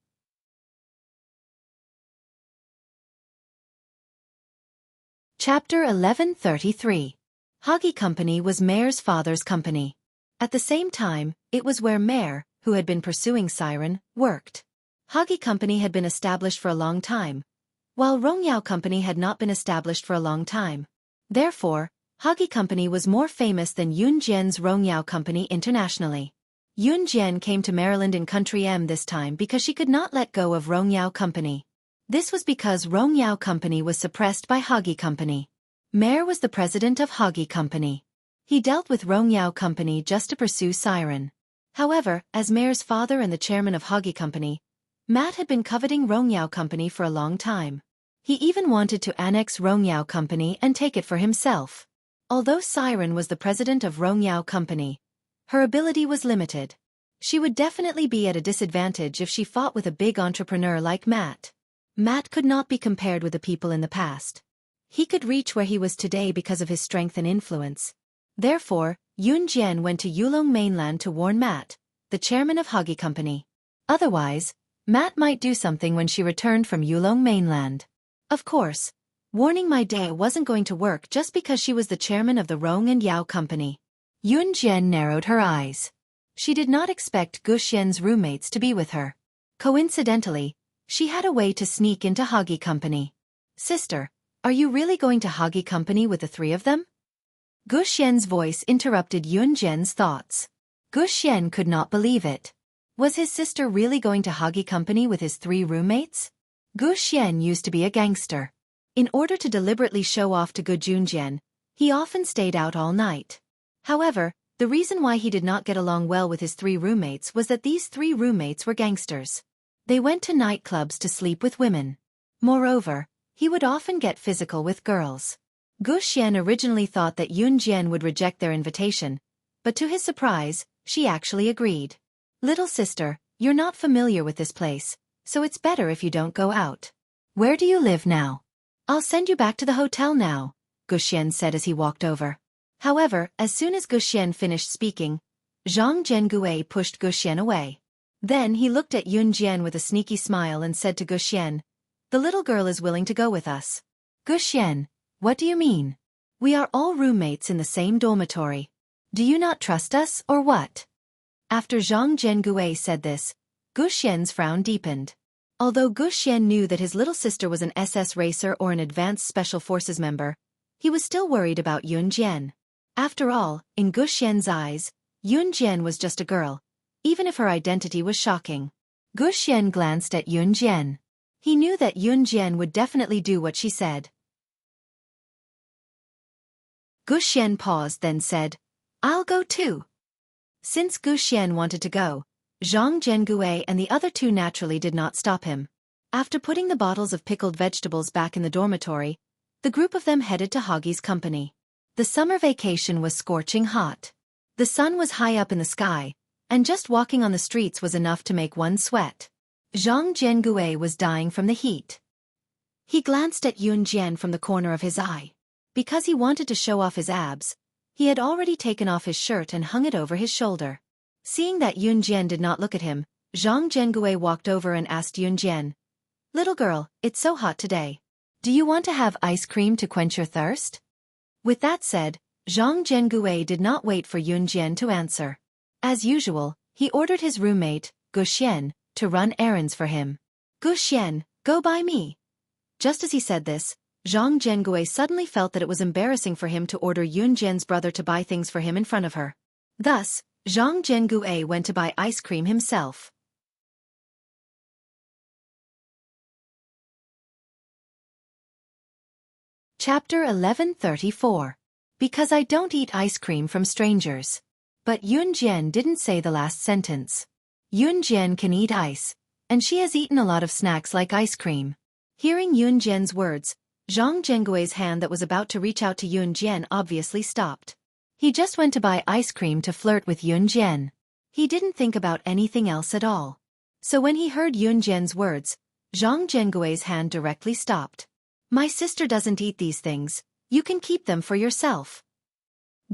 Chapter 1133. Hoggy Company was Mare's father's company. At the same time, it was where Mare, who had been pursuing Siren, worked. Hoggy Company had been established for a long time, while Rongyao Company had not been established for a long time. Therefore, Hoggy Company was more famous than Yun Jian's Rongyao Company internationally. Yun Jian came to Maryland in Country M this time because she could not let go of Rongyao Company. This was because Rongyao Company was suppressed by Hoggy Company. Mare was the president of Hoggy Company. He dealt with Rongyao Company just to pursue Siren. However, as Mare's father and the chairman of Hoggy Company, Matt had been coveting Rongyao Company for a long time. He even wanted to annex Rongyao Company and take it for himself. Although Siren was the president of Rongyao Company, her ability was limited. She would definitely be at a disadvantage if she fought with a big entrepreneur like Matt. Matt could not be compared with the people in the past. He could reach where he was today because of his strength and influence. Therefore, Yun Jian went to Yulong mainland to warn Matt, the chairman of Hoggy Company. Otherwise, Matt might do something when she returned from Yulong mainland. Of course, warning my day wasn't going to work just because she was the chairman of the Rong and Yao Company. Yun Jian narrowed her eyes. She did not expect Guxian's roommates to be with her. Coincidentally, she had a way to sneak into Hoggy company. Sister, are you really going to Hoggy company with the three of them? Gu Xian's voice interrupted Yun Jian's thoughts. Gu Xian could not believe it. Was his sister really going to Hoggy company with his three roommates? Gu Xian used to be a gangster. In order to deliberately show off to Gu Junjian, he often stayed out all night. However, the reason why he did not get along well with his three roommates was that these three roommates were gangsters. They went to nightclubs to sleep with women. Moreover, he would often get physical with girls. Gu Xian originally thought that Yun Jian would reject their invitation, but to his surprise, she actually agreed. Little sister, you're not familiar with this place, so it's better if you don't go out. Where do you live now? I'll send you back to the hotel now, Gu Xian said as he walked over. However, as soon as Gu Xian finished speaking, Zhang Zhengue pushed Gu Xian away. Then he looked at Yun Jian with a sneaky smile and said to Gu Xian, "The little girl is willing to go with us." Gu Xian, what do you mean? We are all roommates in the same dormitory. Do you not trust us or what? After Zhang Zhengue said this, Gu Xian's frown deepened. Although Gu Xian knew that his little sister was an SS racer or an advanced special forces member, he was still worried about Yun Jian. After all, in Gu Xian's eyes, Yun Jian was just a girl, even if her identity was shocking. Gu Xian glanced at Yun Jian. He knew that Yun Jian would definitely do what she said. Gu Xian paused then said, "I'll go too." Since Gu Xian wanted to go, Zhang Zhengue and the other two naturally did not stop him. After putting the bottles of pickled vegetables back in the dormitory, the group of them headed to Hoggy's company. The summer vacation was scorching hot. The sun was high up in the sky, and just walking on the streets was enough to make one sweat. Zhang Zhengue was dying from the heat. He glanced at Yun Jian from the corner of his eye. Because he wanted to show off his abs, he had already taken off his shirt and hung it over his shoulder. Seeing that Yun Jian did not look at him, Zhang Zhengue walked over and asked Yun Jian, "Little girl, it's so hot today. Do you want to have ice cream to quench your thirst?" With that said, Zhang Zhengue did not wait for Yun Jian to answer. As usual, he ordered his roommate, Gu Xian, to run errands for him. "Gu Xian, go by me." Just as he said this, Zhang Zhengue suddenly felt that it was embarrassing for him to order Yun Jian's brother to buy things for him in front of her. Thus, Zhang Zhengue went to buy ice cream himself. Chapter 1134. Because I don't eat ice cream from strangers. But Yun Jian didn't say the last sentence. Yun Jian can eat ice, and she has eaten a lot of snacks like ice cream. Hearing Yun Jian's words, Zhang Zhengue's hand that was about to reach out to Yun Jian obviously stopped. He just went to buy ice cream to flirt with Yun Jian. He didn't think about anything else at all. So when he heard Yun Jian's words, Zhang Zhengue's hand directly stopped. "My sister doesn't eat these things. You can keep them for yourself."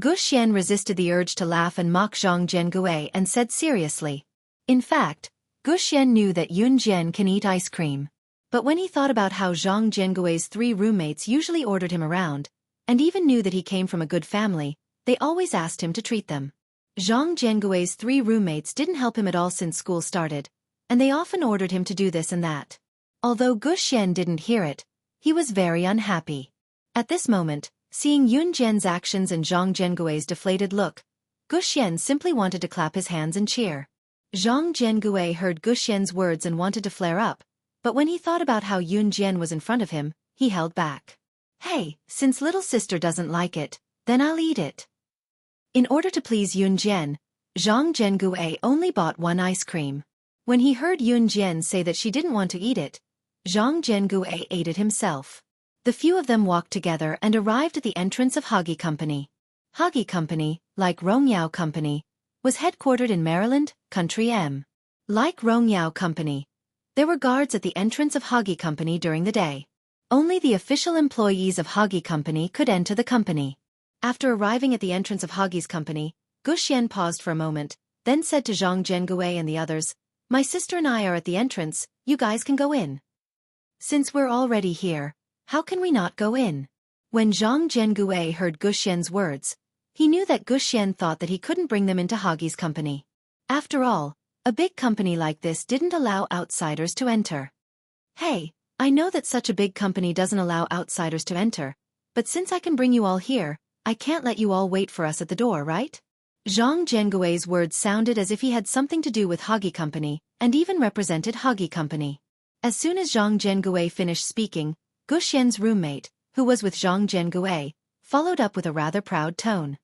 Gu Xian resisted the urge to laugh and mock Zhang Zhengue and said seriously. In fact, Gu Xian knew that Yun Jian can eat ice cream. But when he thought about how Zhang Zhengue's three roommates usually ordered him around, and even knew that he came from a good family, they always asked him to treat them. Zhang Zhengue's three roommates didn't help him at all since school started, and they often ordered him to do this and that. Although Gu Xian didn't hear it, he was very unhappy. At this moment, seeing Yun Jian's actions and Zhang Zhengue's deflated look, Gu Xian simply wanted to clap his hands and cheer. Zhang Zhengue heard Gu Xian's words and wanted to flare up, but when he thought about how Yun Jian was in front of him, he held back. "Hey, since little sister doesn't like it, then I'll eat it." In order to please Yun Jian, Zhang Zhengue only bought one ice cream. When he heard Yun Jian say that she didn't want to eat it, Zhang Zhengue ate it himself. The few of them walked together and arrived at the entrance of Hoggy Company. Hoggy Company, like Rongyao Company, was headquartered in Maryland, Country M. Like Rongyao Company, there were guards at the entrance of Hoggy Company during the day. Only the official employees of Hoggy Company could enter the company. After arriving at the entrance of Hoggy's company, Gu Xian paused for a moment, then said to Zhang Zhengue and the others, "My sister and I are at the entrance, you guys can go in." "Since we're already here, how can we not go in?" When Zhang Zhengue heard Gu Xian's words, he knew that Gu Xian thought that he couldn't bring them into Hoggy's company. After all, a big company like this didn't allow outsiders to enter. Hey, I know that such a big company doesn't allow outsiders to enter, but since I can bring you all here, I can't let you all wait for us at the door, right? Zhang Zhengui's words sounded as if he had something to do with Hoggy Company, and even represented Hoggy Company. As soon as Zhang Zhengui finished speaking, Gu Xian's roommate, who was with Zhang Zhengui, followed up with a rather proud tone.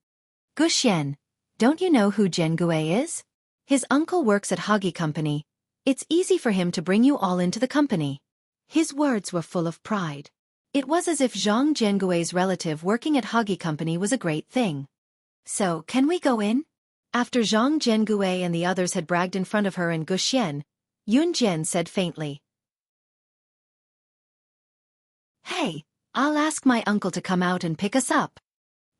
Gu Xian, don't you know who Zhengui is? His uncle works at Hoggy Company. It's easy for him to bring you all into the company. His words were full of pride. It was as if Zhang Zhengui's relative working at Hoggy Company was a great thing. So, can we go in? After Zhang Zhengui and the others had bragged in front of her and Gu Xian, Yun Jian said faintly. Hey, I'll ask my uncle to come out and pick us up.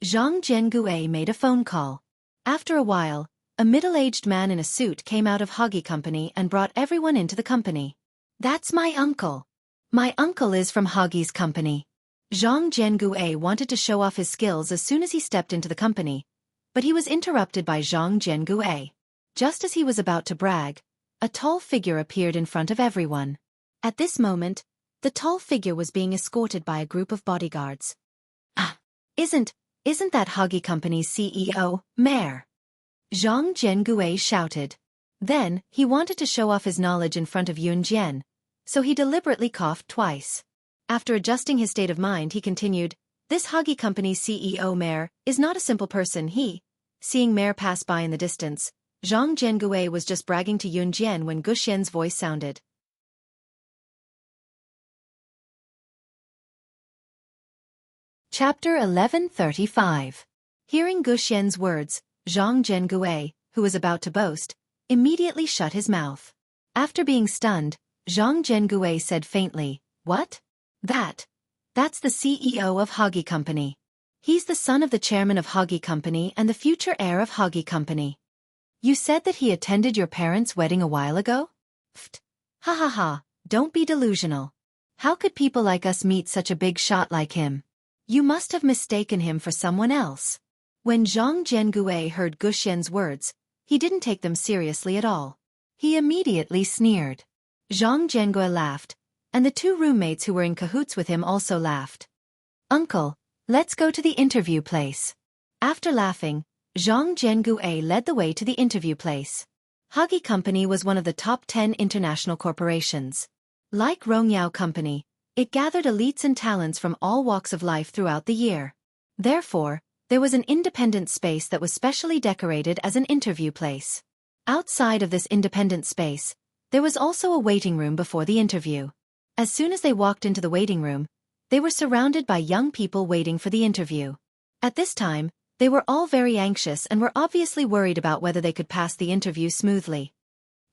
Zhang Zhengui made a phone call. After a while, a middle-aged man in a suit came out of Hoggy Company and brought everyone into the company. That's my uncle. My uncle is from Hoggy's company. Zhang Zhengui wanted to show off his skills as soon as he stepped into the company, but he was interrupted by Zhang Zhengui. Just as he was about to brag, a tall figure appeared in front of everyone. At this moment, the tall figure was being escorted by a group of bodyguards. Ah, isn't that Hoggy Company's CEO, Mayor? Zhang Zhengui shouted. Then, he wanted to show off his knowledge in front of Yun Jian, so he deliberately coughed twice. After adjusting his state of mind, he continued, This Hoggy Company's CEO Mayor is not a simple person. Seeing Mayor pass by in the distance, Zhang Zhengui was just bragging to Yun Jian when Gu Xian's voice sounded. Chapter 1135. Hearing Gu Xian's words, Zhang Zhengui, who was about to boast, immediately shut his mouth. After being stunned, Zhang Zhengui said faintly, What? That's the CEO of Hoggy Company. He's the son of the chairman of Hoggy Company and the future heir of Hoggy Company. You said that he attended your parents' wedding a while ago? Pfft. Ha ha ha, don't be delusional. How could people like us meet such a big shot like him? You must have mistaken him for someone else. When Zhang Zhengui heard Gu Xian's words, he didn't take them seriously at all. He immediately sneered. Zhang Zhengui laughed, and the two roommates who were in cahoots with him also laughed. Uncle, let's go to the interview place. After laughing, Zhang Zhengui led the way to the interview place. Hoggy Company was one of the top 10 international corporations. Like Rongyao Company, it gathered elites and talents from all walks of life throughout the year. Therefore, there was an independent space that was specially decorated as an interview place. Outside of this independent space, there was also a waiting room before the interview. As soon as they walked into the waiting room, they were surrounded by young people waiting for the interview. At this time, they were all very anxious and were obviously worried about whether they could pass the interview smoothly.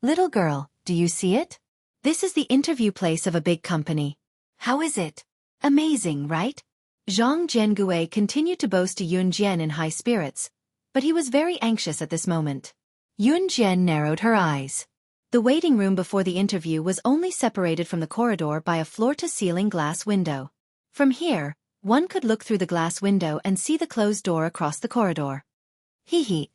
Little girl, do you see it? This is the interview place of a big company. How is it? Amazing, right? Zhang Zhengui continued to boast to Yun Jian in high spirits, but he was very anxious at this moment. Yun Jian narrowed her eyes. The waiting room before the interview was only separated from the corridor by a floor-to-ceiling glass window. From here, one could look through the glass window and see the closed door across the corridor.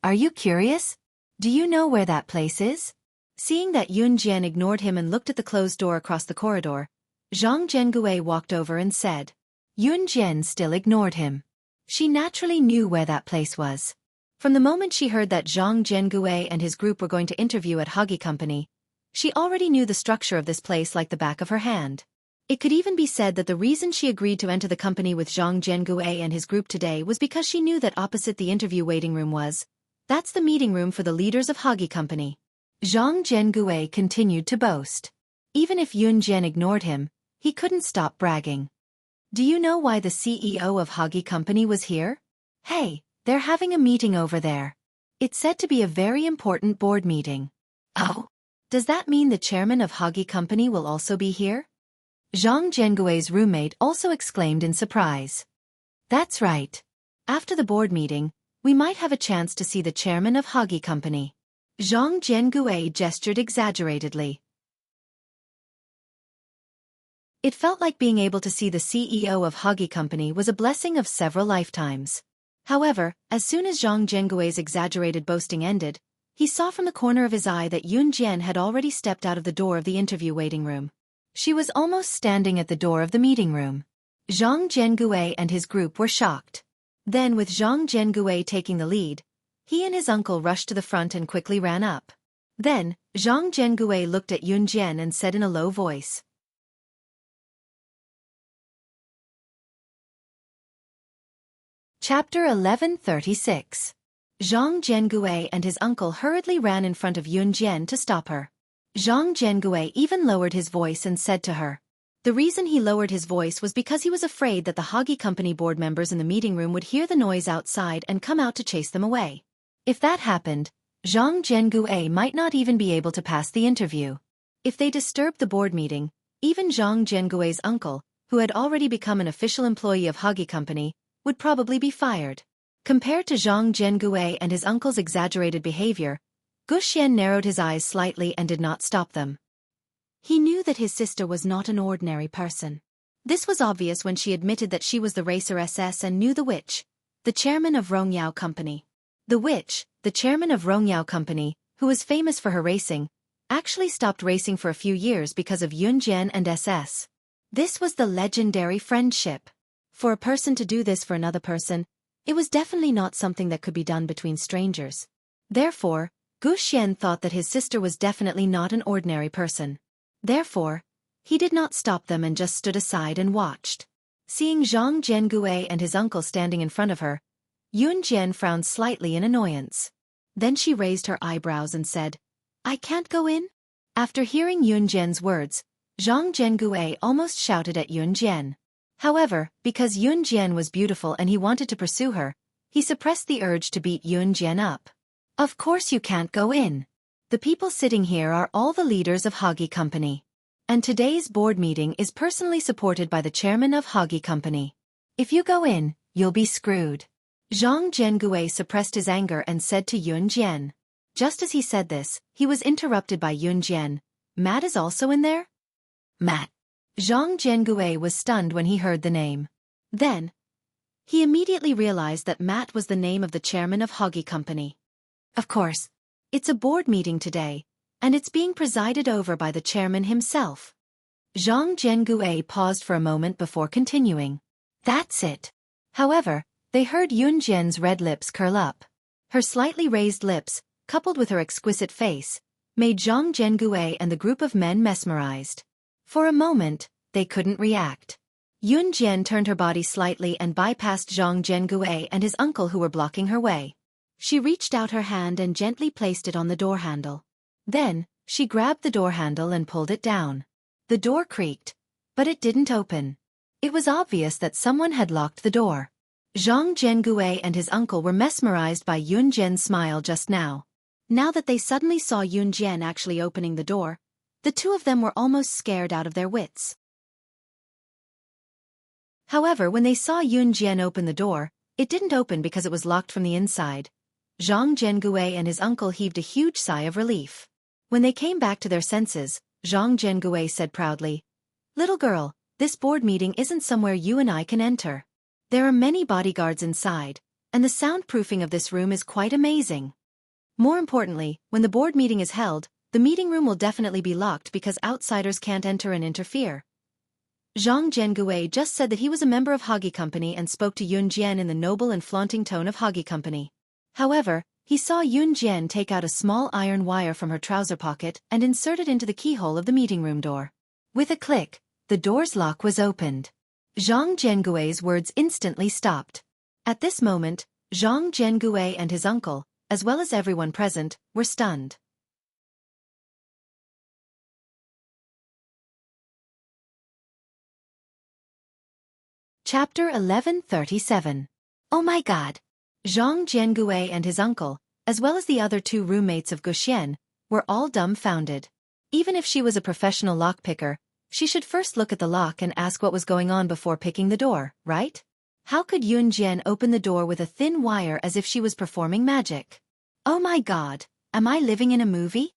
Are you curious? Do you know where that place is? Seeing that Yun Jian ignored him and looked at the closed door across the corridor, Zhang Zhengui walked over and said. Yun Jian still ignored him. She naturally knew where that place was. From the moment she heard that Zhang Zhengui and his group were going to interview at Hoggy Company, she already knew the structure of this place like the back of her hand. It could even be said that the reason she agreed to enter the company with Zhang Zhengui and his group today was because she knew that opposite the interview waiting room that's the meeting room for the leaders of Hoggy Company. Zhang Zhengui continued to boast. Even if Yun Jian ignored him, he couldn't stop bragging. Do you know why the CEO of Hoggy Company was here? Hey, they're having a meeting over there. It's said to be a very important board meeting. Oh? Does that mean the chairman of Hoggy Company will also be here? Zhang Zhengui's roommate also exclaimed in surprise. That's right. After the board meeting, we might have a chance to see the chairman of Hoggy Company. Zhang Zhengui gestured exaggeratedly. It felt like being able to see the CEO of Hoggy Company was a blessing of several lifetimes. However, as soon as Zhang Zhengui's exaggerated boasting ended, he saw from the corner of his eye that Yun Jian had already stepped out of the door of the interview waiting room. She was almost standing at the door of the meeting room. Zhang Jiangue and his group were shocked. Then, with Zhang Jiangue taking the lead, he and his uncle rushed to the front and quickly ran up. Then, Zhang Jiangue looked at Yun Jian and said in a low voice. Chapter 1136. Zhang Jiangue and his uncle hurriedly ran in front of Yun Jian to stop her. Zhang Jiangue even lowered his voice and said to her. The reason he lowered his voice was because he was afraid that the Hoggy Company board members in the meeting room would hear the noise outside and come out to chase them away. If that happened, Zhang Jiangue might not even be able to pass the interview. If they disturbed the board meeting, even Zhang Jiangue's uncle, who had already become an official employee of Hoggy Company, would probably be fired. Compared to Zhang Jiangue and his uncle's exaggerated behavior, Guxian narrowed his eyes slightly and did not stop them. He knew that his sister was not an ordinary person. This was obvious when she admitted that she was the Racer SS and knew the witch, the chairman of Rongyao Company. The witch, the chairman of Rongyao Company, who was famous for her racing, actually stopped racing for a few years because of Yun Jian and SS. This was the legendary friendship. For a person to do this for another person, it was definitely not something that could be done between strangers. Therefore, Guxian thought that his sister was definitely not an ordinary person. Therefore, he did not stop them and just stood aside and watched. Seeing Zhang Jiangue and his uncle standing in front of her, Yun Jian frowned slightly in annoyance. Then she raised her eyebrows and said, "I can't go in?" After hearing Yun Jian's words, Zhang Jiangue almost shouted at Yun Jian. However, because Yun Jian was beautiful and he wanted to pursue her, he suppressed the urge to beat Yun Jian up. "Of course you can't go in. The people sitting here are all the leaders of Hoggy Company. And today's board meeting is personally supported by the chairman of Hoggy Company. If you go in, you'll be screwed." Zhang Jiangue suppressed his anger and said to Yun Jian. Just as he said this, he was interrupted by Yun Jian. "Matt is also in there?" "Matt." Zhang Jiangue was stunned when he heard the name. Then, he immediately realized that Matt was the name of the chairman of Hoggy Company. Of course, it's a board meeting today, and it's being presided over by the chairman himself. Zhang Jiangue paused for a moment before continuing. "That's it." However, they heard Yun Jian's red lips curl up. Her slightly raised lips, coupled with her exquisite face, made Zhang Jiangue and the group of men mesmerized. For a moment, they couldn't react. Yun Jian turned her body slightly and bypassed Zhang Jiangue and his uncle who were blocking her way. She reached out her hand and gently placed it on the door handle. Then, she grabbed the door handle and pulled it down. The door creaked, but it didn't open. It was obvious that someone had locked the door. Zhang Jiangue and his uncle were mesmerized by Yun Jian's smile just now. Now that they suddenly saw Yun Jian actually opening the door, the two of them were almost scared out of their wits. However, when they saw Yun Jian open the door, it didn't open because it was locked from the inside. Zhang Jiangue and his uncle heaved a huge sigh of relief. When they came back to their senses, Zhang Jiangue said proudly, "Little girl, this board meeting isn't somewhere you and I can enter. There are many bodyguards inside, and the soundproofing of this room is quite amazing. More importantly, when the board meeting is held, the meeting room will definitely be locked because outsiders can't enter and interfere." Zhang Jiangue just said that he was a member of Hoggy Company and spoke to Yun Jian in the noble and flaunting tone of Hoggy Company. However, he saw Yun Jian take out a small iron wire from her trouser pocket and insert it into the keyhole of the meeting room door. With a click, the door's lock was opened. Zhang Jiangue's words instantly stopped. At this moment, Zhang Jiangue and his uncle, as well as everyone present, were stunned. Chapter 1137. Oh my God! Zhang Jiangue and his uncle, as well as the other two roommates of Guxian, were all dumbfounded. Even if she was a professional lockpicker, she should first look at the lock and ask what was going on before picking the door, right? How could Yun Jian open the door with a thin wire as if she was performing magic? Oh my God, am I living in a movie?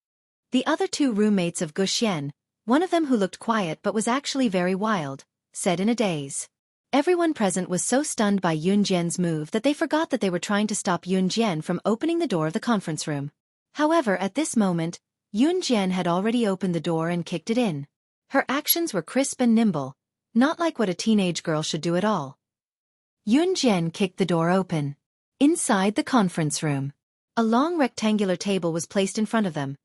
The other two roommates of Guxian, one of them who looked quiet but was actually very wild, said in a daze. Everyone present was so stunned by Yun Jian's move that they forgot that they were trying to stop Yun Jian from opening the door of the conference room. However, at this moment, Yun Jian had already opened the door and kicked it in. Her actions were crisp and nimble, not like what a teenage girl should do at all. Yunjian kicked the door open. Inside the conference room, a long rectangular table was placed in front of them,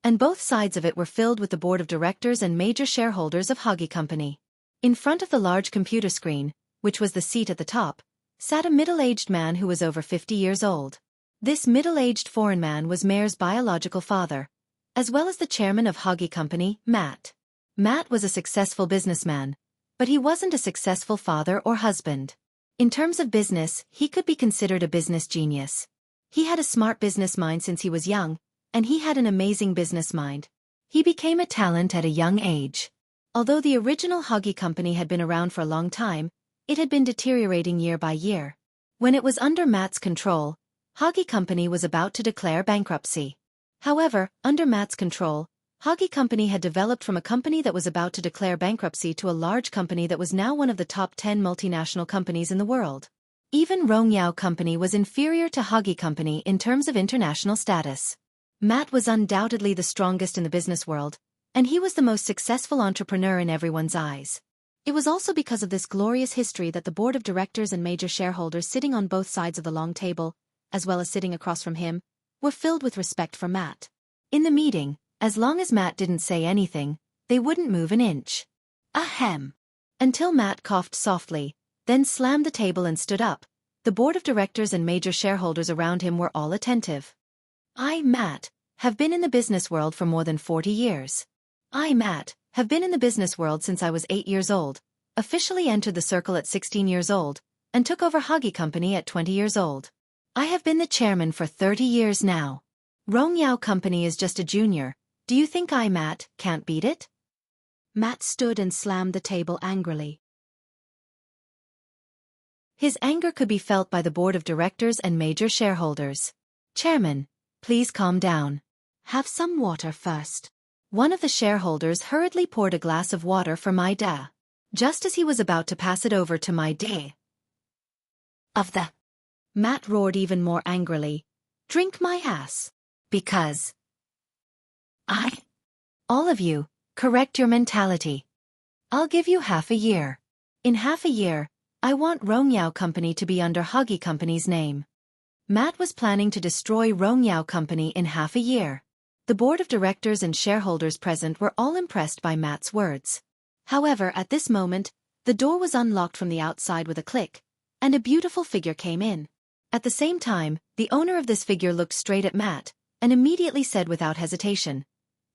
and both sides of it were filled with the board of directors and major shareholders of Xueqi Company. In front of the large computer screen, which was the seat at the top, sat a middle-aged man who was over 50 years old. This middle-aged foreign man was Mayor's biological father, as well as the chairman of Xueqi Company, Matt. Matt was a successful businessman, but he wasn't a successful father or husband. In terms of business, he could be considered a business genius. He had a smart business mind since he was young, and he had an amazing business mind. He became a talent at a young age. Although the original Xueqi Company had been around for a long time, it had been deteriorating year by year. When it was under Matt's control, Xueqi Company was about to declare bankruptcy. However, under Matt's control, Xueqi Company had developed from a company that was about to declare bankruptcy to a large company that was now one of the top 10 multinational companies in the world. Even Rongyao Company was inferior to Xueqi Company in terms of international status. Matt was undoubtedly the strongest in the business world, and he was the most successful entrepreneur in everyone's eyes. It was also because of this glorious history that the board of directors and major shareholders sitting on both sides of the long table, as well as sitting across from him, were filled with respect for Matt. In the meeting, as long as Matt didn't say anything, they wouldn't move an inch. Ahem. Until Matt coughed softly, then slammed the table and stood up. The board of directors and major shareholders around him were all attentive. I, Matt, have been in the business world for more than 40 years. I, Matt, have been in the business world since I was 8 years old, officially entered the circle at 16 years old, and took over Xueqi Company at 20 years old. I have been the chairman for 30 years now. Rongyao Company is just a junior. Do you think I, Matt, can't beat it? Matt stood and slammed the table angrily. His anger could be felt by the board of directors and major shareholders. Chairman, please calm down. Have some water first. One of the shareholders hurriedly poured a glass of water for my da. Just as he was about to pass it over to my da. Of the... Matt roared even more angrily. Drink my ass. Because... All of you, correct your mentality. I'll give you half a year. In half a year, I want Rongyao Company to be under Xueqi Company's name. Matt was planning to destroy Rongyao Company in half a year. The board of directors and shareholders present were all impressed by Matt's words. However, at this moment, the door was unlocked from the outside with a click, and a beautiful figure came in. At the same time, the owner of this figure looked straight at Matt, and immediately said without hesitation,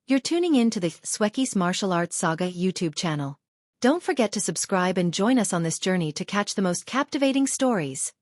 "You're tuning in to the Xueqi's Martial Arts Saga YouTube channel. Don't forget to subscribe and join us on this journey to catch the most captivating stories."